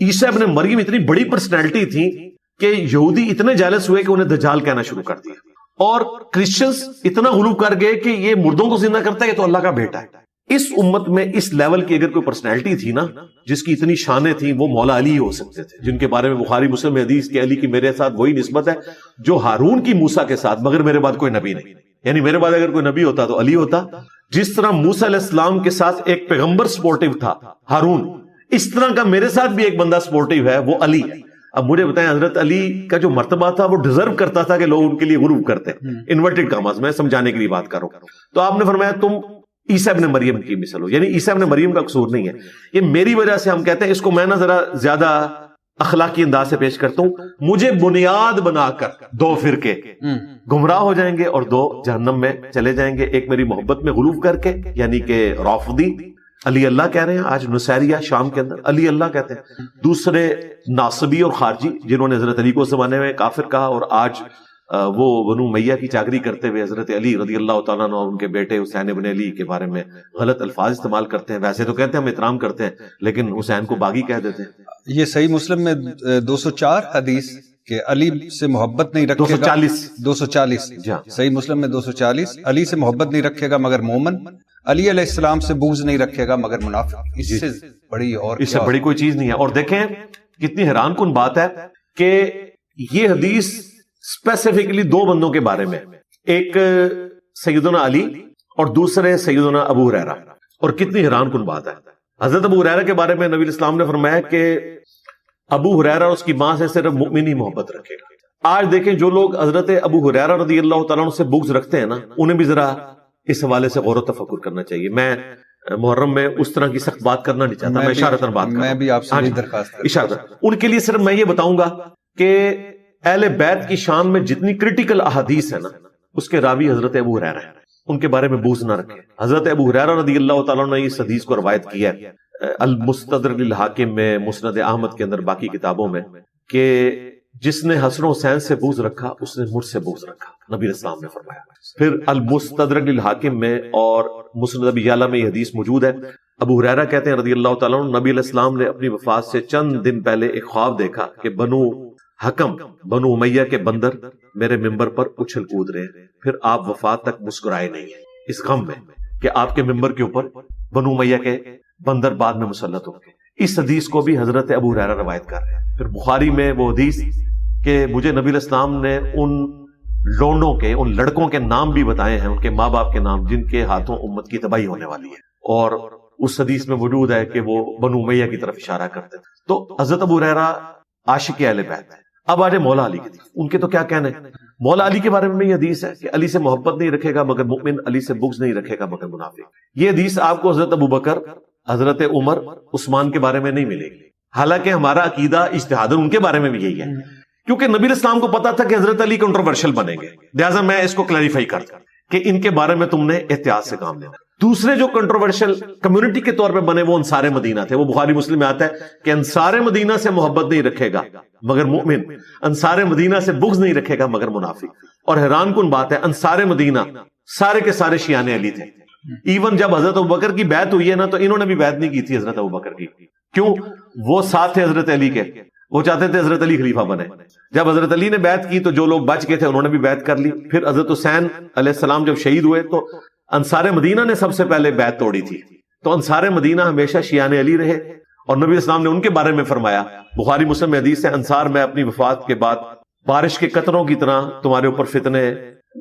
عیسیٰ ابن مریم اتنی بڑی پرسنالٹی تھی کہ یہودی اتنے جالس ہوئے کہ انہیں دجال کہنا شروع کر دیا، اور کرسچنز اتنا غلو کر گئے کہ یہ مردوں کو زندہ کرتا ہے، یہ تو اللہ کا بیٹا ہے۔ اس امت میں اس لیول کی اگر کوئی پرسنالٹی تھی نا جس کی اتنی شانیں تھیں، وہ مولا علی ہو سکتے تھے، جن کے بارے میں بخاری مسلم میں حدیث کہ علی کی میرے ساتھ وہی نسبت ہے جو ہارون کی موسیٰ کے ساتھ، مگر میرے بعد کوئی نبی نہیں، یعنی میرے بعد اگر کوئی نبی ہوتا تو علی ہوتا۔ جس طرح موسیٰ علیہ السلام کے ساتھ ایک پیغمبر سپورٹیو تھا ہارون، اس طرح کا میرے ساتھ بھی ایک بندہ سپورٹیو ہے، وہ علی۔ اب مجھے بتائیں حضرت علی کا جو مرتبہ تھا وہ ڈیزرو کرتا تھا کہ لوگ ان کے لیے غروب کرتے، انورٹڈ کاماز میں سمجھانے کے لیے بات کروں، تو آپ نے فرمایا تم عیسیٰ ابن مریم کی مثل ہو، یعنی عیسیٰ ابن مریم کا قصور نہیں ہے، یہ میری وجہ سے ہم کہتے ہیں۔ اس کو میں نا ذرا زیادہ اخلاقی انداز سے پیش کرتا ہوں، مجھے بنیاد بنا کر دو فرقے گمراہ ہو جائیں گے اور دو جہنم میں چلے جائیں گے، ایک میری محبت میں غلو کر کے یعنی کہ رافضی علی اللہ کہہ رہے ہیں، آج نصیریہ شام کے اندر علی اللہ کہتے ہیں، دوسرے ناصبی اور خارجی جنہوں نے حضرت علی کو اس زمانے میں کافر کہا، اور آج وہ بنو امیہ کی چاکری کرتے ہوئے حضرت علی رضی اللہ تعالیٰ عنہ اور ان کے بیٹے حسین ابن علی کے بارے میں غلط الفاظ استعمال کرتے ہیں۔ ویسے تو کہتے ہیں ہم احترام کرتے ہیں، لیکن حسین کو باغی کہہ دیتے ہیں۔ یہ صحیح مسلم میں 204 حدیث کہ علی سے محبت نہیں رکھے گا، 240 صحیح مسلم میں 240، علی سے محبت نہیں رکھے گا مگر مومن، علی علیہ السلام سے بغض نہیں رکھے گا مگر منافق۔ اس سے بڑی اور اس سے بڑی کوئی چیز نہیں ہے۔ اور دیکھیں کتنی حیران کن بات ہے کہ یہ حدیث اسپیسیفکلی دو بندوں کے بارے میں، ایک سیدنا علی اور دوسرے سیدنا ابو ہریرہ، اور کتنی حیران کن بات ہے۔ حضرت ابو ہریرہ کے بارے میں نبی اسلام نے فرمایا کہ ابو ہریرہ اور اس کی ماں سے صرف مؤمن ہی محبت رکھے گا۔ آج دیکھیں جو لوگ حضرت ابو ہریرہ رضی اللہ تعالیٰ عنہ سے بغض رکھتے ہیں نا، انہیں بھی ذرا اس حوالے سے غور و تفکر کرنا چاہیے۔ میں محرم میں اس طرح کی سخت بات کرنا نہیں چاہتا، میں اشارتاً بات کروں، میں بھی آپ سے درخواست اشارتاً ان کے لیے صرف میں یہ بتاؤں گا کہ اہل بیت کی شان میں جتنی کرٹیکل احادیث ہے نا، اس کے راوی حضرت ابو ہریرہ ہیں، ان کے بارے میں بغض نہ رکھیں۔ حضرت ابو ہریرہ رضی اللہ تعالیٰ نے اس حدیث کو روایت کیا ہے المستدرک للحاکم میں، مسند احمد کے اندر، باقی کتابوں میں، کہ جس نے حسن و حسین سے بغض رکھا اس نے مجھ سے بغض رکھا، نبی اسلام نے فرمایا۔ پھر المستدرک للحاکم میں اور مسند ابی یعلا میں یہ حدیث موجود ہے۔ ابو ہریرہ کہتے ہیں رضی اللہ تعالیٰ عنہ، نبی علیہ السلام نے اپنی وفات سے چند دن پہلے ایک خواب دیکھا کہ بنو حکم، بنو امیہ کے بندر میرے ممبر پر اچھل کود رہے ہیں، پھر آپ وفات تک مسکرائے نہیں ہیں، اس غم میں کہ آپ کے ممبر کے اوپر بنو امیہ کے بندر بعد میں مسلط ہوں گے۔ اس حدیث کو بھی حضرت ابو ہریرہ روایت کر رہے ہیں۔ پھر بخاری میں وہ حدیث کہ مجھے نبی علیہ السلام نے ان لونڈوں کے، ان لڑکوں کے نام بھی بتائے ہیں، ان کے ماں باپ کے نام، جن کے ہاتھوں امت کی تباہی ہونے والی ہے، اور اس حدیث میں موجود ہے کہ وہ بنو امیہ کی طرف اشارہ کرتے تھے۔ تو حضرت ابو ہریرہ عاشق اہل بیت ہے۔ اب آجے مولا علی کی طرف، ان کے تو کیا کہنے ہیں۔ مولا علی کے بارے میں یہ حدیث ہے کہ علی سے محبت نہیں رکھے گا مگر مؤمن، علی سے بغض نہیں رکھے گا مگر منافق۔ یہ حدیث آپ کو حضرت ابوبکر، حضرت عمر، عثمان کے بارے میں نہیں ملے گی، حالانکہ ہمارا عقیدہ اجتہاداً ان کے بارے میں بھی یہی ہے، کیونکہ نبی علیہ السلام کو پتا تھا کہ حضرت علی کنٹروورشل بنیں گے، لہٰذا میں اس کو کلیریفائی کر دوں کہ ان کے بارے میں تم نے احتیاط سے کام لینا۔ دوسرے جو کنٹروورشل کمیونٹی کے طور پہ بنے وہ انصار مدینہ تھے۔ وہ بخاری مسلم میں آتا ہے کہ انصار مدینہ سے محبت نہیں رکھے گا مگر مؤمن، انصار مدینہ سے بغض نہیں رکھے گا مگر منافق۔ اور حیران کن بات ہے، انصار مدینہ سارے کے سارے شیعان علی تھے۔ ایون جب حضرت ابوبکر کی بیعت ہوئی ہے نا، تو انہوں نے بھی بیعت نہیں کی تھی حضرت ابوبکر کی، کیوں؟ وہ ساتھ تھے حضرت علی کے، وہ چاہتے تھے حضرت علی خلیفہ بنے۔ جب حضرت علی نے بیعت کی تو جو لوگ بچ گئے تھے انہوں نے بھی بیعت کر لی۔ پھر حضرت حسین علیہ السلام جب شہید ہوئے تو انصار مدینہ نے سب سے پہلے بیعت توڑی تھی، تو انصار مدینہ ہمیشہ شیعان علی رہے، اور نبی اسلام نے ان کے بارے میں فرمایا، بخاری مسلم میں حدیث ہے، انصار میں اپنی وفات کے بعد بارش کے قطروں کی طرح تمہارے اوپر فتنے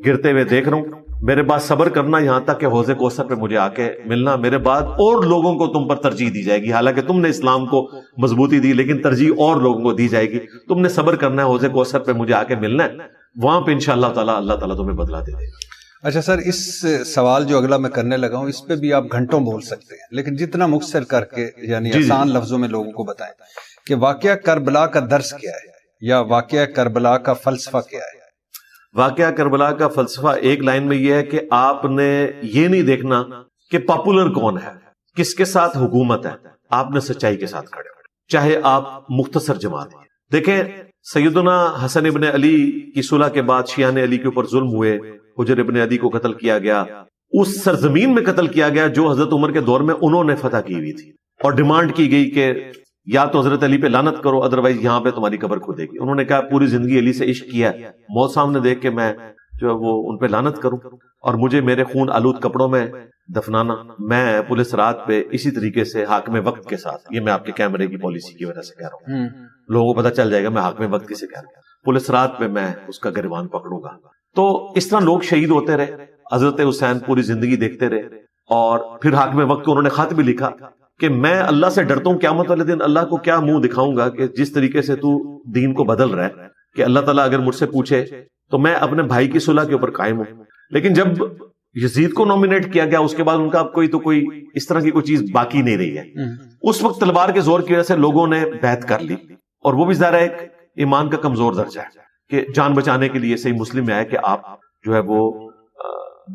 گرتے ہوئے دیکھ رہا ہوں، میرے بعد صبر کرنا یہاں تک کہ حوض کوثر پہ مجھے آ کے ملنا، میرے بعد اور لوگوں کو تم پر ترجیح دی جائے گی، حالانکہ تم نے اسلام کو مضبوطی دی لیکن ترجیح اور لوگوں کو دی جائے گی، تم نے صبر کرنا ہے، حوض کوثر پہ مجھے آ کے ملنا ہے، وہاں پہ انشاءاللہ تعالیٰ اللہ تعالیٰ تمہیں بدلہ دے دے گا۔ اچھا سر، اس سوال جو اگلا میں کرنے لگا ہوں اس پہ بھی آپ گھنٹوں بول سکتے ہیں، لیکن جتنا مختصر کر کے یعنی آسان لفظوں میں لوگوں کو بتائیں کہ واقعہ کربلا کا درس کیا ہے، یا واقعہ کربلا کا فلسفہ کیا ہے۔ واقعہ کربلا کا فلسفہ ایک لائن میں یہ ہے کہ آپ نے یہ نہیں دیکھنا کہ پاپولر کون ہے، کس کے ساتھ حکومت ہے، آپ نے سچائی کے ساتھ کھڑے ہونا، چاہے آپ مختصر جماعت ہیں۔ دیکھیں سیدنا حسن ابن علی کی صلح کے بعد شیعان علی کے اوپر ظلم ہوئے، حجر ابن عدی کو قتل کیا گیا، اس سرزمین میں قتل کیا گیا جو حضرت عمر کے دور میں انہوں نے فتح کی ہوئی تھی، اور ڈیمانڈ کی گئی کہ یا تو حضرت علی پہ لعنت کرو، ادروائز یہاں پہ تمہاری قبر کھودے گی. انہوں نے کہا پوری زندگی علی سے عشق کیا ہے، موت سامنے دیکھ کے میں جو ہے وہ ان پہ لعنت کروں اور مجھے میرے خون آلود کپڑوں میں دفنانا. میں پولیس رات پہ اسی طریقے سے حاکم وقت کے ساتھ، یہ میں آپ کے کیمرے کی پالیسی کی وجہ سے کہہ رہا ہوں، لوگوں کو پتہ چل جائے گا میں حاکم وقت کسے کہہ رہا ہوں، پولیس رات پہ میں اس کا گریبان پکڑوں گا. تو اس طرح لوگ شہید ہوتے رہے. حضرت حسین پوری زندگی دیکھتے رہے اور پھر حاکم وقت کو انہوں نے خط بھی لکھا کہ میں اللہ سے ڈرتا ہوں قیامت والے دن اللہ کو کیا منہ دکھاؤں گا کہ جس طریقے سے تو دین کو بدل رہا ہے کہ اللہ تعالیٰ اگر مجھ سے پوچھے تو میں اپنے بھائی کی صلح کے اوپر قائم ہوں. لیکن جب یزید کو نومینیٹ کیا گیا اس کے بعد ان کا اب کوئی اس طرح کی کوئی چیز باقی نہیں رہی ہے. اس وقت تلوار کے زور کی وجہ سے لوگوں نے بیعت کر لی اور وہ بھی ظاہر ایک ایمان کا کمزور درجہ ہے کہ جان بچانے کے لیے صحیح مسلم میں ہے کہ آپ جو ہے وہ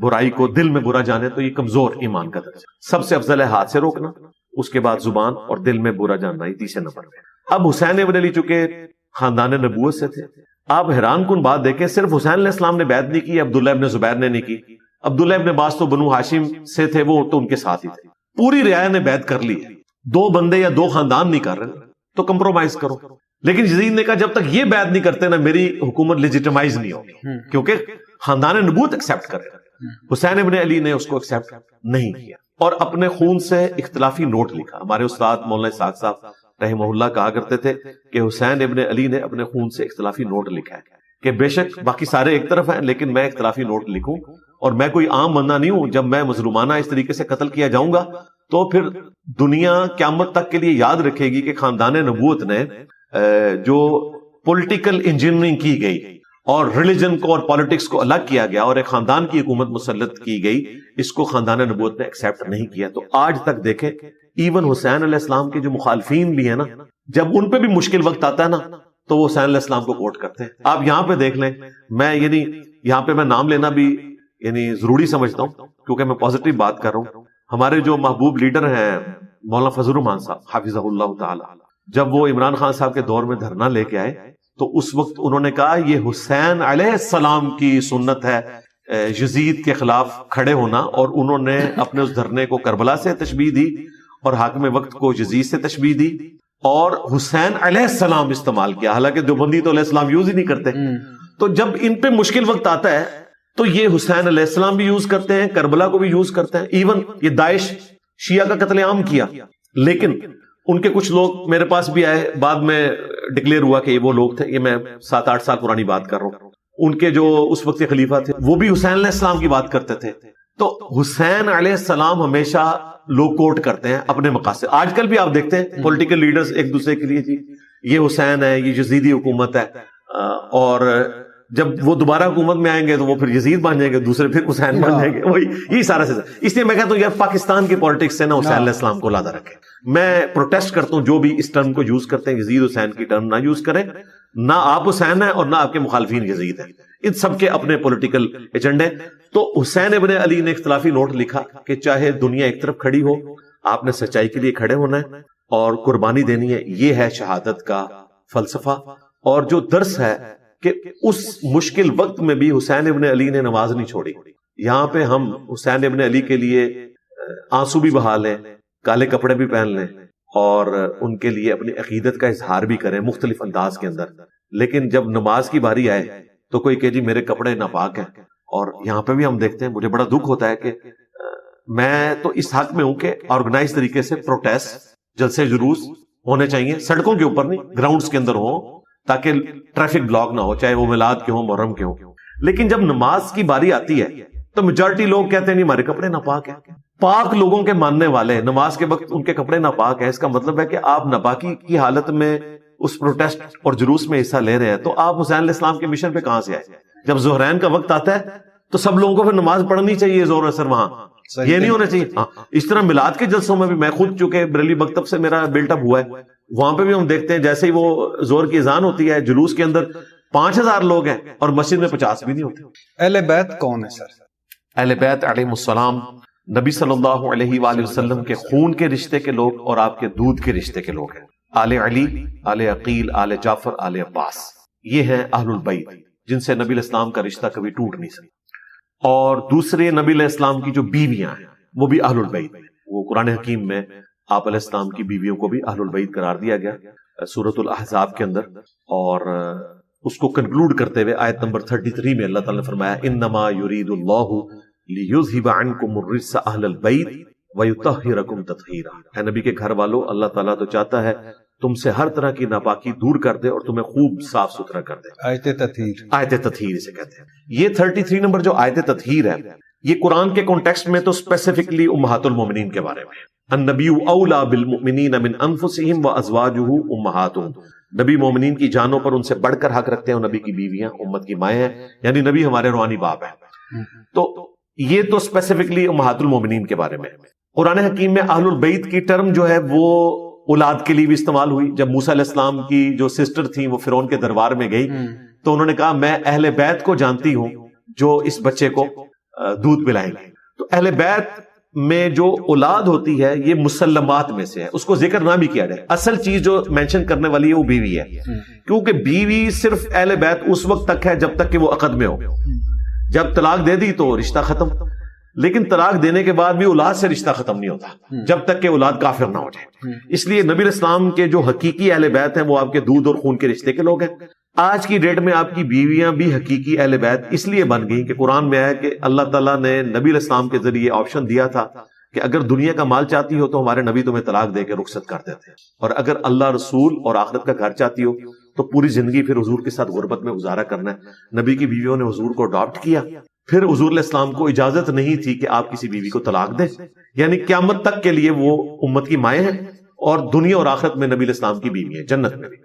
برائی کو دل میں برا جانے، تو یہ کمزور ایمان کا درجہ. سب سے افضل ہے ہاتھ سے روکنا، اس کے بعد زبان، اور دل میں برا جاننا ہی تیسرے نمبر پہ. اب حسین ابن علی چونکہ خاندان نبوت سے تھے، آپ حیران کن بات دیکھیں، صرف حسین علیہ السلام نے بیعت نہیں کی، عبداللہ ابن زبیر نے نہیں کی. عبداللہ ابن عباس تو بنو ہاشم سے تھے، وہ تو ان کے ساتھ ہی تھے. پوری رعایا نے بیعت کر لی. 2 بندے یا 2 خاندان نہیں کر رہے تو کمپرومائز کرو. لیکن یزید نے کہا جب تک یہ بیعت نہیں کرتے نا میری حکومت لیجیٹمائز نہیں ہوگی، کیونکہ خاندان نبوت ایکسیپٹ کرے. حسین ابن علی نے اس کو ایکسیپٹ نہیں کیا اور اپنے خون سے اختلافی نوٹ لکھا. ہمارے استاد مولانا اسحاق صاحب رحمہ اللہ کہا کرتے تھے کہ حسین ابن علی نے اپنے خون سے اختلافی نوٹ لکھا ہے کہ بے شک باقی سارے ایک طرف ہیں لیکن میں اختلافی نوٹ لکھوں، اور میں کوئی عام بندہ نہیں ہوں. جب میں مظلومانہ اس طریقے سے قتل کیا جاؤں گا تو پھر دنیا قیامت تک کے لیے یاد رکھے گی کہ خاندان نبوت نے جو پولیٹیکل انجینئرنگ کی گئی اور ریلیجن کو اور پالیٹکس کو الگ کیا گیا اور ایک خاندان کی حکومت مسلط کی گئی، اس کو خاندان نبوت نے ایکسیپٹ نہیں کیا. تو آج تک دیکھیں ایون حسین علیہ السلام کے جو مخالفین بھی ہیں نا، جب ان پہ بھی مشکل وقت آتا ہے نا تو وہ حسین علیہ السلام کو کوٹ کرتے ہیں. آپ یہاں پہ دیکھ لیں، میں یہاں پہ میں نام لینا بھی ضروری سمجھتا ہوں کیونکہ میں پازیٹیو بات کر رہا ہوں. ہمارے جو محبوب لیڈر ہیں مولانا فضل الرحمان صاحب حافظہ اللہ تعالی، جب وہ عمران خان صاحب کے دور میں دھرنا لے کے آئے تو اس وقت انہوں نے کہا یہ حسین علیہ السلام کی سنت ہے یزید کے خلاف کھڑے ہونا، اور انہوں نے اپنے اس دھرنے کو کربلا سے تشبیہ دی اور حاکم وقت کو یزید سے تشبیہ دی اور حسین علیہ السلام استعمال کیا. حالانکہ دیوبندی تو علیہ السلام یوز ہی نہیں کرتے. تو جب ان پہ مشکل وقت آتا ہے تو یہ حسین علیہ السلام بھی یوز کرتے ہیں، کربلا کو بھی یوز کرتے ہیں. ایون یہ داعش شیعہ کا قتل عام کیا، لیکن ان کے کچھ لوگ میرے پاس بھی آئے، بعد میں ڈکلیئر ہوا کہ یہ وہ لوگ تھے. یہ میں 7-8 سال پرانی بات کر رہا ہوں. ان کے جو اس وقت کے خلیفہ تھے وہ بھی حسین علیہ السلام کی بات کرتے تھے. تو حسین علیہ السلام ہمیشہ لوگ کوٹ کرتے ہیں اپنے مقاصد. آج کل بھی آپ دیکھتے ہیں پولیٹیکل لیڈرز ایک دوسرے کے لیے جی یہ حسین ہے، یہ یزیدی حکومت ہے، اور جب وہ دوبارہ حکومت میں آئیں گے تو وہ پھر یزید بن جائیں گے، دوسرے پھر حسین بن جائیں گے. وہی یہ سارا سلسلہ. اس لیے میں کہتا ہوں یار پاکستان کی پالیٹکس سے نا حسین علیہ السلام کو لادا رکھیں. میں پروٹیسٹ کرتا ہوں جو بھی اس ٹرم کو یوز کرتے ہیں یزید حسین کی ٹرم نہ یوز کریں. نہ آپ حسین ہیں اور نہ آپ کے مخالفین یزید ہیں، ان سب کے اپنے پولیٹیکل ایجنڈے. تو حسین ابن علی نے اختلافی نوٹ لکھا کہ چاہے دنیا ایک طرف کھڑی ہو، آپ نے سچائی کے لیے کھڑے ہونا ہے اور قربانی دینی ہے. یہ ہے شہادت کا فلسفہ. اور جو درس ہے کہ اس مشکل وقت میں بھی حسین ابن علی نے نماز نہیں چھوڑی. یہاں پہ ہم حسین ابن علی کے لیے آنسو بھی بہا لیں، کالے کپڑے بھی پہن لیں اور ان کے لیے اپنی عقیدت کا اظہار بھی کریں مختلف انداز کے اندر، لیکن جب نماز کی باری آئے تو کوئی کہ جی میرے کپڑے ناپاک ہیں. اور یہاں پہ بھی ہم دیکھتے ہیں، مجھے بڑا دکھ ہوتا ہے کہ میں تو اس حق میں ہوں کہ آرگنائز طریقے سے پروٹیسٹ، جلسے جلوس ہونے چاہیے، سڑکوں کے اوپر نہیں، گراؤنڈز کے اندر ہوں تاکہ ٹریفک بلاک نہ ہو، چاہے وہ میلاد کے ہوں محرم کے ہوں. لیکن جب نماز کی باری آتی ہے تو میجورٹی لوگ کہتے ہیں نہیں ہمارے کپڑے ناپاک ہیں. پاک لوگوں کے ماننے والے نماز کے وقت ان کے کپڑے ناپاک ہیں، اس کا مطلب ہے کہ آپ ناپاکی کی حالت میں اس پروٹیسٹ اور جلوس میں حصہ لے رہے ہیں. تو آپ حسین علیہ السلام کے مشن پہ کہاں سے آئے؟ جب ظہرین کا وقت آتا ہے تو سب لوگوں کو پھر نماز پڑھنی چاہیے زور اثر وہاں، یہ نہیں ہونا چاہیے. ہاں اس طرح میلاد کے جلسوں میں بھی میں خود چونکہ بریلی مکتب سے میرا بلٹ اپ ہوا ہے، وہاں پہ بھی ہم دیکھتے ہیں جیسے ہی وہ زور کی اذان ہوتی ہے جلوس کے اندر 5000 لوگ ہیں اور مسجد میں 50 بھی نہیں ہوتے. اہل بیت کون ہے سر؟ اہل بیت علیہ السلام نبی صلی اللہ علیہ وآلہ وسلم کے خون کے رشتے کے لوگ اور آپ کے دودھ کے رشتے کے لوگ ہیں. آل علی، آل عقیل، آل جعفر، آل عباس، یہ ہیں اہل البیت جن سے نبی علیہ السلام کا رشتہ کبھی ٹوٹ نہیں سکتا. اور دوسرے نبی علیہ السلام کی جو بیویاں ہیں وہ بھی اہل البیت ہیں. وہ قرآن حکیم میں آپ علیہ السلام کی بیویوں کو بھی اہل البیت قرار دیا گیا سورۃ الاحزاب کے اندر، اور اس کو کنکلوڈ کرتے ہوئے آیت نمبر 33 میں اللہ تعالیٰ نے فرمایا انما یرید اللہ لیذھب عنکم الرجس اہل البیت ویطہرکم تطہیرا، اے نبی کے گھر والو، اللہ تعالیٰ تو چاہتا ہے تم سے ہر طرح کی ناپاکی دور کر دے اور تمہیں خوب صاف ستھرا کر دے۔ آیت تطہیر، آیت تطہیر اسے کہتے ہیں۔ یہ 33 نمبر جو آیت تطہیر ہے، یہ قرآن کے کانٹیکسٹ میں تو اسپیسیفکلی امہات المومنین کے بارے میں، النبی اولا بالمؤمنین من انفسہم وازواجہ امہاتہم، نبی مومنین کی جانوں پر ان سے بڑھ کر حق رکھتے ہیں، اور نبی کی بیویاں امت کی مائیں ہیں، یعنی نبی ہمارے روحانی باپ ہیں۔ تو یہ تو اسپیسیفکلی امہات المومنین کے بارے میں۔ قرآن حکیم میں اہل البیت کی ٹرم جو ہے وہ اولاد کے لیے بھی استعمال ہوئی۔ جب موسیٰ علیہ السلام کی جو سسٹر تھیں وہ فرعون کے دربار میں گئی تو انہوں نے کہا میں اہل بیت کو جانتی ہوں جو اس بچے کو دودھ پلائیں گے۔ تو اہل بیت میں جو اولاد ہوتی ہے یہ مسلمات میں سے ہے، اس کو ذکر نہ بھی کیا جائے، اصل چیز جو مینشن کرنے والی ہے وہ بیوی ہے، کیونکہ بیوی صرف اہل بیت اس وقت تک ہے جب تک کہ وہ عقد میں ہو، جب طلاق دے دی تو رشتہ ختم، لیکن طلاق دینے کے بعد بھی اولاد سے رشتہ ختم نہیں ہوتا جب تک کہ اولاد کافر نہ ہو جائے۔ اس لیے نبی الاسلام کے جو حقیقی اہل بیت ہیں وہ آپ کے دودھ اور خون کے رشتے کے لوگ ہیں۔ آج کی ڈیٹ میں آپ کی بیویاں بھی حقیقی اہل بیت اس لیے بن گئی کہ قرآن میں ہے کہ اللہ تعالیٰ نے نبی الاسلام کے ذریعے آپشن دیا تھا کہ اگر دنیا کا مال چاہتی ہو تو ہمارے نبی تمہیں طلاق دے کے رخصت کر دیتے ہیں، اور اگر اللہ رسول اور آخرت کا گھر چاہتی ہو تو پوری زندگی پھر حضور کے ساتھ غربت میں گزارا کرنا ہے۔ نبی کی بیویوں نے حضور کو اڈاپٹ کیا، پھر حضور علیہ السلام کو اجازت نہیں تھی کہ آپ کسی بیوی کو طلاق دیں، یعنی قیامت تک کے لیے وہ امت کی مائیں ہیں، اور دنیا اور آخرت میں نبی علیہ السلام کی بیوی ہیں، جنت میں بھی۔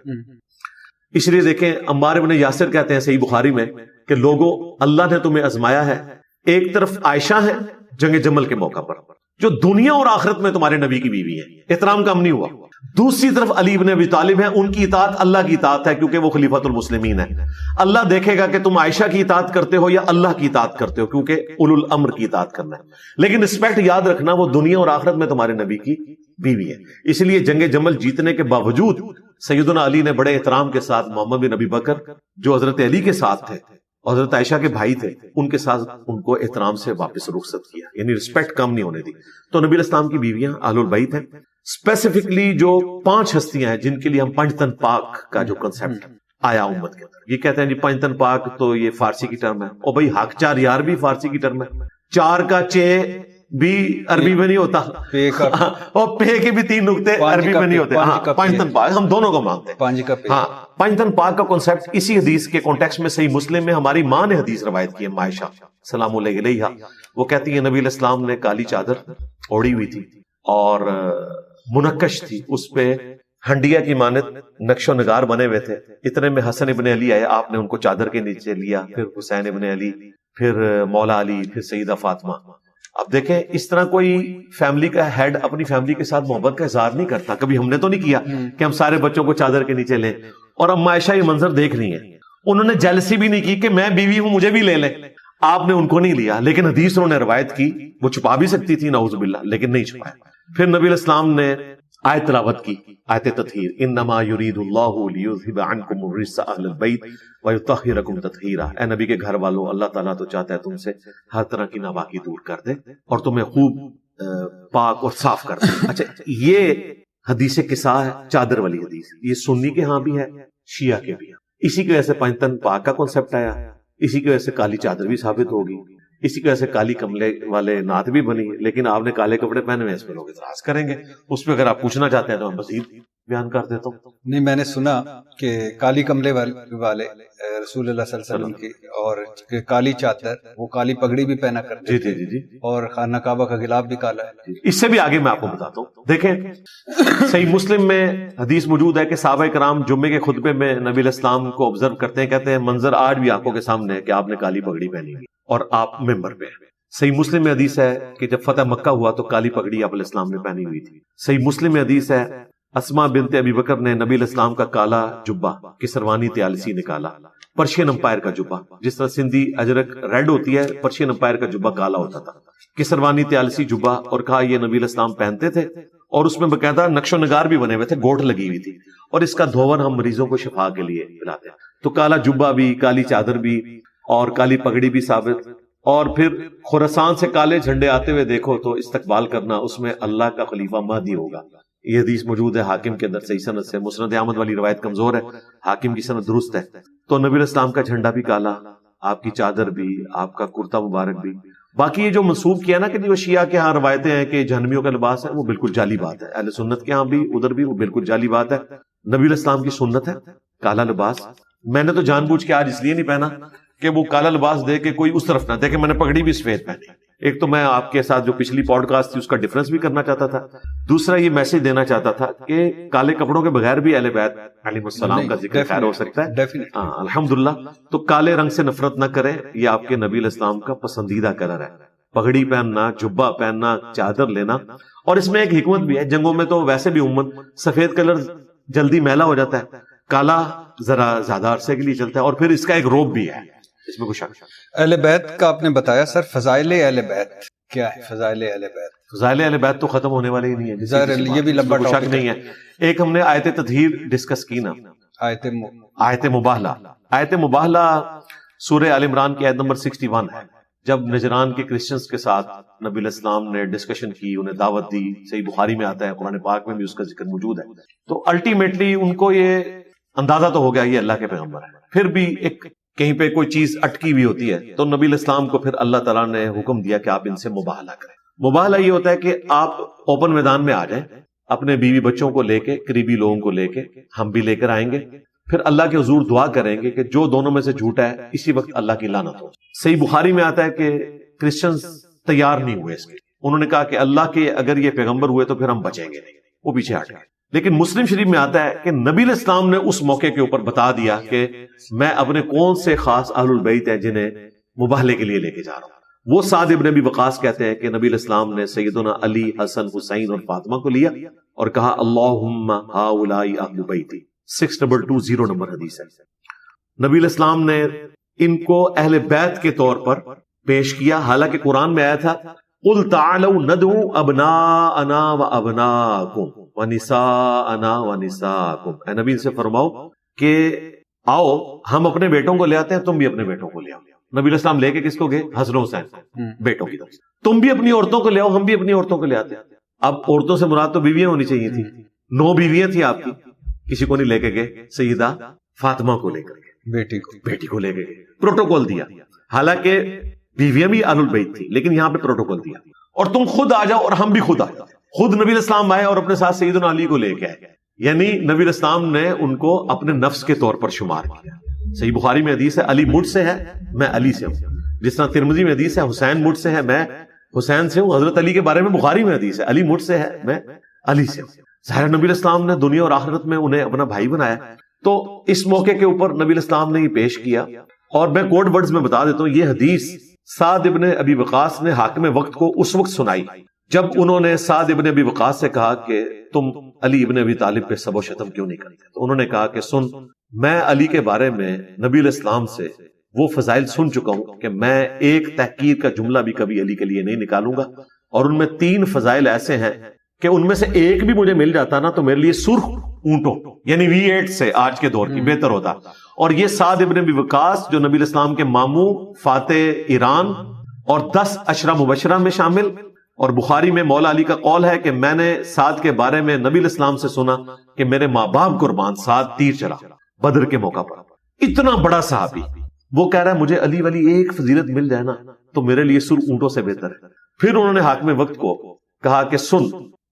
اس لیے دیکھیں عمار بن یاسر کہتے ہیں صحیح بخاری میں کہ لوگوں اللہ نے تمہیں آزمایا ہے، ایک طرف عائشہ ہے جنگ جمل کے موقع پر جو دنیا اور آخرت میں تمہارے نبی کی بیوی ہے، احترام کم نہیں ہوا، دوسری طرف علی بن ابی طالب ہیں، ان کی اطاعت اللہ کی اطاعت ہے کیونکہ وہ خلیفۃ المسلمین ہیں۔ اللہ دیکھے گا کہ تم عائشہ کی اطاعت کرتے ہو یا اللہ کی اطاعت کرتے ہو، کیونکہ اولو الامر کی اطاعت کرنا ہے، لیکن رسپیکٹ یاد رکھنا وہ دنیا اور آخرت میں تمہارے نبی کی بیوی ہے۔ اس لیے جنگ جمل جیتنے کے باوجود سیدنا علی نے بڑے احترام کے ساتھ محمد بن ابی بکر جو حضرت علی کے ساتھ تھے، حضرت عائشہ کے بھائی تھے، ان کے ساتھ ان کو احترام سے واپس رخصت کیا، یعنی رسپیکٹ کم نہیں ہونے دی۔ تو نبی الاسلام کی بیویاں اہل البیت ہیں۔ اسپیسیفکلی جو 5 ہستیاں ہیں جن کے لیے ہم پنجتن پاک کا جو کنسیپٹ آیا امت کے اندر، یہ کہتے ہیں جی پنجتن پاک تو یہ فارسی کی ٹرم ہے، اور بھائی حق چار یار بھی فارسی کی ٹرم ہے، چار کا چے بھی عربی میں نہیں ہوتا، اور پے کے بھی 3 نقطے عربی میں نہیں ہوتے۔ ہاں پنجتن پاک ہم دونوں کو مانتے ہیں۔ ہاں پنجتن پاک کا کنسیپٹ اسی حدیث کے کانٹیکسٹ میں صحیح مسلم میں ہماری ماں نے حدیث روایت کی ہے، عائشہ سلام اللہ علیہا، وہ کہتی ہے نبی علیہ السلام نے کالی چادر اوڑھی ہوئی تھی اور منقش تھی، اس پہ ہنڈیا کی مانند نقش و نگار بنے ہوئے تھے۔ اتنے میں حسن ابن علی آئے، آپ نے ان کو چادر کے نیچے لیا، پھر حسین ابن علی، پھر مولا علی، پھر سیدہ فاطمہ۔ اب دیکھیں اس طرح کوئی فیملی کا ہیڈ اپنی فیملی کے ساتھ محبت کا اظہار نہیں کرتا، کبھی ہم نے تو نہیں کیا کہ ہم سارے بچوں کو چادر کے نیچے لیں۔ اور اما عائشہ یہ منظر دیکھ رہی ہیں، انہوں نے جیلسی بھی نہیں کی کہ میں بیوی ہوں مجھے بھی لے لیں، آپ نے ان کو نہیں لیا، لیکن حدیث انہوں نے روایت کی، وہ چھپا بھی سکتی تھی نعوذ باللہ، لیکن نہیں چھپایا۔ پھر نبی علیہ السلام نے آیت تلاوت کی، آیت تطہیر، انما یرید اللہ لیذھب عنکم الرجس اہل البیت ویطہرکم تطہیرا، اے نبی کے گھر والو، اللہ تعالیٰ تو چاہتا ہے تم سے ہر طرح کی ناپاکی دور کر دے اور تمہیں خوب پاک اور صاف کر دے۔ اچھا یہ حدیث قصہ ہے، چادر والی حدیث، یہ سنی کے ہاں بھی ہے، شیعہ کے بھی ہے۔ اسی کی وجہ سے پنجتن پاک کا کنسپٹ آیا، اسی کی وجہ سے کالی چادر بھی ثابت ہوگی، اسی کی وجہ سے کالی کملے والے نعت بھی بنی، لیکن آپ نے کالے کپڑے پہنے ہوئے، اس پہ لوگ اعتراض کریں گے، اس پہ اگر آپ پوچھنا چاہتے ہیں تو میں مزید بیان کر دیتا ہوں۔ نہیں، میں نے سنا کہ کالی کملے والے رسول اللہ صلی اللہ علیہ وسلم کی، اور کالی چادر، وہ کالی پگڑی بھی پہنا کرتے تھے، جی، اور خانہ کعبہ کا غلاف بھی کالا ہے۔ اس سے بھی آگے میں آپ کو بتاتا ہوں، دیکھیں صحیح مسلم میں حدیث موجود ہے کہ صحابہ کرام جمعے کے خطبے میں نبی علیہ السلام کو آبزرو کرتے ہیں، کہتے ہیں منظر آج بھی آنکھوں کے سامنے ہے کہ آپ نے کالی پگڑی پہنی ہوئی اور آپ ممبر پہ ہیں۔ صحیح مسلم میں حدیث ہے کہ جب فتح مکہ ہوا تو کالی پگڑی آپ علیہ السلام نے پہنی ہوئی تھی۔ صحیح مسلم میں حدیث ہے اسماء بنت ابی بکر نے نبی علیہ السلام کا کالا جبہ کسروانی طیالسی نکالا، پرشین امپائر کا جبہ، جس طرح سندھی اجرک ریڈ ہوتی ہے، پرشین امپائر کا جبہ کالا ہوتا تھا، کسروانی طیالسی جبہ، اور کہا یہ نبی علیہ السلام پہنتے تھے، اور اس میں باقاعدہ نقش و نگار بھی بنے ہوئے تھے، گوٹ لگی ہوئی تھی، اور اس کا دھوون ہم مریضوں کو شفا کے لیے پلاتے ہیں۔ تو کالا جبہ بھی، کالی چادر بھی اور کالی پگڑی بھی ثابت اور پھر خراسان سے کالے جھنڈے آتے ہوئے دیکھو تو استقبال کرنا، اس میں اللہ کا خلیفہ مہدی ہوگا. یہ حدیث موجود ہے حاکم کے اندر صحیح سند سے. مسند احمد والی روایت کمزور ہے، حاکم کی سند درست ہے. تو نبی علیہ السلام کا جھنڈا بھی کالا، آپ کی چادر بھی، آپ کا کرتا مبارک بھی. باقی یہ جو منسوب کیا نا کہ جو شیعہ کے ہاں روایتیں ہیں کہ جہنمیوں کا لباس ہے، وہ بالکل جعلی بات ہے. اہل سنت کے ہاں بھی ادھر بھی وہ بالکل جعلی بات ہے. نبی علیہ السلام کی سنت ہے کالا لباس. میں نے تو جان بوجھ کے آج اس لیے نہیں پہنا کہ وہ کالا لباس دے کے کوئی اس طرف نہ دیکھے. میں نے پگڑی بھی سفید پہنی. ایک تو میں آپ کے ساتھ جو پچھلی پوڈ کاسٹ تھی اس کا ڈفرنس بھی کرنا چاہتا تھا. دوسرا یہ میسج دینا چاہتا تھا کہ کالے کپڑوں کے بغیر بھی اہل بیت علیہ السلام کا ذکر خیر ہو سکتا ہے. ہاں الحمدللہ. تو کالے رنگ سے نفرت نہ کریں، یہ آپ کے نبی علیہ السلام کا پسندیدہ کلر ہے. پگڑی پہننا، جبہ پہننا، چادر لینا. اور اس میں ایک حکمت بھی ہے، جنگوں میں تو ویسے بھی عموماً سفید کلر جلدی میلا ہو جاتا ہے، کالا ذرا زیادہ عرصے کے لیے چلتا ہے. اور پھر اس کا ایک روب بھی ہے، اس میں کچھ شک. اہل بیت کا آپ نے بتایا سر، فضائل اہل بیت کیا ہے؟ فضائل اہل بیت، فضائل اہل بیت تو ختم ہونے والے ہی نہیں ہے، ظاہر یہ بھی لمبا شک نہیں ہے. ایک ہم نے آیت تطہیر ڈسکس کی نا، آیت مباہلہ. آیت مباہلہ سورہ آل عمران کی آیت نمبر 61 ہے. جب نجران کے کرسچنز کے ساتھ نبی علیہ السلام نے ڈسکشن کی، انہیں دعوت دی، صحیح بخاری میں آتا ہے، قرآن پاک میں بھی اس کا ذکر موجود ہے. تو الٹیمیٹلی ان کو یہ اندازہ تو ہو گیا یہ اللہ کے پیغمبر ہے. پھر بھی ایک کہیں پہ کوئی چیز اٹکی ہوئی ہوتی ہے تو نبی علیہ السلام کو پھر اللہ تعالیٰ نے حکم دیا کہ آپ ان سے مباہلہ کریں. مباہلہ یہ ہوتا ہے کہ آپ اوپن میدان میں آ جائیں، اپنے بیوی بچوں کو لے کے، قریبی لوگوں کو لے کے، ہم بھی لے کر آئیں گے. پھر اللہ کے حضور دعا کریں گے کہ جو دونوں میں سے جھوٹا ہے اسی وقت اللہ کی لعنت ہو. صحیح بخاری میں آتا ہے کہ کرسچنز تیار نہیں ہوئے اس کے. انہوں نے کہا کہ اللہ کے اگر یہ پیغمبر ہوئے تو پھر ہم بچیں گے نہیں، وہ پیچھے ہٹ گئے. لیکن مسلم شریف میں آتا ہے کہ نبی علیہ السلام نے اس موقع کے اوپر بتا دیا کہ میں اپنے کون سے خاص اہل البیت ہیں جنہیں مباہلے کے لیے لے کے جا رہا ہوں. وہ سعد ابن ابی وقاص کہتے ہیں کہ نبی علیہ السلام نے سیدنا علی، حسن، حسین اور فاطمہ کو لیا اور کہا اللہم ہؤلاء اہل بیتی. 6220 نمبر حدیث ہے. نبی علیہ السلام نے ان کو اہل بیت کے طور پر پیش کیا. حالانکہ قرآن میں آیا تھا قل تعالوا ندعو ابناءنا وابناءکم ونساءنا ونساءکم. اے نبی سے فرماؤ کہ آؤ ہم اپنے بیٹوں کو لے آتے ہیں، تم بھی اپنے بیٹوں کو لے آؤ. نبی علیہ السلام لے کے کس کو گئے؟ حسن و حسین، بیٹوں کی طرف. تم بھی اپنی عورتوں کو لے آؤ، ہم بھی اپنی عورتوں کو لے آتے ہیں. اب عورتوں سے مراد تو بیویاں ہونی چاہیے تھی. 9 بیویاں تھیں آپ کی، کسی کو نہیں لے کے گئے. سیدہ فاطمہ کو لے کر گئے، بیٹی کو لے کے گئے. پروٹوکول دیا. حالانکہ بیویاں بھی اہل البیت تھی لیکن یہاں پہ پروٹوکول دیا. اور تم خود آ جاؤ اور ہم بھی خود آ جاؤ. خود نبی علیہ السلام آئے اور اپنے ساتھ سیدنا علی کو لے کے آئے. یعنی نبی علیہ السلام نے ان کو اپنے نفس کے طور پر شمار کیا. صحیح بخاری میں حدیث ہے علی مجھ سے ہے، میں علی سے ہوں. جس طرح ترمذی میں حدیث ہے حسین مجھ سے ہے، میں حسین سے ہوں. حضرت علی کے بارے میں بخاری میں حدیث ہے علی مجھ سے ہے، میں علی سے ہوں. ظاہر نبی علیہ السلام نے دنیا اور آخرت میں انہیں اپنا بھائی بنایا. تو اس موقع کے اوپر نبی علیہ السلام نے یہ پیش کیا. اور میں کوڈ ورڈز میں بتا دیتا ہوں، یہ حدیث سعد ابن ابی وقاص نے حاکم وقت کو اس وقت سنائی جب انہوں نے سعد ابن ابی وقاص سے کہا کہ تم علی ابن ابی طالب پہ سب و شتم کیوں نہیں کرتے. تو انہوں نے کہا کہ سن، میں علی کے بارے میں نبی علیہ السلام سے وہ فضائل سن چکا ہوں کہ میں ایک تحقیر کا جملہ بھی کبھی علی کے لیے نہیں نکالوں گا. اور ان میں 3 فضائل ایسے ہیں کہ ان میں سے ایک بھی مجھے مل جاتا نا تو میرے لیے سرخ اونٹوں یعنی V8 سے آج کے دور کی بہتر ہوتا. اور یہ سعد ابن ابی وقاص جو نبی علیہ السلام کے ماموں، فاتح ایران اور 10 عشرہ مبشرہ میں شامل. اور بخاری میں مولا علی کا قول ہے کہ میں نے سعد کے بارے میں نبی علیہ السلام سے سنا کہ میرے ماں باپ قربان سعد تیر چلا بدر کے موقع پر. اتنا بڑا صحابی وہ کہہ رہا ہے مجھے علی والی ایک فضیلت مل جائے نا تو میرے لیے سرخ اونٹوں سے بہتر ہے. پھر انہوں نے حاکم وقت کو کہا کہ سن،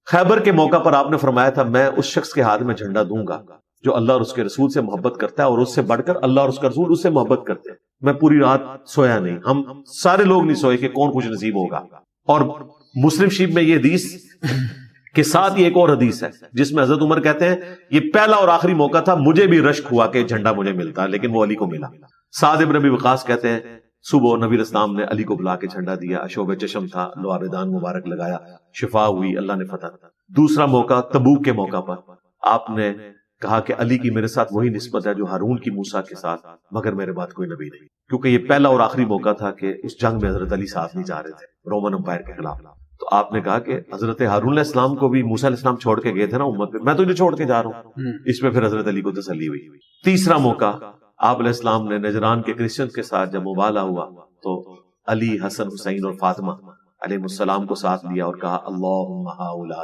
خیبر کے موقع پر آپ نے فرمایا تھا میں اس شخص کے ہاتھ میں جھنڈا دوں گا جو اللہ اور اس کے رسول سے محبت کرتا ہے اور اس سے بڑھ کر اللہ اور اس کا رسول اس سے محبت کرتے ہیں. میں پوری رات سویا نہیں، ہم سارے لوگ نہیں سوئے کہ کون خوش نصیب ہوگا. اور مسلم شریف میں یہ حدیث کے ساتھ یہ ایک اور حدیث ہے جس میں حضرت عمر کہتے ہیں یہ پہلا اور آخری موقع تھا مجھے بھی رشک ہوا کہ جھنڈا مجھے ملتا لیکن وہ علی کو ملا. سعد ابن ابی وقاص کہتے ہیں صبح نبی علیہ السلام نے علی کو بلا کے جھنڈا دیا، اشوب چشم تھا، لوابدان مبارک لگایا، شفا ہوئی، اللہ نے فتح. دوسرا موقع تبوک کے موقع پر آپ نے کہا کہ علی کی میرے ساتھ وہی نسبت ہے جو ہارون کی موسیٰ کے ساتھ، مگر میرے بعد کوئی نبی نہیں. کیونکہ یہ پہلا اور آخری موقع تھا کہ اس جنگ میں حضرت علی ساتھ نہیں جا رہے تھے رومن امپائر کے خلاف. تو آپ نے کہا کہ حضرت ہارون علیہ السلام کو بھی موسیٰ علیہ السلام چھوڑ کے گئے تھے نا امت پہ، میں تجھے چھوڑ کے جا رہا ہوں. اس میں پھر حضرت علی کو تسلی ہوئی. تیسرا موقع آپ علیہ السلام نے نجران کے کرسچن کے ساتھ جب مباہلہ ہوا تو علی، حسن، حسین اور فاطمہ علیہ السلام کو ساتھ لیا اور کہا اللہم ہؤلاء.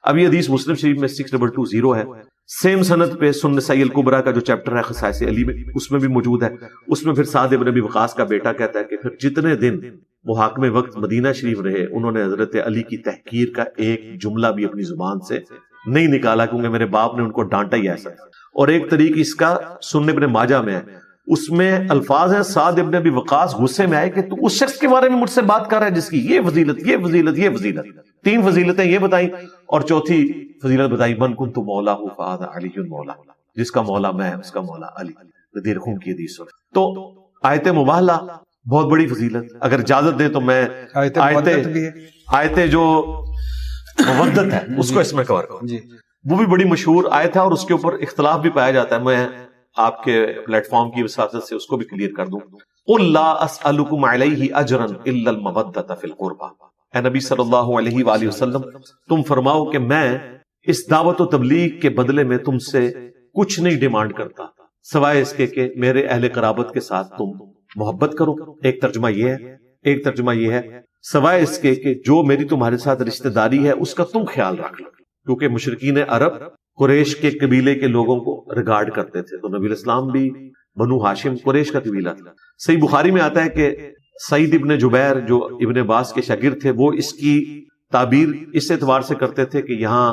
اب یہ حدیث مسلم شریف میں 6220 ہے. سیم سند پہ سنن نسائی الکبریٰ کا جو چیپٹر ہے خصائص علی میں، اس میں بھی موجود ہے. اس میں پھر سعد ابن ابی وقاص کا بیٹا کہتا ہے کہ پھر جتنے دن محاکمے وقت مدینہ شریف رہے، انہوں نے حضرت علی کی تحقیر کا ایک جملہ بھی اپنی زبان سے نہیں نکالا، کیونکہ میرے باپ نے ان کو ڈانٹا ہی ایسا. اور ایک طریق اس کا سنن ابن ماجہ میں ہے، اس میں الفاظ ہیں سعد ابن ابی وقاص غصے میں آئے کہ تو اس شخص کے بارے میں مجھ سے بات کر رہا ہے جس کی یہ فضیلت، یہ فضیلت، یہ فضیلت. 3 فضیلتیں یہ بتائیں اور چوتھی فضیلت بتائی من کنت مولا فہذا علی مولا، جس کا مولا میں اس کا مولا علی. غدیر خون کی حدیث. تو آیت مباہلہ بہت بڑی فضیلت. اگر اجازت دیں تو میں آیت جو مودت ہے اس کو اس میں کور کروں. وہ بھی بڑی مشہور آیت ہے اور اس کے اوپر اختلاف بھی پایا جاتا ہے. میں آپ کے پلیٹ فارم کی وساطت سے اس کو بھی کلیئر کر دوں. قل لا اسألکم علیہ اجرا الا المودۃ فی القربى. اے نبی صلی اللہ علیہ وآلہ وسلم، تم فرماؤ کہ میں اس دعوت و تبلیغ کے بدلے میں تم سے کچھ نہیں ڈیمانڈ کرتا سوائے اس کے کہ میرے اہل قرابت کے ساتھ تم محبت کرو. ایک ترجمہ یہ ہے سوائے اس کے کہ جو میری تمہارے ساتھ رشتہ داری ہے اس کا تم خیال رکھ لو. کیونکہ مشرکین عرب قریش کے قبیلے کے لوگوں کو ریگارڈ کرتے تھے، تو نبی الاسلام بھی بنو ہاشم قریش کا قبیلہ تھا. صحیح بخاری میں آتا ہے کہ سعید ابن جبیر جو ابن عباس کے شاگرد تھے، وہ اس کی تعبیر اس اعتبار سے کرتے تھے کہ یہاں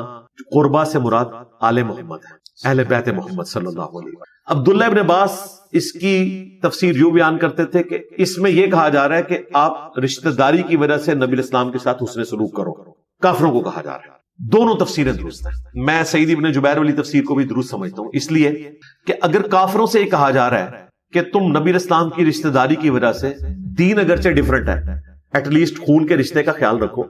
قربا سے مراد آل محمد ہے، اہل بیت محمد صلی اللہ علیہ وسلم. عبداللہ ابن عباس اس کی تفسیر یوں بیان کرتے تھے کہ اس میں یہ کہا جا رہا ہے کہ آپ رشتہ داری کی وجہ سے نبی الاسلام کے ساتھ حسن سلوک کرو. کافروں کو کہا جا رہا ہے. دونوں تفسیریں درست ہیں. میں سعید ابن جبیر والی تفسیر کو بھی درست سمجھتا ہوں، اس لیے کہ اگر کافروں سے یہ کہا جا رہا ہے کہ تم نبی الاسلام کی رشتہ داری کی وجہ سے، دین اگرچہ ڈیفرنٹ ہے، ایٹ لیسٹ خون کے رشتے کا خیال رکھو،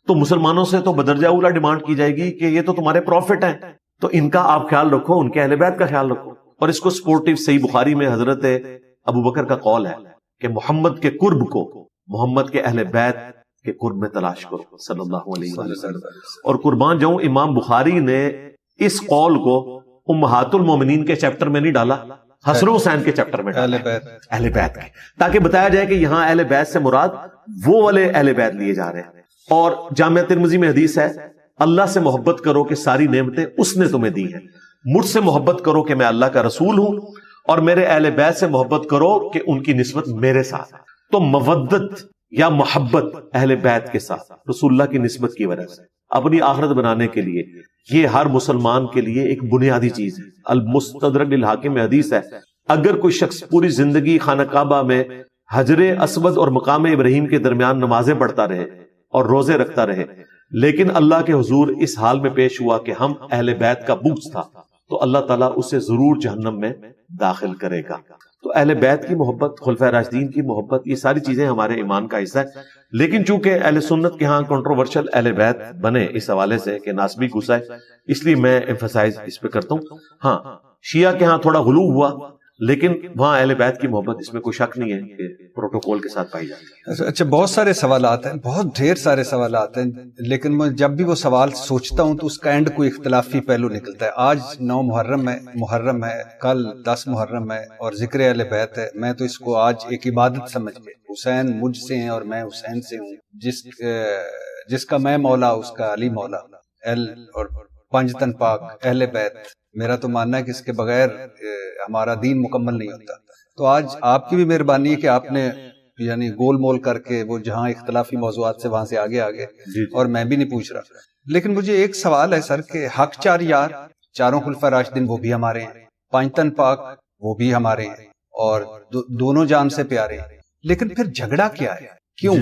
تو مسلمانوں سے تو بدرجہ اولا ڈیمانڈ کی جائے گی کہ یہ تو تمہارے پروفٹ ہیں، تو ان کا آپ خیال رکھو، ان کے اہل بیت کا خیال رکھو. اور اس کو سپورٹیو صحیح بخاری میں حضرت ابو بکر کا قول ہے کہ محمد کے قرب کو محمد کے اہل بیت کے قرب میں تلاش کرو صلی اللہ علیہ وسلم. اور قربان جاؤں امام بخاری نے اس قول کو امہات المومنین کے چیپٹر میں نہیں ڈالا، حسن و حسین کے چیپٹر میں ڈالا، اہل بیت کے، تاکہ بتایا جائے کہ یہاں اہل بیت سے مراد وہ والے اہل بیت لیے جا رہے ہیں. اور جامعہ ترمذی میں حدیث ہے اللہ سے محبت کرو کہ ساری نعمتیں اس نے تمہیں دی ہیں، مجھ سے محبت کرو کہ میں اللہ کا رسول ہوں، اور میرے اہل بیت سے محبت کرو کہ ان کی نسبت میرے ساتھ. تو مودت یا محبت اہل بیت کے ساتھ رسول اللہ کی نسبت کی وجہ سے اپنی آخرت بنانے کے لیے، یہ ہر مسلمان کے لیے ایک بنیادی چیز ہے. المستدرک للحاکم میں حدیث ہے اگر کوئی شخص پوری زندگی خانہ کعبہ میں حجر اسود اور مقام ابراہیم کے درمیان نمازیں پڑھتا رہے اور روزے رکھتا رہے، لیکن اللہ کے حضور اس حال میں پیش ہوا کہ ہم اہل بیت کا بغض تھا، تو اللہ تعالیٰ اسے ضرور جہنم میں داخل کرے گا. تو اہل بیت کی محبت، خلفائے راشدین کی محبت، یہ ساری چیزیں ہمارے ایمان کا حصہ ہے. لیکن چونکہ اہل سنت کے ہاں کنٹروورشل اہل بیت بنے اس حوالے سے کہ ناسبی غصہ ہے، اس لیے میں ایمفسائز اس پہ کرتا ہوں. ہاں شیعہ کے ہاں تھوڑا غلو ہوا، لیکن وہاں اہل بیت کی محبت اس میں کوئی شک نہیں ہے کہ پروٹوکول کے ساتھ پائی جاتی ہے. اچھا، بہت سارے سوالات ہیں، بہت ڈھیر سارے سوالات ہیں، لیکن میں جب بھی وہ سوال سوچتا ہوں تو اس کا اینڈ کوئی اختلافی پہلو نکلتا ہے. آج 9 محرم ہے، کل 10 محرم ہے اور ذکر اہل بیت ہے. میں تو اس کو آج ایک عبادت سمجھ کے، حسین مجھ سے ہیں اور میں حسین سے ہوں، جس کا میں مولا اس کا علی مولا، اور 5 تن پاک اہل بیت. میرا تو ماننا ہے کہ اس کے بغیر ہمارا دین مکمل نہیں ہوتا. تو آج آپ کی بھی مہربانی ہے کہ آپ نے یعنی گول مول کر کے وہ جہاں اختلافی موضوعات سے وہاں سے آگے اور میں بھی نہیں پوچھ رہا. لیکن مجھے ایک سوال ہے سر کہ حق 4 یار، چاروں خلفائے راشدین وہ بھی ہمارے ہیں، 5 تن پاک وہ بھی ہمارے ہیں، اور دونوں جان سے پیارے ہیں، لیکن پھر جھگڑا کیا ہے؟ کیوں؟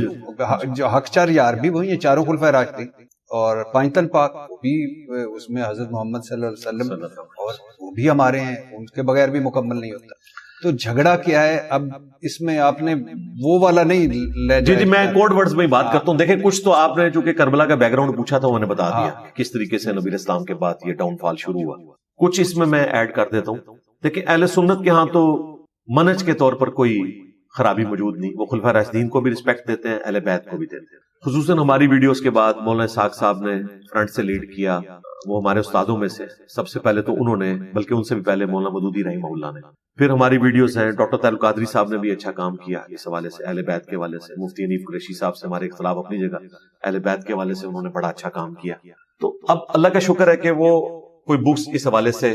جو حق 4 یار بھی وہی ہیں، چاروں خلفائے راشدین، اور 5 تن پاک وہ بھی اس میں حضرت محمد صلی اللہ علیہ وسلم، اور وہ بھی ہمارے ہیں، ان کے بغیر بھی مکمل نہیں ہوتا. تو جھگڑا کیا ہے؟ اب اس میں آپ نے وہ والا نہیں لے جی میں کوڈ ورڈز میں بات کرتا ہوں. دیکھیں کچھ تو آپ نے چونکہ کربلا کا بیک گراؤنڈ پوچھا تھا، میں نے بتا دیا کس طریقے سے نبی اسلام کے بعد یہ ڈاؤن فال شروع ہوا. کچھ اس میں ایڈ کر دیتا ہوں. دیکھیں اہل سنت کے ہاں تو منہج کے طور پر کوئی خرابی موجود نہیں، وہ خلفائے راشدین کو بھی رسپیکٹ دیتے ہیں، اہل بیت کو بھی دیتے ہیں. خصوصاً ہماری ویڈیوز کے بعد مولانا اسحاق صاحب نے فرنٹ سے لیڈ کیا، وہ ہمارے استادوں میں سے سب سے پہلے تو انہوں نے، بلکہ ان سے بھی پہلے مولانا مودودی رحمہ اللہ نے. پھر ہماری ویڈیوز ہیں، ڈاکٹر طاہر القادری صاحب نے بھی اچھا کام کیا اس حوالے سے، اہل بیت کے حوالے سے. مفتی حنیف قریشی صاحب سے ہمارے اختلاف اپنی جگہ، اہل بیت کے حوالے سے انہوں نے بڑا اچھا کام کیا. تو اب اللہ کا شکر ہے کہ وہ کوئی بکس اس حوالے سے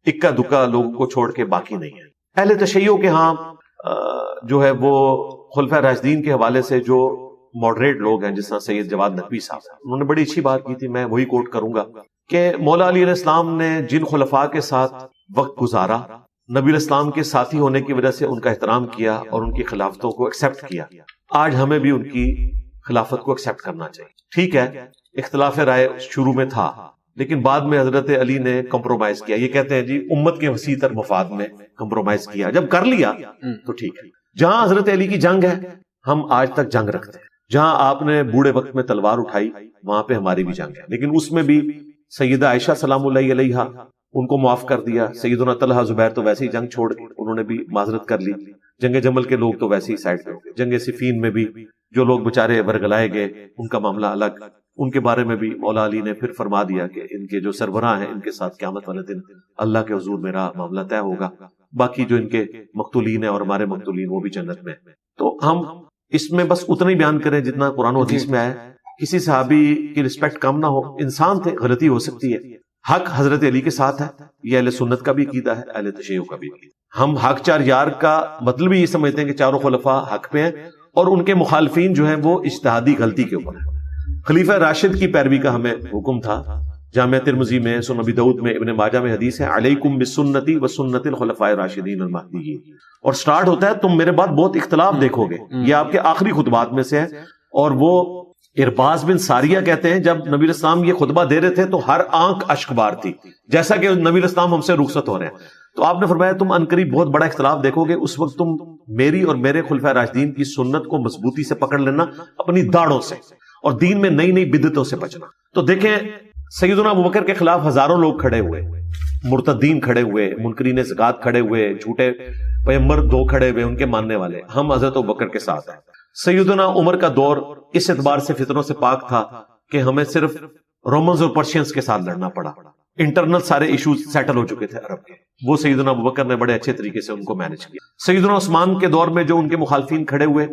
اکا دکا لوگوں کو چھوڑ کے باقی نہیں ہے. اہل تشیع کے ہاں جو ہے وہ خلفۂ راشدین کے حوالے سے جو ماڈریٹ لوگ ہیں، جس طرح سید جواد نقوی صاحب، انہوں نے بڑی اچھی بات کی تھی، میں وہی کوٹ کروں گا کہ مولا علی علیہ السلام نے جن خلفاء کے ساتھ وقت گزارا، نبی علیہ السلام کے ساتھی ہونے کی وجہ سے ان کا احترام کیا اور ان کی خلافتوں کو ایکسیپٹ کیا. آج ہمیں بھی ان کی خلافت کو ایکسیپٹ کرنا چاہیے. ٹھیک ہے، اختلاف رائے شروع میں تھا، لیکن بعد میں حضرت علی نے کمپرومائز کیا. یہ کہتے ہیں جی امت کے وسیع تر مفاد میں کمپرومائز کیا. جب کر لیا تو ٹھیک ہے. جہاں حضرت علی کی جنگ ہے ہم آج تک جنگ رکھتے ہیں. جہاں آپ نے بوڑھے وقت میں تلوار اٹھائی وہاں پہ ہماری بھی جنگ ہے، لیکن اس میں بھی سیدہ عائشہ سلام اللہ علیہا ان کو معاف کر دیا. سیدنا طلحہ زبیر تو ویسے ہی جنگ چھوڑ کے انہوں نے بھی معذرت کر لی. جنگ جمل کے لوگ تو ویسے ہی سائڈ پہ ہو گئے. جنگ صفین میں بھی جو لوگ بےچارے ورگلائے گئے ان کا معاملہ الگ، ان کے بارے میں بھی مولا علی نے پھر فرما دیا کہ ان کے جو سربراہ ہیں ان کے ساتھ قیامت والے دن اللہ کے حضور میرا معاملہ طے ہوگا. باقی جو ان کے مقتولین ہیں اور ہمارے مقتولین وہ بھی جنت میں. تو ہم اس میں بس اتنا ہی بیان کریں جتنا قرآن و حدیث میں آئے. کسی صحابی کی رسپیکٹ کم نہ ہو، انسان تھے، غلطی ہو سکتی ہے. حق حضرت علی کے ساتھ ہے، یہ اہل سنت کا بھی عقیدہ ہے، اہل تشیع کا بھی عقیدہ. ہم حق چار یار کا مطلب یہ سمجھتے ہیں کہ چاروں خلفاء حق پہ ہیں اور ان کے مخالفین جو ہیں وہ اجتہادی غلطی کے اوپر ہیں. خلیفہ راشد کی پیروی کا ہمیں حکم تھا. جامعہ ترمذی میں، سنن ابی داؤد میں، ابن ماجہ میں حدیث ہے، علیکم بسنتی وسنت الخلفاء الراشدین المہدیین، اور سٹارٹ ہوتا ہے تم میرے بعد بہت اختلاف دیکھو گے. یہ آپ کے آخری خطبات میں سے ہے. اور وہ ارباز بن ساریہ کہتے ہیں جب نبی علیہ السلام یہ خطبہ دے رہے تھے تو ہر آنکھ اشک بار تھی، جیسا کہ نبی علیہ السلام ہم سے رخصت ہو رہے ہیں. تو آپ نے فرمایا تم عنقریب بہت بڑا اختلاف دیکھو گے، اس وقت تم میری اور میرے خلفۂ راشدین کی سنت کو مضبوطی سے پکڑ لینا اپنی داڑھوں سے، اور دین میں نئی نئی بدعتوں سے بچنا. تو دیکھیں سیدنا ابوبکر کے خلاف ہزاروں لوگ کھڑے ہوئے، مرتدین کھڑے ہوئے، منکرین زکات کھڑے ہوئے، جھوٹے پیغمبر دو کھڑے ہوئے ان کے ماننے والے. ہم حضرت ابوبکر کے ساتھ ہیں. سیدنا عمر کا دور اس اعتبار سے فتنوں سے پاک تھا کہ ہمیں صرف رومنز اور پرشینز کے ساتھ لڑنا پڑا. انٹرنل سارے ایشوز سیٹل ہو چکے تھے عرب کے، وہ سیدنا ابوبکر نے بڑے اچھے طریقے سے ان کو مینج کیا. سیدنا عثمان کے دور میں جو ان کے مخالفین کھڑے ہوئے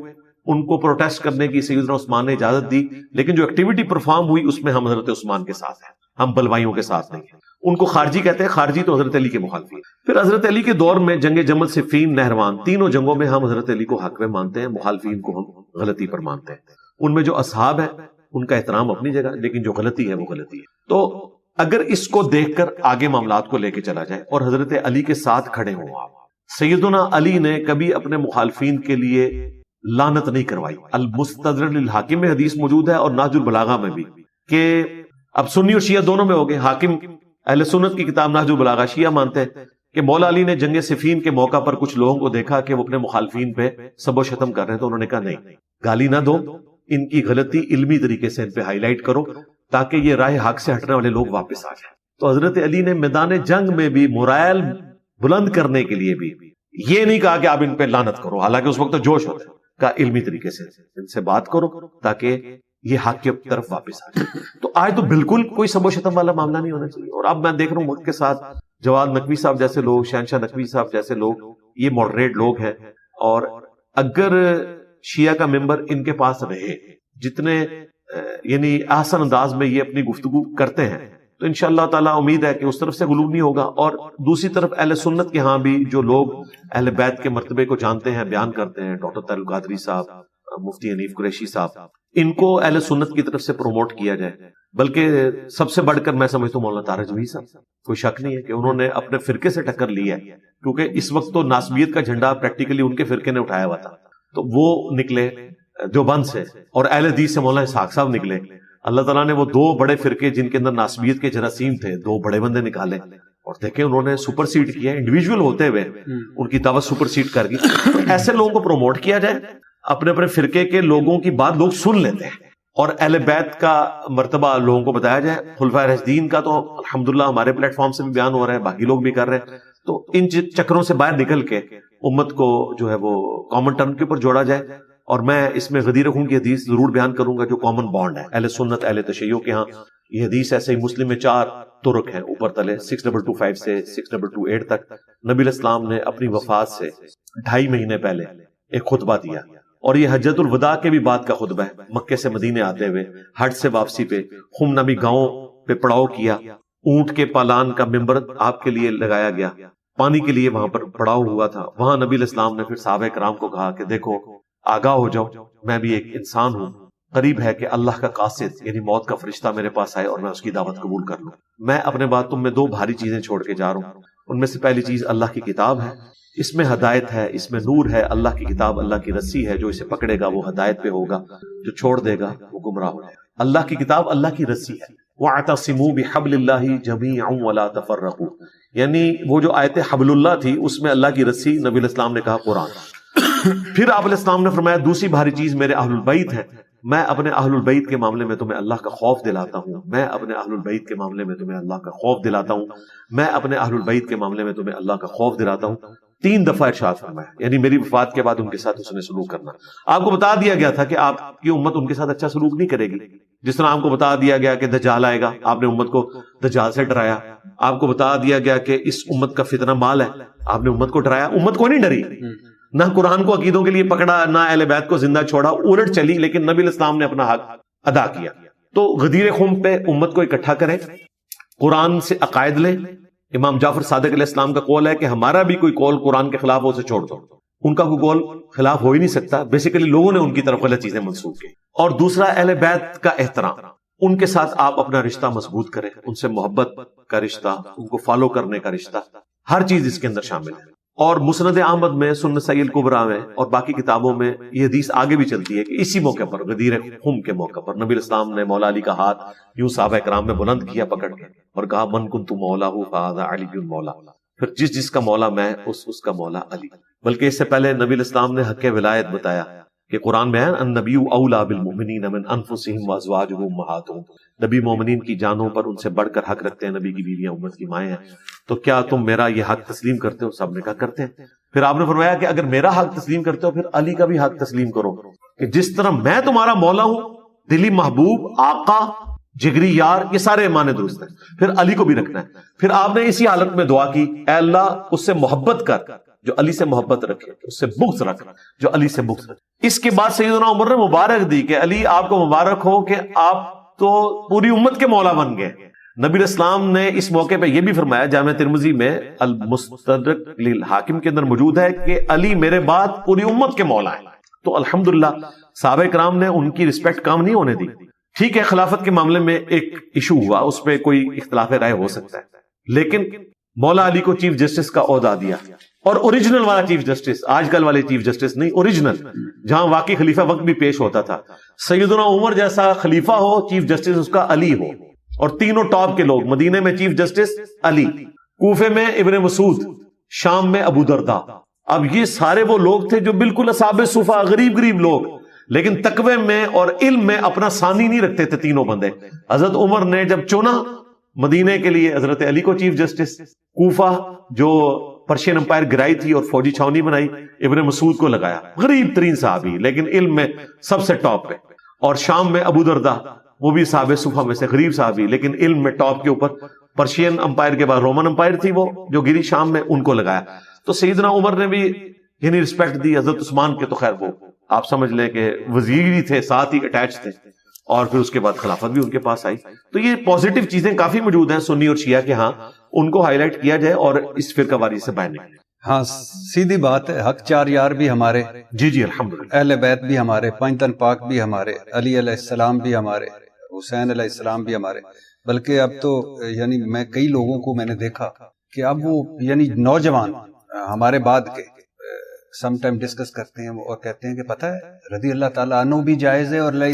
ان کو پروٹیسٹ کرنے کی سیدنا عثمان نے اجازت دی، لیکن جو ایکٹیویٹی پرفارم ہوئی اس میں ہم حضرت عثمان کے ساتھ ہیں، ہم بلوائیوں کے ساتھ نہیں ہیں. ان کو خارجی کہتے ہیں، خارجی تو حضرت علی کے مخالفین. پھر حضرت علی کے دور میں جنگ جمل، صفین، نہروان، تینوں جنگوں میں ہم حضرت علی کو حق میں مانتے ہیں، مخالفین کو ہم غلطی پر مانتے ہیں. ان میں جو اصحاب ہیں ان کا احترام اپنی جگہ، لیکن جو غلطی ہے وہ غلطی ہے. تو اگر اس کو دیکھ کر آگے معاملات کو لے کے چلا جائے اور حضرت علی کے ساتھ کھڑے ہوں آپ. سیدنا علی نے کبھی اپنے مخالفین کے لیے لعنت نہیں کروائی. المستدرک للحاکم میں حدیث موجود ہے اور نہج البلاغہ میں بھی، کہ اب سنی اور شیعہ دونوں میں ہو گئے. حاکم اہل سنت کی کتاب نہج البلاغہ، شیعہ مانتے ہیں کہ مولا علی نے جنگ صفین کے موقع پر کچھ لوگوں کو دیکھا کہ وہ اپنے مخالفین پہ سب و شتم کر رہے ہیں، تو انہوں نے کہا نہیں، گالی نہ دو، ان کی غلطی علمی طریقے سے ان پہ ہائی لائٹ کرو تاکہ یہ راہ حق سے ہٹنے والے لوگ واپس آ جائیں. تو حضرت علی نے میدان جنگ میں بھی مورائل بلند کرنے کے لیے بھی یہ نہیں کہا کہ آپ ان پہ لعنت کرو، حالانکہ اس وقت تو جوش ہوتا ہے، کہا علمی طریقے سے ان سے بات کرو تاکہ یہ حق کی طرف واپس آ جائے. تو آج تو بالکل کوئی سب و شتم والا معاملہ نہیں ہونا چاہیے. اور اب میں دیکھ رہا ہوں وقت کے ساتھ جواد نقوی صاحب جیسے لوگ، شہنشاہ نقوی صاحب جیسے لوگ، یہ ماڈریٹ لوگ ہیں. اور اگر شیعہ کا ممبر ان کے پاس رہے، جتنے یعنی احسن انداز میں یہ اپنی گفتگو کرتے ہیں، تو انشاءاللہ تعالیٰ امید ہے کہ اس طرف سے غلو نہیں ہوگا. اور دوسری طرف اہل سنت کے ہاں بھی جو لوگ اہل بیت کے مرتبے کو جانتے ہیں، بیان کرتے ہیں، ڈاکٹر طاہر القادری صاحب، مفتی حنیف قریشی صاحب، ان کو اہل سنت کی طرف سے پروموٹ کیا جائے. بلکہ سب سے بڑھ کر میں سمجھتا ہوں مولانا طاہر جمیل صاحب، کوئی شک نہیں ہے کہ انہوں نے اپنے فرقے سے ٹکر لی ہے، کیونکہ اس وقت تو ناسبیت کا جھنڈا پریکٹیکلی ان کے فرقے نے اٹھایا ہوا تھا. تو وہ نکلے دیوبند سے، اور اہل حدیث سے مولانا اسحاق صاحب نکلے. اللہ تعالیٰ نے وہ دو بڑے فرقے جن کے اندر ناسبیت کے جراثیم تھے، دو بڑے بندے نکالے، اور دیکھیں انہوں نے سپر سیڈ کیا. انڈیویجول ہوتے ہوئے ان کی دعوت سپر سیڈ کر گئی. ایسے لوگوں کو پروموٹ کیا جائے، اپنے اپنے فرقے کے لوگوں کی بات لوگ سن لیتے ہیں، اور اہل بیت کا مرتبہ لوگوں کو بتایا جائے. خلفائے راشدین کا تو الحمدللہ ہمارے پلیٹ فارم سے بھی بیان ہو رہا ہے، باقی لوگ بھی کر رہے ہیں. تو ان چکروں سے باہر نکل کے امت کو جو ہے وہ کامن ٹرم کے اوپر جوڑا جائے. اور میں اس میں غدیر خون کی حدیث ضرور بیان کروں گا جو کامن بانڈ ہے اہل سنت اہل تشیع کے ہاں. یہ حدیث ہے صحیح مسلم میں 4 طرق ہیں اوپر تلے 6225 سے 6228 تک. نبی علیہ السلام نے اپنی وفات سے 2.5 مہینے پہلے ایک خطبہ دیا, اور یہ حجۃ الوداع کے بھی بعد کا خطبہ ہے. مکے سے مدینے آتے ہوئے حج سے واپسی پہ خم نبی گاؤں پہ پڑاؤ کیا, اونٹ کے پالان کا ممبر آپ کے لیے لگایا گیا, پانی کے لیے وہاں پر پڑاؤ ہوا تھا. وہاں نبی علیہ السلام نے پھر صحابہ کرام کو کہا کہ دیکھو آگاہ ہو جاؤ, میں بھی ایک انسان ہوں, قریب ہے کہ اللہ کا قاصد یعنی موت کا فرشتہ میرے پاس آئے اور میں اس کی دعوت قبول کر لوں. میں اپنے بعد تم میں 2 بھاری چیزیں چھوڑ کے جا رہا ہوں. ان میں سے پہلی چیز اللہ کی کتاب ہے, اس میں ہدایت ہے, اس میں نور ہے. اللہ کی کتاب اللہ کی رسی ہے, جو اسے پکڑے گا وہ ہدایت پہ ہوگا, جو چھوڑ دے گا وہ گمراہ ہو جائے گا. اللہ کی کتاب اللہ کی رسی ہے. وَاعْتَصِمُوا بِحَبْلِ اللَّهِ جَمِيعًا وَلَا تَفَرَّقُوا, یعنی وہ جو آیت حبل اللہ تھی اس میں اللہ کی رسی, نبی علیہ السلام نے کہا قرآن. پھر آپ علیہ السلام نے فرمایا دوسری بھاری چیز میرے اہل البیت ہے, میں اپنے اہل البیت کے معاملے میں تمہیں اللہ کا خوف دلاتا ہوں, میں اپنے اہل البیت کے معاملے میں تمہیں اللہ کا خوف دلاتا ہوں, میں اپنے اہل البیت کے معاملے میں تمہیں اللہ کا خوف دلاتا ہوں. 3 دفعہ ارشاد فرمایا, یعنی میری وفات کے بعد ان کے ساتھ اس نے سلوک کرنا. آپ کو بتا دیا گیا تھا کہ آپ کی امت ان کے ساتھ اچھا سلوک نہیں کرے گی. جس طرح آپ کو بتا دیا گیا کہ دجال آئے گا, آپ نے امت کو دجال سے ڈرایا. آپ کو بتا دیا گیا کہ اس امت کا فتنہ مال ہے, آپ نے امت کو ڈرایا. امت کو نہیں ڈری, نہ قرآن کو عقیدوں کے لیے پکڑا, نہ اہل بیت کو زندہ چھوڑا, الٹ چلی, لیکن نبی علیہ السلام نے اپنا حق ادا کیا. تو غدیر خم پہ امت کو اکٹھا کریں, قرآن سے عقائد لیں. امام جعفر صادق علیہ السلام کا قول ہے کہ ہمارا بھی کوئی قول قرآن کے خلاف ہو اسے چھوڑ دو. ان کا کوئی قول خلاف ہو ہی نہیں سکتا. بیسیکلی لوگوں نے ان کی طرف غلط چیزیں منسوخ کی. اور دوسرا اہل بیت کا احترام, ان کے ساتھ آپ اپنا رشتہ مضبوط کریں, ان سے محبت کا رشتہ, ان کو فالو کرنے کا رشتہ, ہر چیز اس کے اندر شامل ہے. اور مسند احمد میں, سنن سعی الکبریٰ میں اور باقی کتابوں میں یہ حدیث آگے بھی چلتی ہے کہ اسی موقع پر غدیر خم کے موقع پر نبی علیہ السلام نے مولا علی کا ہاتھ یوں صحابہ کرام میں بلند کیا پکڑ کے, اور کہا من کنت مولا فہذا علی مولا, پھر جس کا مولا میں اس کا مولا علی. بلکہ اس سے پہلے نبی علیہ السلام نے حق ولایت بتایا کہ قرآن میں ہے النبی اولی بالمؤمنین من انفسہم وازواجہ امہاتہم, نبی مومنین کی جانوں پر ان سے بڑھ کر حق رکھتے ہیں, نبی کی بیویاں امت کی مائیں ہیں. تو کیا تم میرا یہ حق تسلیم کرتے ہو؟ سب نے کہا کرتے ہیں. پھر آپ نے فرمایا کہ اگر میرا حق تسلیم کرتے ہو پھر علی کا بھی حق تسلیم کرو, کہ جس طرح میں تمہارا مولا ہوں, دلی محبوب, آقا, جگری یار, یہ سارے ایمان درست ہیں, پھر علی کو بھی رکھنا ہے. پھر آپ نے اسی حالت میں دعا کی, اے اللہ اس سے محبت کر جو علی سے محبت رکھے, اس سے بغض رکھ جو علی سے بغض رکھے. اس کے بعد سیدنا عمر نے مبارک دی کہ علی آپ کو مبارک ہو کہ آپ تو پوری امت کے مولا بن گئے. نبی الاسلام نے اس موقع پہ یہ بھی فرمایا, جامع ترمذی میں المستدرک للحاکم کے اندر موجود ہے کہ علی میرے بعد پوری امت کے مولا ہیں. تو الحمدللہ صحابہ کرام نے ان کی رسپیکٹ کام نہیں ہونے دی. ٹھیک ہے خلافت کے معاملے میں ایک ایشو ہوا, اس پہ کوئی اختلاف رائے ہو سکتا ہے, لیکن مولا علی کو چیف جسٹس کا عہدہ دیا, اور اوریجنل والا چیف جسٹس, آج کل والے چیف جسٹس نہیں, اوریجنل, جہاں واقعی خلیفہ وقت بھی پیش ہوتا تھا. سیدنا عمر جیسا خلیفہ ہو, چیف جسٹس اس کا علی ہو, اور تینوں ٹاپ کے لوگ, مدینے میں چیف جسٹس علی, کوفے میں ابن مسعود, شام میں ابو درداء. اب یہ سارے وہ لوگ تھے جو بالکل اصحاب صفا, غریب لوگ, لیکن تقوی میں اور علم میں اپنا ثانی نہیں رکھتے تھے تینوں بندے. حضرت عمر نے جب چنا مدینے کے لیے حضرت علی کو چیف جسٹس, کوفہ جو پرشین امپائر گرائی تھی اور فوجی چھاونی بنائی, ابن مسعود کو لگایا, غریب ترین صحابی لیکن علم میں سب سے ٹاپ پہ, اور شام میں ابو درداء, وہ بھی صحابہ صفا میں سے غریب صحابی لیکن علم میں ٹاپ کے اوپر. پرشین امپائر کے بعد رومن امپائر تھی وہ جو گری شام میں, ان کو لگایا. تو سیدنا عمر نے بھی یعنی رسپیکٹ دی. حضرت عثمان کے تو خیر وہ آپ سمجھ لیں کہ وزیر ہی تھے, ساتھ ہی اٹیچ تھے, اور پھر اس کے بعد خلافت بھی ان کے پاس آئی. تو یہ پازیٹیو چیزیں کافی موجود ہیں سنی اور شیعہ کے ہاں, ان کو ہائی لائٹ کیا جائے اور اس فرقہ واری سے باہر نکلے. ہاں سیدھی بات ہے, حق چار یار بھی ہمارے, جی الحمدللہ, اہل بیت بھی ہمارے, پنجتن پاک بھی ہمارے, علی علیہ السلام بھی ہمارے, حسین علیہ السلام بھی ہمارے. بلکہ اب تو یعنی میں کئی لوگوں کو میں نے دیکھا کہ اب وہ یعنی نوجوان ہمارے بعد کے سم ٹائم ڈسکس کرتے ہیں اور کہتے ہیں کہ پتہ ہے رضی اللہ تعالیٰ عنہ بھی جائز ہے اور علیہ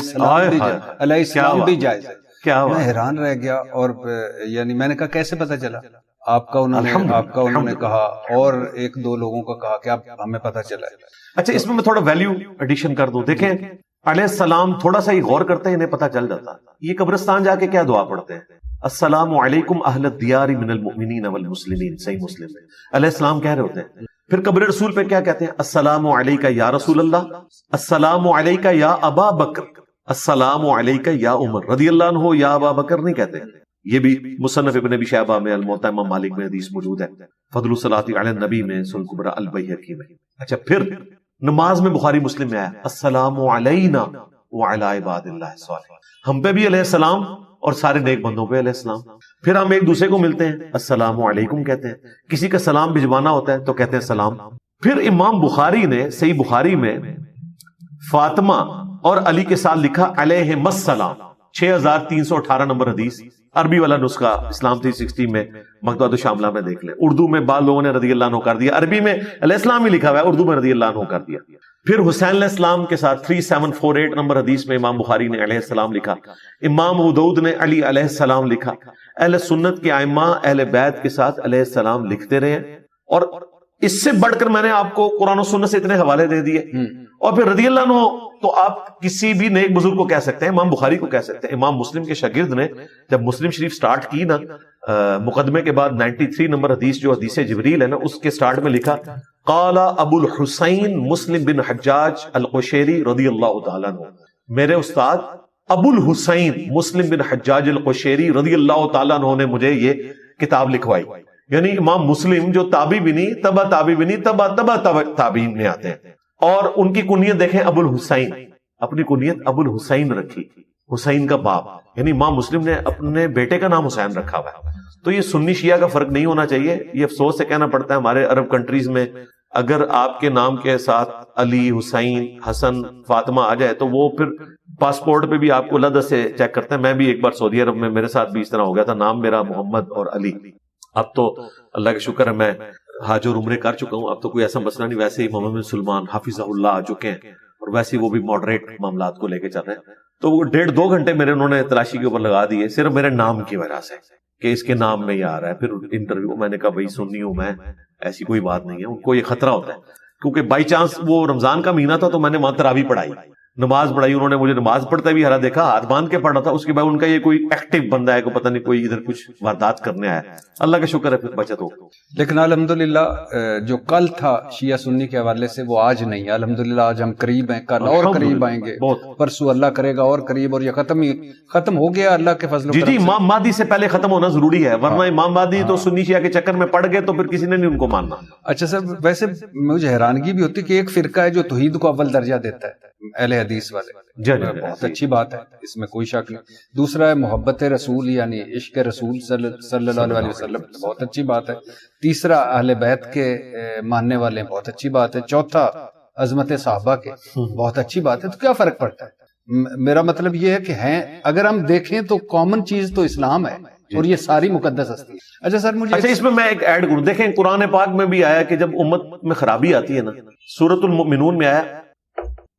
السلام بھی جائز ہے. میں حیران رہ گیا, اور یعنی میں نے کہا کیسے پتہ چلا؟ آپ کا انہوں نے کہا اور ایک دو لوگوں کا کہا کہ اب ہمیں پتہ چلا ہے. اچھا اس میں تھوڑا ویلیو ایڈیشن کر دوں. دیکھیں علیہ السلام تھوڑا سا ہی غور کرتے ہیں, انہیں پتہ چل جاتا. یہ قبرستان جا کے کیا دعا پڑھتے ہیں؟ السلام علیکم اہل الدیار من المؤمنین والمسلمین. صحیح مسلم میں علیہ السلام کہہ رہے ہوتے ہیں پھر قبر رسول پہ کیا کہتے ہیں؟ السلام علیکہ یا رسول اللہ، السلام علیکہ یا ابا بکر، السلام علیکہ یا عمر رضی اللہ عنہ، یا ابا بکر نہیں کہتے ہیں۔ یہ بھی مصنف ابن ابی شیبہ میں، الموطا امام مالک میں حدیث موجود ہے، فضل الصلاۃ علی النبی میں، سنن کبری البیہقی میں۔ اچھا پھر نماز میں بخاری مسلم میں آیا السلام علینا وعلی عباد اللہ الصالحین، ہم پہ بھی علیہ السلام اور سارے نیک بندوں پہ علیہ السلام۔ پھر ہم ایک دوسرے کو ملتے ہیں السلام علیکم کہتے ہیں، کسی کا سلام بھجوانا ہوتا ہے تو کہتے ہیں سلام۔ پھر امام بخاری نے صحیح بخاری میں فاطمہ اور علی کے ساتھ لکھا علیہم السلام، 6318 نمبر حدیث، عربی والا نسخہ اسلام 360 میں مکتبۃ الشاملہ میں دیکھ لیں۔ اردو میں بعض لوگوں نے رضی اللہ عنہ کر دیا، عربی میں علیہ السلام ہی لکھا ہوا ہے، اردو میں رضی اللہ عنہ کر دیا۔ پھر حسین علیہ السلام کے ساتھ 3748 نمبر حدیث میں امام بخاری نے علیہ السلام لکھا، امام ابو داؤد نے علی علیہ السلام لکھا۔ اہل سنت کے ائمہ اہل بیت کے ساتھ علیہ السلام لکھتے رہے، اور اس سے بڑھ کر میں نے آپ کو قرآن و سنت سے اتنے حوالے دے دیے۔ اور پھر رضی اللہ عنہ تو آپ کسی بھی نیک بزرگ کو کہہ سکتے ہیں، امام بخاری کو کہہ سکتے ہیں۔ امام مسلم کے شاگرد نے جب مسلم شریف سٹارٹ کی نا، مقدمے کے بعد 93 نمبر حدیث جو حدیث جبریل ہے نا، اس کے سٹارٹ میں لکھا قال ابو الحسین مسلم بن حجاج القشیری رضی اللہ تعالیٰ عنہ، میرے استاد ابو الحسین مسلم بن حجاج القشیری رضی اللہ تعالیٰ عنہ نے مجھے یہ کتاب لکھوائی۔ یعنی امام مسلم جو تابعی بھی نہیں، تبع تابعی بھی نہیں، تبع تابعین میں آتے ہیں، اور ان کی کنیت دیکھیں ابو الحسین، اپنی کنیت ابو الحسین رکھی، حسین کا باپ، یعنی امام مسلم نے اپنے بیٹے کا نام حسین رکھا ہوا ہے۔ تو یہ سنی شیعہ کا فرق نہیں ہونا چاہیے، یہ افسوس سے کہنا پڑتا ہے ہمارے عرب کنٹریز میں اگر آپ کے نام کے ساتھ علی، حسین، حسن، فاطمہ آ جائے تو وہ پھر پاسپورٹ پہ بھی آپ کو لدہ سے چیک کرتے ہیں۔ میں بھی ایک بار سعودی عرب میں میرے ساتھ بھی اس طرح ہو گیا تھا، نام میرا محمد اور علی۔ اب تو اللہ کا شکر ہے میں حج اور عمرے کر چکا ہوں، اب تو کوئی ایسا مسئلہ نہیں۔ ویسے ہی محمد بن سلمان حافظہ اللہ آ چکے ہیں، اور ویسے وہ بھی ماڈریٹ معاملات کو لے کے چل رہے ہیں۔ تو وہ 1.5-2 گھنٹے میرے انہوں نے تلاشی کے اوپر لگا دیے صرف میرے نام کی وجہ سے کہ اس کے نام میں ہی آ رہا ہے۔ پھر انٹرویو میں نے کہا بھائی سنی ہوں میں، ایسی کوئی بات نہیں ہے۔ ان کو یہ خطرہ ہوتا ہے کیونکہ بائی چانس وہ رمضان کا مہینہ تھا تو میں نے وہاں تراویح پڑھائی، نماز پڑھائی، انہوں نے مجھے نماز پڑھتے بھی ہرا دیکھا، ہاتھ باندھ کے پڑھا تھا۔ اس کے بعد ان کا یہ کوئی ایکٹیو بندہ ہے، کوئی پتہ نہیں کوئی ادھر کچھ واردات کرنے آیا، اللہ کا شکر ہے پھر بچت ہو۔ لیکن الحمدللہ جو کل تھا شیعہ سنی کے حوالے سے وہ آج نہیں ہے، الحمدللہ آج ہم قریب ہیں، کل اور قریب آئیں گے، پرسوں اللہ کرے گا اور قریب، اور یہ ختم ہو گیا اللہ کے فضل و کرم سے۔ جی امام مہدی سے پہلے ختم ہونا ضروری ہے، ورنہ امام مہدی تو سنی شیعہ کے چکر میں پڑ گئے تو پھر کسی نے نہیں ان کو ماننا۔ اچھا سر، ویسے مجھے حیرانگی بھی ہوتی کہ ایک فرقہ ہے جو توحید کو اول درجہ دیتا ہے، اہل حدیث والے، بہت اچھی بات ہے، اس میں کوئی شک نہیں۔ دوسرا ہے محبت رسول، یعنی عشق رسول صلی اللہ علیہ وسلم، بہت اچھی بات ہے۔ تیسرا اہل بیت کے ماننے والے ہیں، بہت اچھی بات ہے۔ چوتھا عظمت صحابہ کے، بہت اچھی بات ہے۔ تو کیا فرق پڑتا ہے؟ میرا مطلب یہ ہے کہ ہیں اگر ہم دیکھیں تو کامن چیز تو اسلام ہے اور یہ ساری مقدس ہستی ہے۔ اچھا سر مجھے اس میں میں ایک ایڈ کروں، دیکھیں قرآن پاک میں بھی آیا کہ جب امت میں خرابی آتی ہے نا، سورۃ المؤمنون میں آیا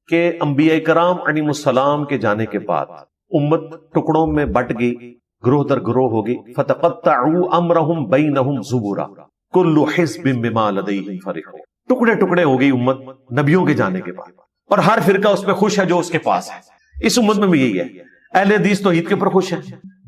کہ انبیاء کرام علیہم السلام کے جانے کے بعد امت ٹکڑوں میں بٹ گئی، گروہ در گروہ ہو گئی، فتقطعوا امرهم بینہم زبورا کل حزب بما لدیہم فرحون، ٹکڑے ٹکڑے ہو گئی امت نبیوں کے جانے کے بعد، اور ہر فرقہ اس پہ خوش ہے جو اس کے پاس ہے۔ اس امت میں بھی یہی ہے، اہل حدیث توحید کے اوپر خوش ہیں،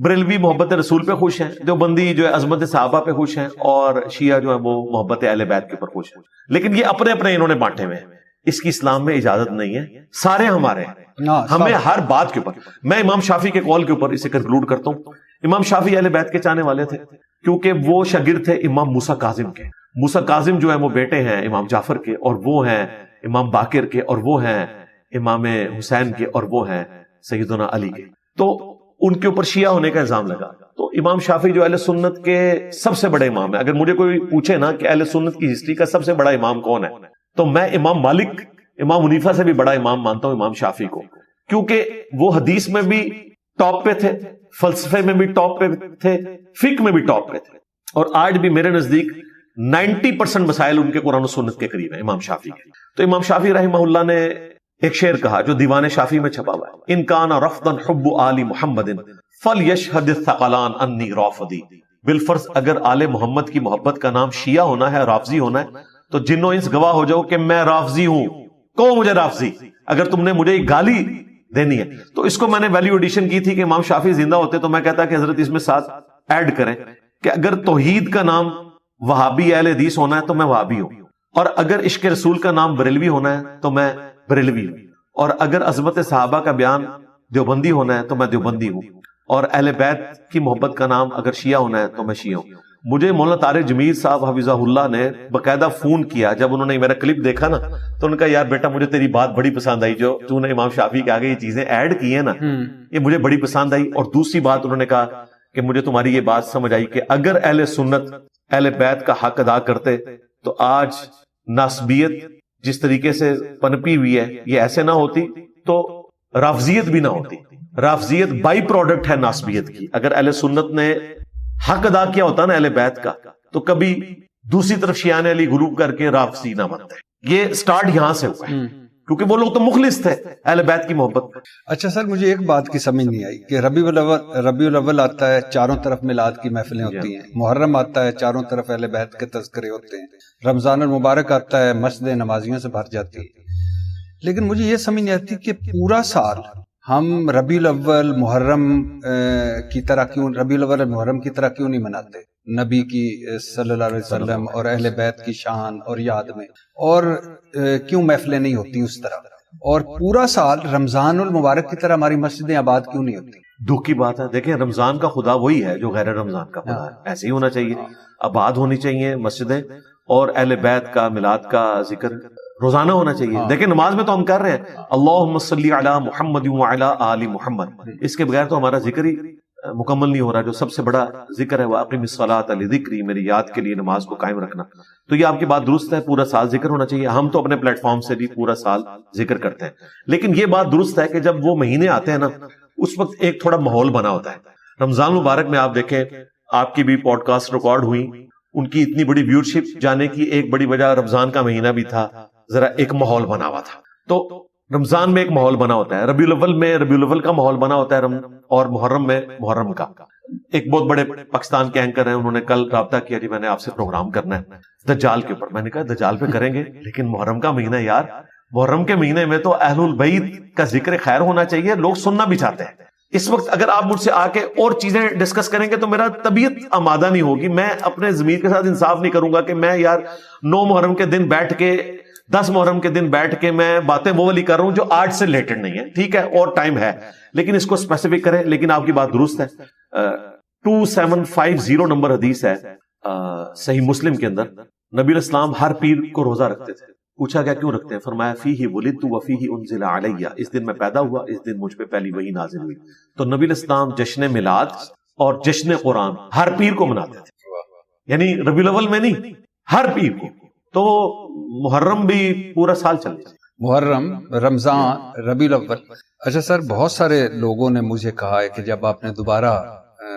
بریلوی محبت رسول پہ خوش ہیں، دیوبندی جو ہے عظمت صحابہ پہ خوش ہیں، اور شیعہ جو ہے وہ محبت اہل بیت کے اوپر خوش ہیں۔ لیکن یہ اپنے اپنے انہوں نے بانٹے ہوئے ہیں، اس کی اسلام میں اجازت نہیں ہے، سارے ہمارے ہیں، ہمیں ہر بات کے اوپر۔ میں امام شافعی کے قول کے اوپر اسے کنکلوڈ کرتا ہوں۔ امام شافعی اہل بیت کے چاہنے والے تھے کیونکہ وہ شاگرد تھے امام موسیٰ کاظم کے۔ موسیٰ کاظم جو ہے وہ بیٹے ہیں امام جعفر کے، اور وہ ہیں امام باقر کے، اور وہ ہیں امام حسین کے، اور وہ ہیں سیدنا علی کے۔ تو ان کے اوپر شیعہ ہونے کا الزام لگا۔ تو امام شافعی جو اہل سنت کے سب سے بڑے امام ہیں، اگر مجھے کوئی پوچھے نا کہ اہل سنت کی ہسٹری کا سب سے بڑا امام کون ہے، تو میں امام مالک، امام حنیفہ سے بھی بڑا امام مانتا ہوں امام شافعی کو، کیونکہ وہ حدیث میں بھی ٹاپ پہ تھے، فلسفے میں بھی ٹاپ پہ تھے، فقہ میں بھی ٹاپ پہ تھے، اور آج بھی میرے نزدیک 90% مسائل ان کے قرآن و سنت کے قریب ہیں امام شافعی کے۔ تو امام شافعی رحمہ اللہ نے ایک شعر کہا جو دیوان شافعی میں چھپا ہوا ہے، ان کان رفضا حب آل محمد فلیشہد الثقلان انی رافضی، بالفرض اگر آل محمد کی محبت کا نام شیعہ ہونا ہے، رافضی ہونا ہے، تو جنوں انس گواہ ہو جاؤ کہ میں رافضی ہوں، کہو مجھے رافضی، اگر تم نے مجھے ایک گالی دینی ہے۔ تو اس کو میں نے ویلیو ایڈیشن کی تھی کہ امام شافعی زندہ ہوتے تو میں کہتا کہ حضرت اس میں ساتھ ایڈ کریں کہ اگر توحید کا نام وہابی اہل حدیث ہونا ہے تو میں وہابی ہوں، اور اگر عشق رسول کا نام بریلوی ہونا ہے تو میں بریلوی ہوں، اور اگر عظمت صحابہ کا بیان دیوبندی ہونا ہے تو میں دیوبندی ہوں، اور اہل بیت کی محبت کا نام اگر شیعہ ہونا ہے تو میں شیعہ ہوں۔ مجھے مولانا طارق جمیل صاحب حفظہ اللہ نے باقاعدہ فون کیا جب انہوں نے میرا کلپ دیکھا نا، تو انہوں نے کہا یار بیٹا مجھے تیری بات بڑی پسند آئی، جو تو نے امام شافعی کے آگے یہ چیزیں ایڈ کی ہیں نا یہ مجھے بڑی پسند آئی۔ اور دوسری بات انہوں نے کہا کہ مجھے تمہاری یہ بات سمجھ آئی کہ اگر اہل سنت اہل بیت کا حق ادا کرتے تو آج ناسبیت جس طریقے سے پنپی ہوئی ہے یہ ایسے نہ ہوتی، تو رافضیت بھی نہ ہوتی۔ رافضیت بائی پروڈکٹ ہے ناسبیت کی۔ اگر اہل سنت نے حق ادا کیا ہوتا نا اہل بیت کا تو کبھی دوسری طرف شیعہ علی غروب کر کے رافضی نہ بنتے۔ یہ سٹارٹ یہاں سے ہوا ہے کیونکہ وہ لوگ تو مخلص تھے اہل بیت کی محبت میں۔ اچھا سر، مجھے ایک بات کی سمجھ نہیں آئی کہ ربیع الاول آتا ہے، چاروں طرف میلاد کی محفلیں ہوتی ہیں، محرم آتا ہے، چاروں طرف اہل بیت کے تذکرے ہوتے ہیں، رمضان المبارک آتا ہے، مسجد نمازیوں سے بھر جاتی ہے، لیکن مجھے یہ سمجھ نہیں آتی کہ پورا سال ہم ربیع الاول محرم کی طرح کیوں، ربیع الاول محرم کی طرح کیوں نہیں مناتے نبی کی صلی اللہ علیہ وسلم اور اہل بیت کی شان اور یاد میں، اور کیوں محفلیں نہیں ہوتی اس طرح، اور پورا سال رمضان المبارک کی طرح ہماری مسجدیں آباد کیوں نہیں ہوتی؟ دکھ کی بات ہے، دیکھیں رمضان کا خدا وہی ہے جو غیر رمضان کا خدا ہے، ایسے ہی ہونا چاہیے، آباد ہونی چاہیے مسجدیں، اور اہل بیت کا میلاد کا ذکر روزانہ ہونا چاہیے۔ دیکھیں نماز میں تو ہم کر رہے ہیں اللہم صلی علی محمد وعلی آل محمد، اس کے بغیر تو ہمارا ذکر ہی مکمل نہیں ہو رہا۔ جو سب سے بڑا ذکر ہے وَأَقِمِ الصَّلَاةَ لِذِكْرِي، میری یاد کے لیے نماز کو قائم رکھنا۔ تو یہ آپ کی بات درست ہے، پورا سال ذکر ہونا چاہیے۔ ہم تو اپنے پلیٹ فارم سے بھی پورا سال ذکر کرتے ہیں، لیکن یہ بات درست ہے کہ جب وہ مہینے آتے ہیں نا اس وقت ایک تھوڑا ماحول بنا ہوتا ہے۔ رمضان مبارک میں آپ دیکھیں آپ کی بھی پوڈ کاسٹ ریکارڈ ہوئی، ان کی اتنی بڑی ویورشپ جانے کی ایک بڑی وجہ رمضان کا مہینہ بھی تھا، ذرا ایک ماحول بنا ہوا تھا۔ تو رمضان میں ایک ماحول بنا ہوتا ہے، ربیع الاول میں ربیع الاول کا ماحول بنا ہوتا ہے، اور محرم میں محرم کا۔ ایک بہت بڑے پاکستان کے اینکر ہیں، انہوں نے کل رابطہ کیا جی میں نے آپ سے پروگرام کرنا ہے دجال کے اوپر۔ میں نے کہا دجال پہ کریں گے لیکن محرم کا مہینہ یار، محرم کے مہینے میں تو اہل البیت کا ذکر خیر ہونا چاہیے، لوگ سننا بھی چاہتے ہیں۔ اس وقت اگر آپ مجھ سے آ کے اور چیزیں ڈسکس کریں گے تو میرا طبیعت آمادہ نہیں ہوگی، میں اپنے ضمیر کے ساتھ انصاف نہیں کروں گا کہ میں یار 9 محرم کے دن بیٹھ کے 10 محرم کے دن بیٹھ کے میں باتیں وہ والی کر رہا ہوں جو آرٹ سے ریلیٹڈ نہیں ہے۔ ٹھیک ہے اور ٹائم ہے لیکن اس کو اسپیسیفک کریں۔ لیکن آپ کی بات درست ہے، 2750 نمبر حدیث ہے صحیح مسلم کے اندر، نبی الاسلام ہر پیر کو روزہ رکھتے تھے۔ پوچھا گیا کیوں رکھتے ہیں؟ فرمایا فیہ ولدت وفیہ انزل علیہ، اس دن میں پیدا ہوا، اس دن مجھ پہ پہلی وحی نازل ہوئی۔ تو نبی الاسلام جشن میلاد اور جشن قرآن ہر پیر کو مناتے تھے، یعنی ربیع الاول میں نہیں، ہر پیر کو۔ تو محرم بھی پورا سال چلے، محرم، رمضان، ربیع الاول۔ اچھا سر، بہت سارے لوگوں نے مجھے کہا ہے کہ جب آپ نے دوبارہ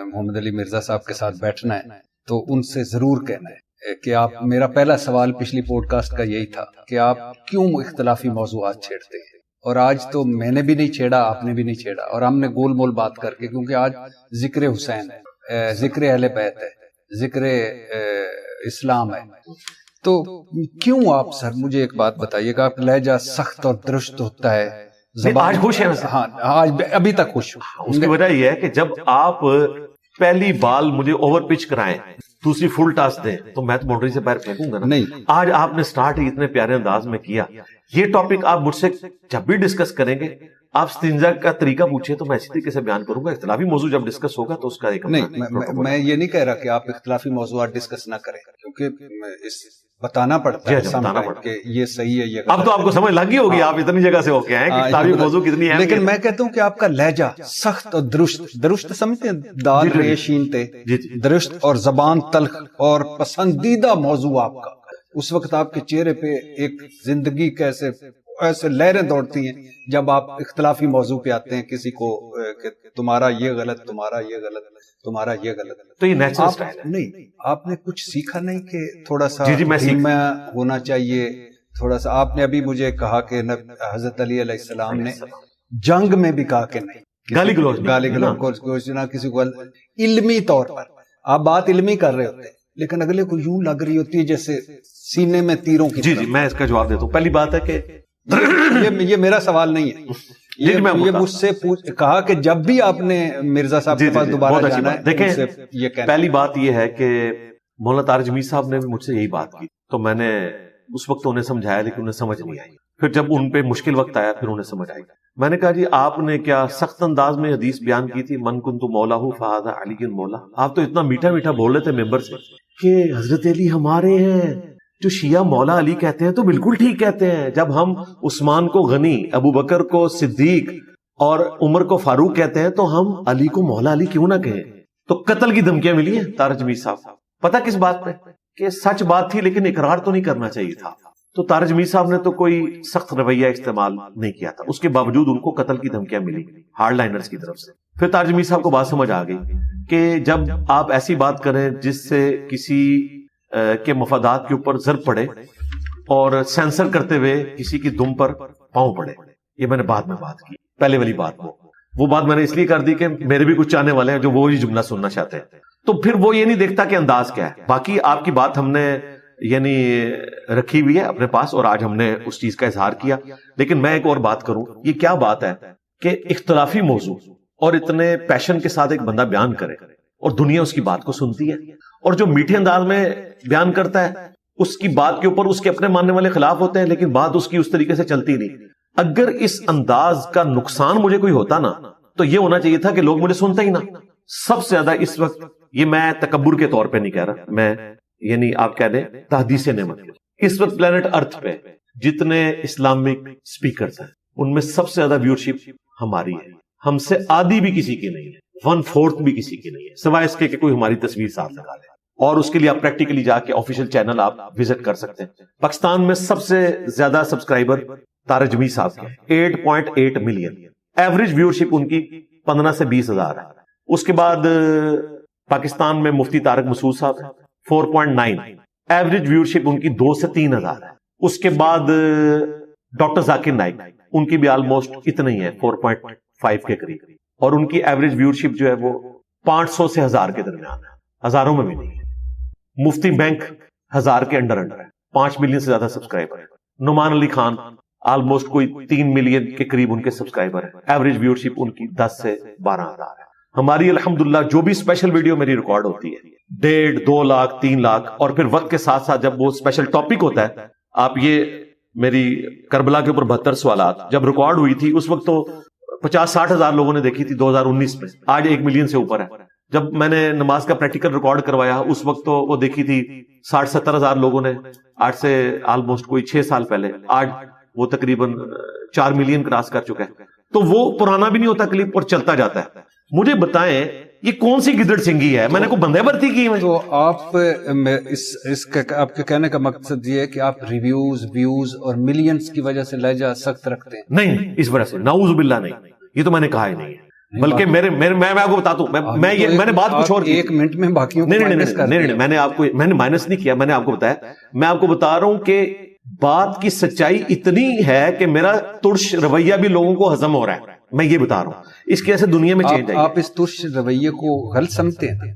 محمد علی مرزا صاحب کے ساتھ بیٹھنا ہے تو ان سے ضرور کہنا ہے کہ آپ، میرا پہلا سوال پچھلی پوڈ کاسٹ کا یہی تھا کہ آپ کیوں اختلافی موضوعات چھیڑتے ہیں، اور آج تو میں نے بھی نہیں چھیڑا، آپ نے بھی نہیں چھیڑا، اور ہم نے گول مول بات کر کے، کیونکہ آج ذکر حسین ہے، ذکر اہل بیت ہے، ذکر اسلام ہے، تو کیوں آپ سر مجھے ایک بات بتائیے گا، آپ لہجہ سخت اور درست ہوتا ہے، آج خوش ہیں؟ ہاں آج ابھی تک خوش ہوں۔ اس کی وجہ یہ ہے کہ جب آپ پہلی بال مجھے اوور پچ کرائیں، دوسری فل ٹاس دیں تو میں تو باؤنڈری سے باہر پھینکوں گا نا۔ نہیں، آج آپ نے سٹارٹ ہی اتنے پیارے انداز میں کیا۔ یہ ٹاپک آپ مجھ سے جب بھی ڈسکس کریں گے، آپ استنجا کا طریقہ پوچھے تو میں اسی طریقے سے بیان کروں گا۔ اختلافی موضوع جب ڈسکس ہوگا تو اس کا ایک نہیں، میں یہ نہیں کہہ رہا کہ آپ اختلافی موضوعات ڈسکس نہ کریں، کیونکہ اس بتانا پڑتا ہے کہ یہ صحیح ہے، یہ اب تو آپ کو سمجھ لگ گئی ہوگی، آپ اتنی جگہ سے ہو کے آئے کہ اختلافی موضوع کتنی ہے۔ لیکن میں کہتا ہوں کہ آپ کا لہجہ سخت اور درست سمجھتے ہیں، دال رے شین تے، درست اور زبان تلخ اور پسندیدہ موضوع آپ کا۔ اس وقت آپ کے چہرے پہ ایک زندگی کیسے ایسے لہریں دوڑتی ہیں جب آپ اختلافی موضوع پہ آتے ہیں، کسی کو کہ تمہارا یہ غلط، تمہارا یہ غلط، تمہارا یہ غلط۔ تو یہ نیچرل سٹائل ہے۔ نہیں، آپ نے کچھ سیکھا نہیں کہ تھوڑا سا دھیما ہونا چاہیے، تھوڑا سا؟ آپ نے ابھی مجھے کہا کہ حضرت علی علیہ السلام نے جنگ میں بھی کہا کہ نہیں، گالی گلوچ نہ کسی کو، علمی طور پر آپ بات علمی کر رہے ہوتے ہیں لیکن اگلے کو یوں لگ رہی ہوتی ہے جیسے سینے میں تیروں کی۔ جی میں اس کا جواب دیتا ہوں۔ پہلی بات ہے کہ یہ میرا سوال نہیں ہے، یہ مجھ سے کہا کہ جب بھی آپ نے مرزا صاحب کے پاس دوبارہ جانا ہے، دیکھیں پہلی بات یہ ہے کہ مولانا طارق جمیل صاحب نے بھی مجھ سے یہی بات کی، تو میں نے اس وقت انہیں سمجھایا لیکن انہیں سمجھ نہیں آئی. پھر جب ان پہ مشکل وقت آیا پھر انہیں سمجھ آئی. میں نے کہا جی آپ نے کیا سخت انداز میں حدیث بیان کی تھی من کنت مولا فہذا علی مولا. آپ تو اتنا میٹھا میٹھا بول رہے تھے ممبر سے کہ حضرت علی ہمارے ہیں. جو شیعہ مولا علی کہتے ہیں تو بالکل ٹھیک کہتے ہیں. جب ہم عثمان کو غنی, ابو بکر کو صدیق اور عمر کو فاروق کہتے ہیں تو ہم علی کو مولا علی کیوں نہ کہیں. تو قتل کی دھمکیاں ملی ہیں طارق جمیل صاحب. پتہ کس بات پہ؟ کہ سچ بات تھی لیکن اقرار تو نہیں کرنا چاہیے تھا. تو طارق جمیل صاحب نے تو کوئی سخت رویہ استعمال نہیں کیا تھا, اس کے باوجود ان کو قتل کی دھمکیاں ملی ہارڈ لائنرز کی طرف سے. پھر طارق جمیل صاحب کو بات سمجھ آ گئی کہ جب آپ ایسی بات کریں جس سے کسی کے مفادات کے اوپر ضرب پڑے اور سینسر کرتے ہوئے کسی کی دم پر پاؤں پڑے. یہ میں نے بعد میں بات کی, پہلے والی بات وہ بات میں نے اس لیے کر دی کہ میرے بھی کچھ چاہنے والے ہیں جو وہی جملہ سننا چاہتے ہیں. تو پھر وہ یہ نہیں دیکھتا کہ انداز کیا ہے. باقی آپ کی بات ہم نے یعنی رکھی ہوئی ہے اپنے پاس اور آج ہم نے اس چیز کا اظہار کیا. لیکن میں ایک اور بات کروں, یہ کیا بات ہے کہ اختلافی موضوع اور اتنے پیشن کے ساتھ ایک بندہ بیان کرے اور دنیا اس کی بات کو سنتی ہے, اور جو میٹھے انداز میں بیان کرتا ہے اس کی بات کے اوپر اس کے اپنے ماننے والے خلاف ہوتے ہیں لیکن بات اس کی اس طریقے سے چلتی نہیں. اگر اس انداز کا نقصان مجھے کوئی ہوتا نا تو یہ ہونا چاہیے تھا کہ لوگ مجھے سنتے ہی نا. سب سے زیادہ اس وقت, یہ میں تکبر کے طور پہ نہیں کہہ رہا, میں یعنی آپ کہہ دیں تحدیث نعمت, اس وقت پلانٹ ارتھ پہ جتنے اسلامک سپیکرز ہیں ان میں سب سے زیادہ ویورشپ ہماری ہے. ہم سے آدھی بھی کسی کی نہیں ہے, 1/4 بھی کسی کی نہیں ہے, سوائے اس کے کہ کوئی ہماری تصویر ساتھ لگا لے. اور اس کے لیے آپ پریکٹیکلی جا کے آفیشیل چینل آپ وزٹ کر سکتے ہیں. پاکستان میں سب سے زیادہ سبسکرائبر طارق جمیل صاحب کے 8.8 ملین, ایوریج ویورشپ ان کی 15 سے 20 ہزار ہے. اس کے بعد پاکستان میں مفتی طارق مسعود صاحب 4.9, ایوریج ویورشپ ان کی 2 سے 3 ہزار ہے. اس کے بعد ڈاکٹر ذاکر نائک, ان کی بھی آلموسٹ اتنا ہی ہے 4.5 کے قریب, اور ان کی ایوریج ویورشپ جو ہے وہ 500 سے 1000 کے درمیان ہے, ہزاروں میں بھی نہیں ہے. مفتی بینک 1000 کے انڈر ہے, 5 ملین سے زیادہ سبسکرائبر ہے. نعمان علی خان آلموسٹ کوئی 3 ملین کے قریب ان کے سبسکرائبر ہیں, ایوریج ویورشپ ان کی 10 سے 12 ہزار ہے. ہماری الحمدللہ جو بھی اسپیشل ویڈیو میری ریکارڈ ہوتی ہے 1.5, 2 لاکھ, 3 لاکھ, اور پھر وقت کے ساتھ ساتھ جب وہ اسپیشل ٹاپک ہوتا ہے, آپ یہ میری کربلا کے اوپر 72 سوالات جب ریکارڈ ہوئی تھی اس وقت تو 50-60 ہزار لوگوں نے دیکھی تھی 2019 میں, آج 1 ملین سے اوپر ہے. جب میں نے نماز کا پریکٹیکل ریکارڈ کروایا اس وقت تو وہ دیکھی تھی 60-70 ہزار لوگوں نے, آج سے آلموسٹ کوئی 6 سال پہلے. آج وہ تقریباً 4 ملین کراس کر چکا ہے. تو وہ پرانا بھی نہیں ہوتا کلپ اور چلتا جاتا ہے. مجھے بتائیں یہ کون سی گدڑ سنگھی ہے, میں نے کوئی بندے برتی کی. تو آپ آپ کے کہنے کا مقصد یہ ہے کہ آپ ریویوز, ویوز اور ملینز کی وجہ سے لہجہ سخت رکھتے ہیں؟ نہیں, اس وجہ سے نعوذ باللہ نہیں, یہ تو میں نے کہا ہی نہیں ہے. بلکہ میں آپ کو بتاتا ہوں, میں نے بات کچھ اور کی. 1 منٹ میں باقیوں کو مائنس کر نہیں, میں نے مائنس نہیں کیا, میں نے آپ کو بتایا, میں آپ کو بتا رہا ہوں کہ بات کی سچائی اتنی ہے کہ میرا ترش رویہ بھی لوگوں کو ہضم ہو رہا ہے, میں یہ بتا رہا ہوں. اس کی ایسے دنیا میں چینج آئی. آپ اس ترش رویے کو غلط سمجھتے ہیں؟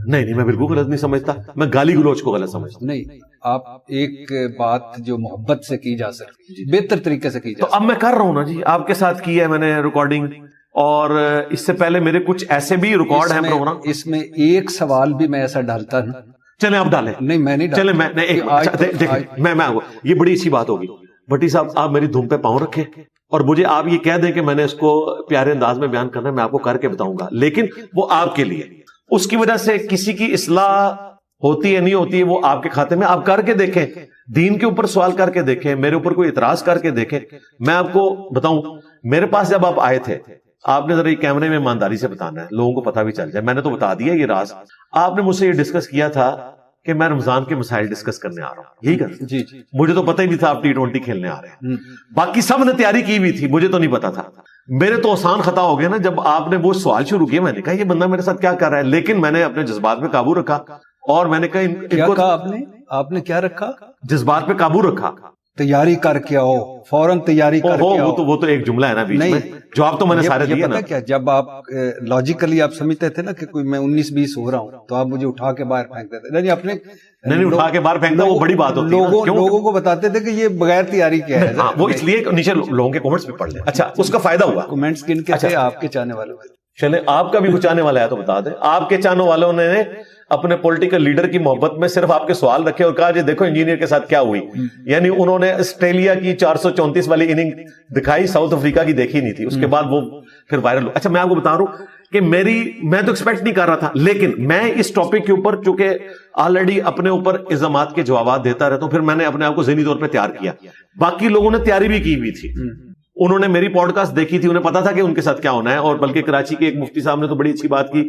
نہیں, میں بالکل غلط نہیں سمجھتا, میں گالی گلوچ کو غلط سمجھتا. نہیں, آپ ایک بات جو محبت سے کی جا سکتی, بہتر طریقے سے کی جا سکتی. تو اب میں کر رہا ہوں نا جی, آپ کے ساتھ کی ہے میں نے ریکارڈنگ, اور اس سے پہلے میرے کچھ ایسے بھی ریکارڈ ہیں پروگرام. اس میں ایک سوال بھی میں ایسا ڈالتا ہوں. چلیں آپ ڈالیں. نہیں, میں نہیں چلیں, میں یہ بڑی اچھی بات ہوگی. بھٹی صاحب آپ میری دھوم پہ پاؤں رکھیں اور مجھے آپ یہ کہہ دیں کہ میں نے اس کو پیارے انداز میں بیان کرنا ہے, میں آپ کو کر کے بتاؤں گا, لیکن وہ آپ کے لیے. اس کی وجہ سے کسی کی اصلاح ہوتی ہے نہیں ہوتی ہے وہ آپ کے کھاتے میں. آپ کر کے دیکھیں, دین کے اوپر سوال کر کے دیکھیں, میرے اوپر کوئی اعتراض کر کے دیکھیں. میں آپ کو بتاؤں, میرے پاس جب آپ آئے تھے آپ نے ذرا یہ کیمرے میں ایمانداری سے بتانا ہے, لوگوں کو پتہ بھی چل جائے. میں نے تو بتا دیا یہ راز. آپ نے مجھ سے یہ ڈسکس کیا تھا کہ میں رمضان کے مسائل ڈسکس کرنے آ رہا ہوں, یہی کر. جی, مجھے تو پتہ ہی نہیں تھا آپ T20 کھیلنے آ رہے ہیں. باقی سب نے تیاری کی ہوئی تھی, مجھے تو نہیں پتا تھا. میرے تو آسان خطا ہو گیا نا جب آپ نے وہ سوال شروع کیا. میں نے کہا یہ بندہ میرے ساتھ کیا کر رہا ہے, لیکن میں نے اپنے جذبات پہ قابو رکھا اور میں نے کہا آپ نے کیا رکھا, جذبات پہ قابو رکھا. تیاری کر کے آؤ, فوراً تیاری کر کے آؤ. وہ تو ایک جملہ ہے نا بیچ میں, جواب تو میں نے سارے دیے نا. کیا جب آپ لاجیکلی آپ سمجھتے تھے نا کہ کوئی میں 19-20 ہو رہا ہوں تو آپ مجھے اٹھا کے باہر پھینک دیتے. نہیں, اپنے نہیں اٹھا کے باہر پھینکنا وہ بڑی بات ہوتی ہے. لوگوں کو بتاتے تھے کہ یہ بغیر تیاری کیا ہے. وہ اس لیے نیچے لوگوں کے کمنٹس بھی پڑھ لیں. اچھا, اس کا فائدہ ہوا. کمنٹس کن کے تھے؟ آپ کے چاہنے والوں. چلے, آپ کا بھی کچھ چاہنے والا ہے تو بتا دیں. آپ کے چاہنے والوں نے اپنے پولیٹیکل لیڈر کی محبت میں صرف آپ کے سوال رکھے اور کہا جی دیکھو انجینئر کے ساتھ کیا ہوئی. یعنی انہوں نے آسٹریلیا کی 434 والی اننگ دکھائی, ساؤتھ افریقہ کی دیکھی نہیں تھی, اس کے بعد وہ پھر وائرل ہو. اچھا میں آپ کو بتا رہا ہوں کہ میں تو ایکسپیکٹ نہیں کر رہا تھا, لیکن میں اس ٹاپک کے اوپر چونکہ آلریڈی اپنے اوپر الزامات کے جوابات دیتا رہتا ہوں, پھر میں نے اپنے آپ کو ذہنی طور پہ تیار کیا. باقی لوگوں نے تیاری بھی کی ہوئی تھی, انہوں نے میری پوڈ کاسٹ دیکھی تھی, انہیں پتا تھا کہ ان کے ساتھ کیا ہونا ہے. اور بلکہ کراچی کے ایک مفتی صاحب نے تو بڑی اچھی بات کی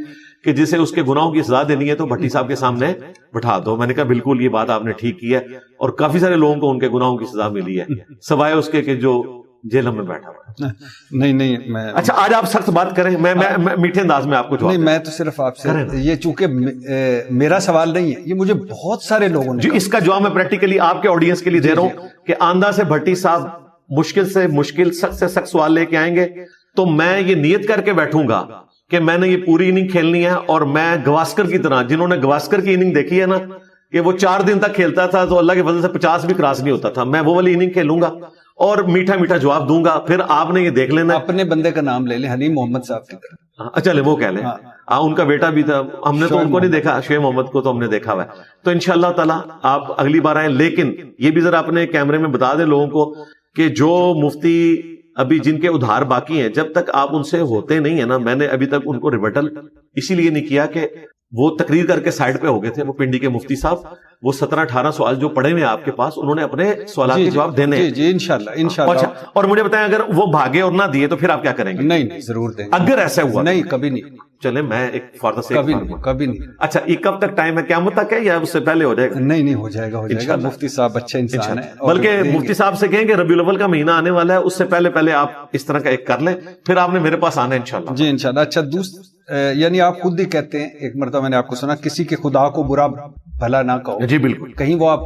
کہ جسے اس کے گناہوں کی سزا دینی ہے تو بھٹی صاحب کے سامنے بٹھا دو. میں نے کہا بالکل یہ بات آپ نے ٹھیک کی ہے, اور کافی سارے لوگوں کو ان کے گناہوں کی سزا ملی ہے, سوائے اس کے کہ جو جیل میں بیٹھا ہوا. نہیں میں اچھا آج آپ سخت بات کریں, میں میٹھے انداز میں آپ کو جواب. نہیں میں تو صرف آپ سے یہ چونکہ میرا سوال نہیں ہے, یہ مجھے بہت سارے لوگوں نے جی اس کا جواب میں پریکٹیکلی آپ کے آڈینس کے لیے دے رہا ہوں کہ آندھا سے بھٹی صاحب مشکل سے مشکل سخت سے سخت سوال لے کے آئیں گے تو میں یہ نیت کر کے بیٹھوں گا کہ میں نے یہ پوری اننگ کھیلنی ہے, اور میں گواسکر کی طرح, جنہوں نے گواسکر کی اننگ دیکھی ہے نا کہ وہ 4 دن تک کھیلتا تھا تو اللہ کے فضل سے 50 بھی کراس نہیں ہوتا تھا, میں وہ والی اننگ کھیلوں گا اور میٹھا میٹھا جواب دوں گا. پھر آپ نے یہ دیکھ لینا. اپنے بندے کا نام لے لیں, حلیم محمد صاحب کی طرح. چلے وہ کہہ لیں, ان کا بیٹا بھی تھا, ہم نے تو ان کو نہیں دیکھا, شعیب محمد کو تو ہم نے دیکھا ہوا ہے. تو انشاءاللہ تعالی آپ اگلی بار آئیں, لیکن یہ بھی ذرا اپنے کیمرے میں بتا دیں لوگوں کو کہ جو مفتی ابھی جن کے ادھار باقی ہیں, جب تک آپ ان سے ہوتے نہیں ہیں نا, میں نے ابھی تک ان کو ریبٹل اسی لیے نہیں کیا کہ وہ تقریر کر کے سائڈ پہ ہو گئے تھے. وہ پنڈی کے مفتی صاحب, وہ 17-18 سوال جو پڑے ہوئے آپ کے پاس, انہوں نے اپنے سوالات کے جواب دینے ہیں. جی انشاءاللہ. اور مجھے بتائیں اگر وہ بھاگے اور نہ دیے تو پھر آپ کیا کریں گے؟ نہیں ضرور دیں گے. اگر ایسا ہوا نہیں کبھی نہیں. چلے میں ایک فاردا سے کبھی نہیں. اچھا یہ کب تک ٹائم ہے, قیامت تک ہے یا اس سے پہلے ہو جائے گا؟ نہیں ہو جائے گا. مفتی صاحب اچھے انسان ہیں, بلکہ مفتی صاحب سے کہیں کہ ربیع الاول کا مہینہ آنے والا ہے, اس سے پہلے آپ اس طرح کا ایک کر لیں, پھر آپ نے میرے پاس آنا ہے انشاءاللہ. جی انشاءاللہ. اچھا یعنی آپ خود ہی کہتے ہیں, ایک مرتبہ میں نے آپ کو سنا, کسی کے خدا کو برا بھلا نہ کہو. جی بالکل. کہیں وہ آپ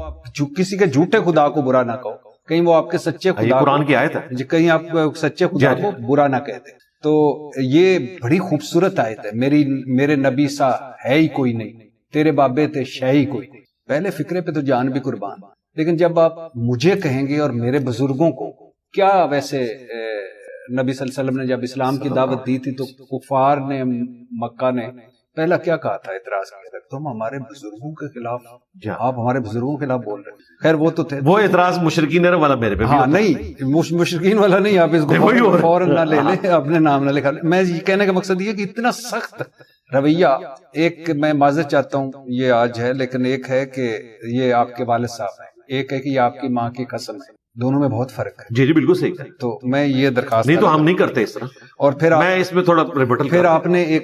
کسی کے جھوٹے خدا کو برا نہ کہو, کہیں وہ آپ کے سچے خدا, قرآن کی آیت ہے, کہیں آپ سچے خدا کو برا نہ کہتے. تو یہ بڑی خوبصورت آیت ہے. میرے نبی سا ہے ہی کوئی نہیں, تیرے بابے تھے شے ہی کوئی نہیں. پہلے فکرے پہ تو جان بھی قربان, لیکن جب آپ مجھے کہیں گے اور میرے بزرگوں کو, کیا ویسے نبی صلی اللہ علیہ وسلم نے جب اسلام کی دعوت دی تھی تو کفار نے مکہ نے پہلا کیا کہا تھا, اعتراض کیا تھا, تم ہمارے بزرگوں کے خلاف, آپ ہمارے بزرگوں کے خلاف بول رہے ہیں. خیر وہ تو تھے, وہ اعتراض مشرکین والا میرے پہ. ہاں نہیں مشرکین والا نہیں, آپ اس کو فوراً نہ لے لیں, اپنے نام نہ لکھا لیں. میں یہ کہنے کا مقصد یہ کہ اتنا سخت رویہ, ایک میں معذرت چاہتا ہوں یہ آج ہے, لیکن ایک ہے کہ یہ آپ کے والد صاحب ہیں, ایک ہے کہ یہ آپ کی ماں کی قسم ہے, دونوں میں بہت فرق ہے. جی بالکل صحیح. تو میں یہ درخواست نہیں تو ہم نہیں کرتے اس طرح, اور پھر میں اس میں تھوڑا ریبٹل. پھر آپ نے ایک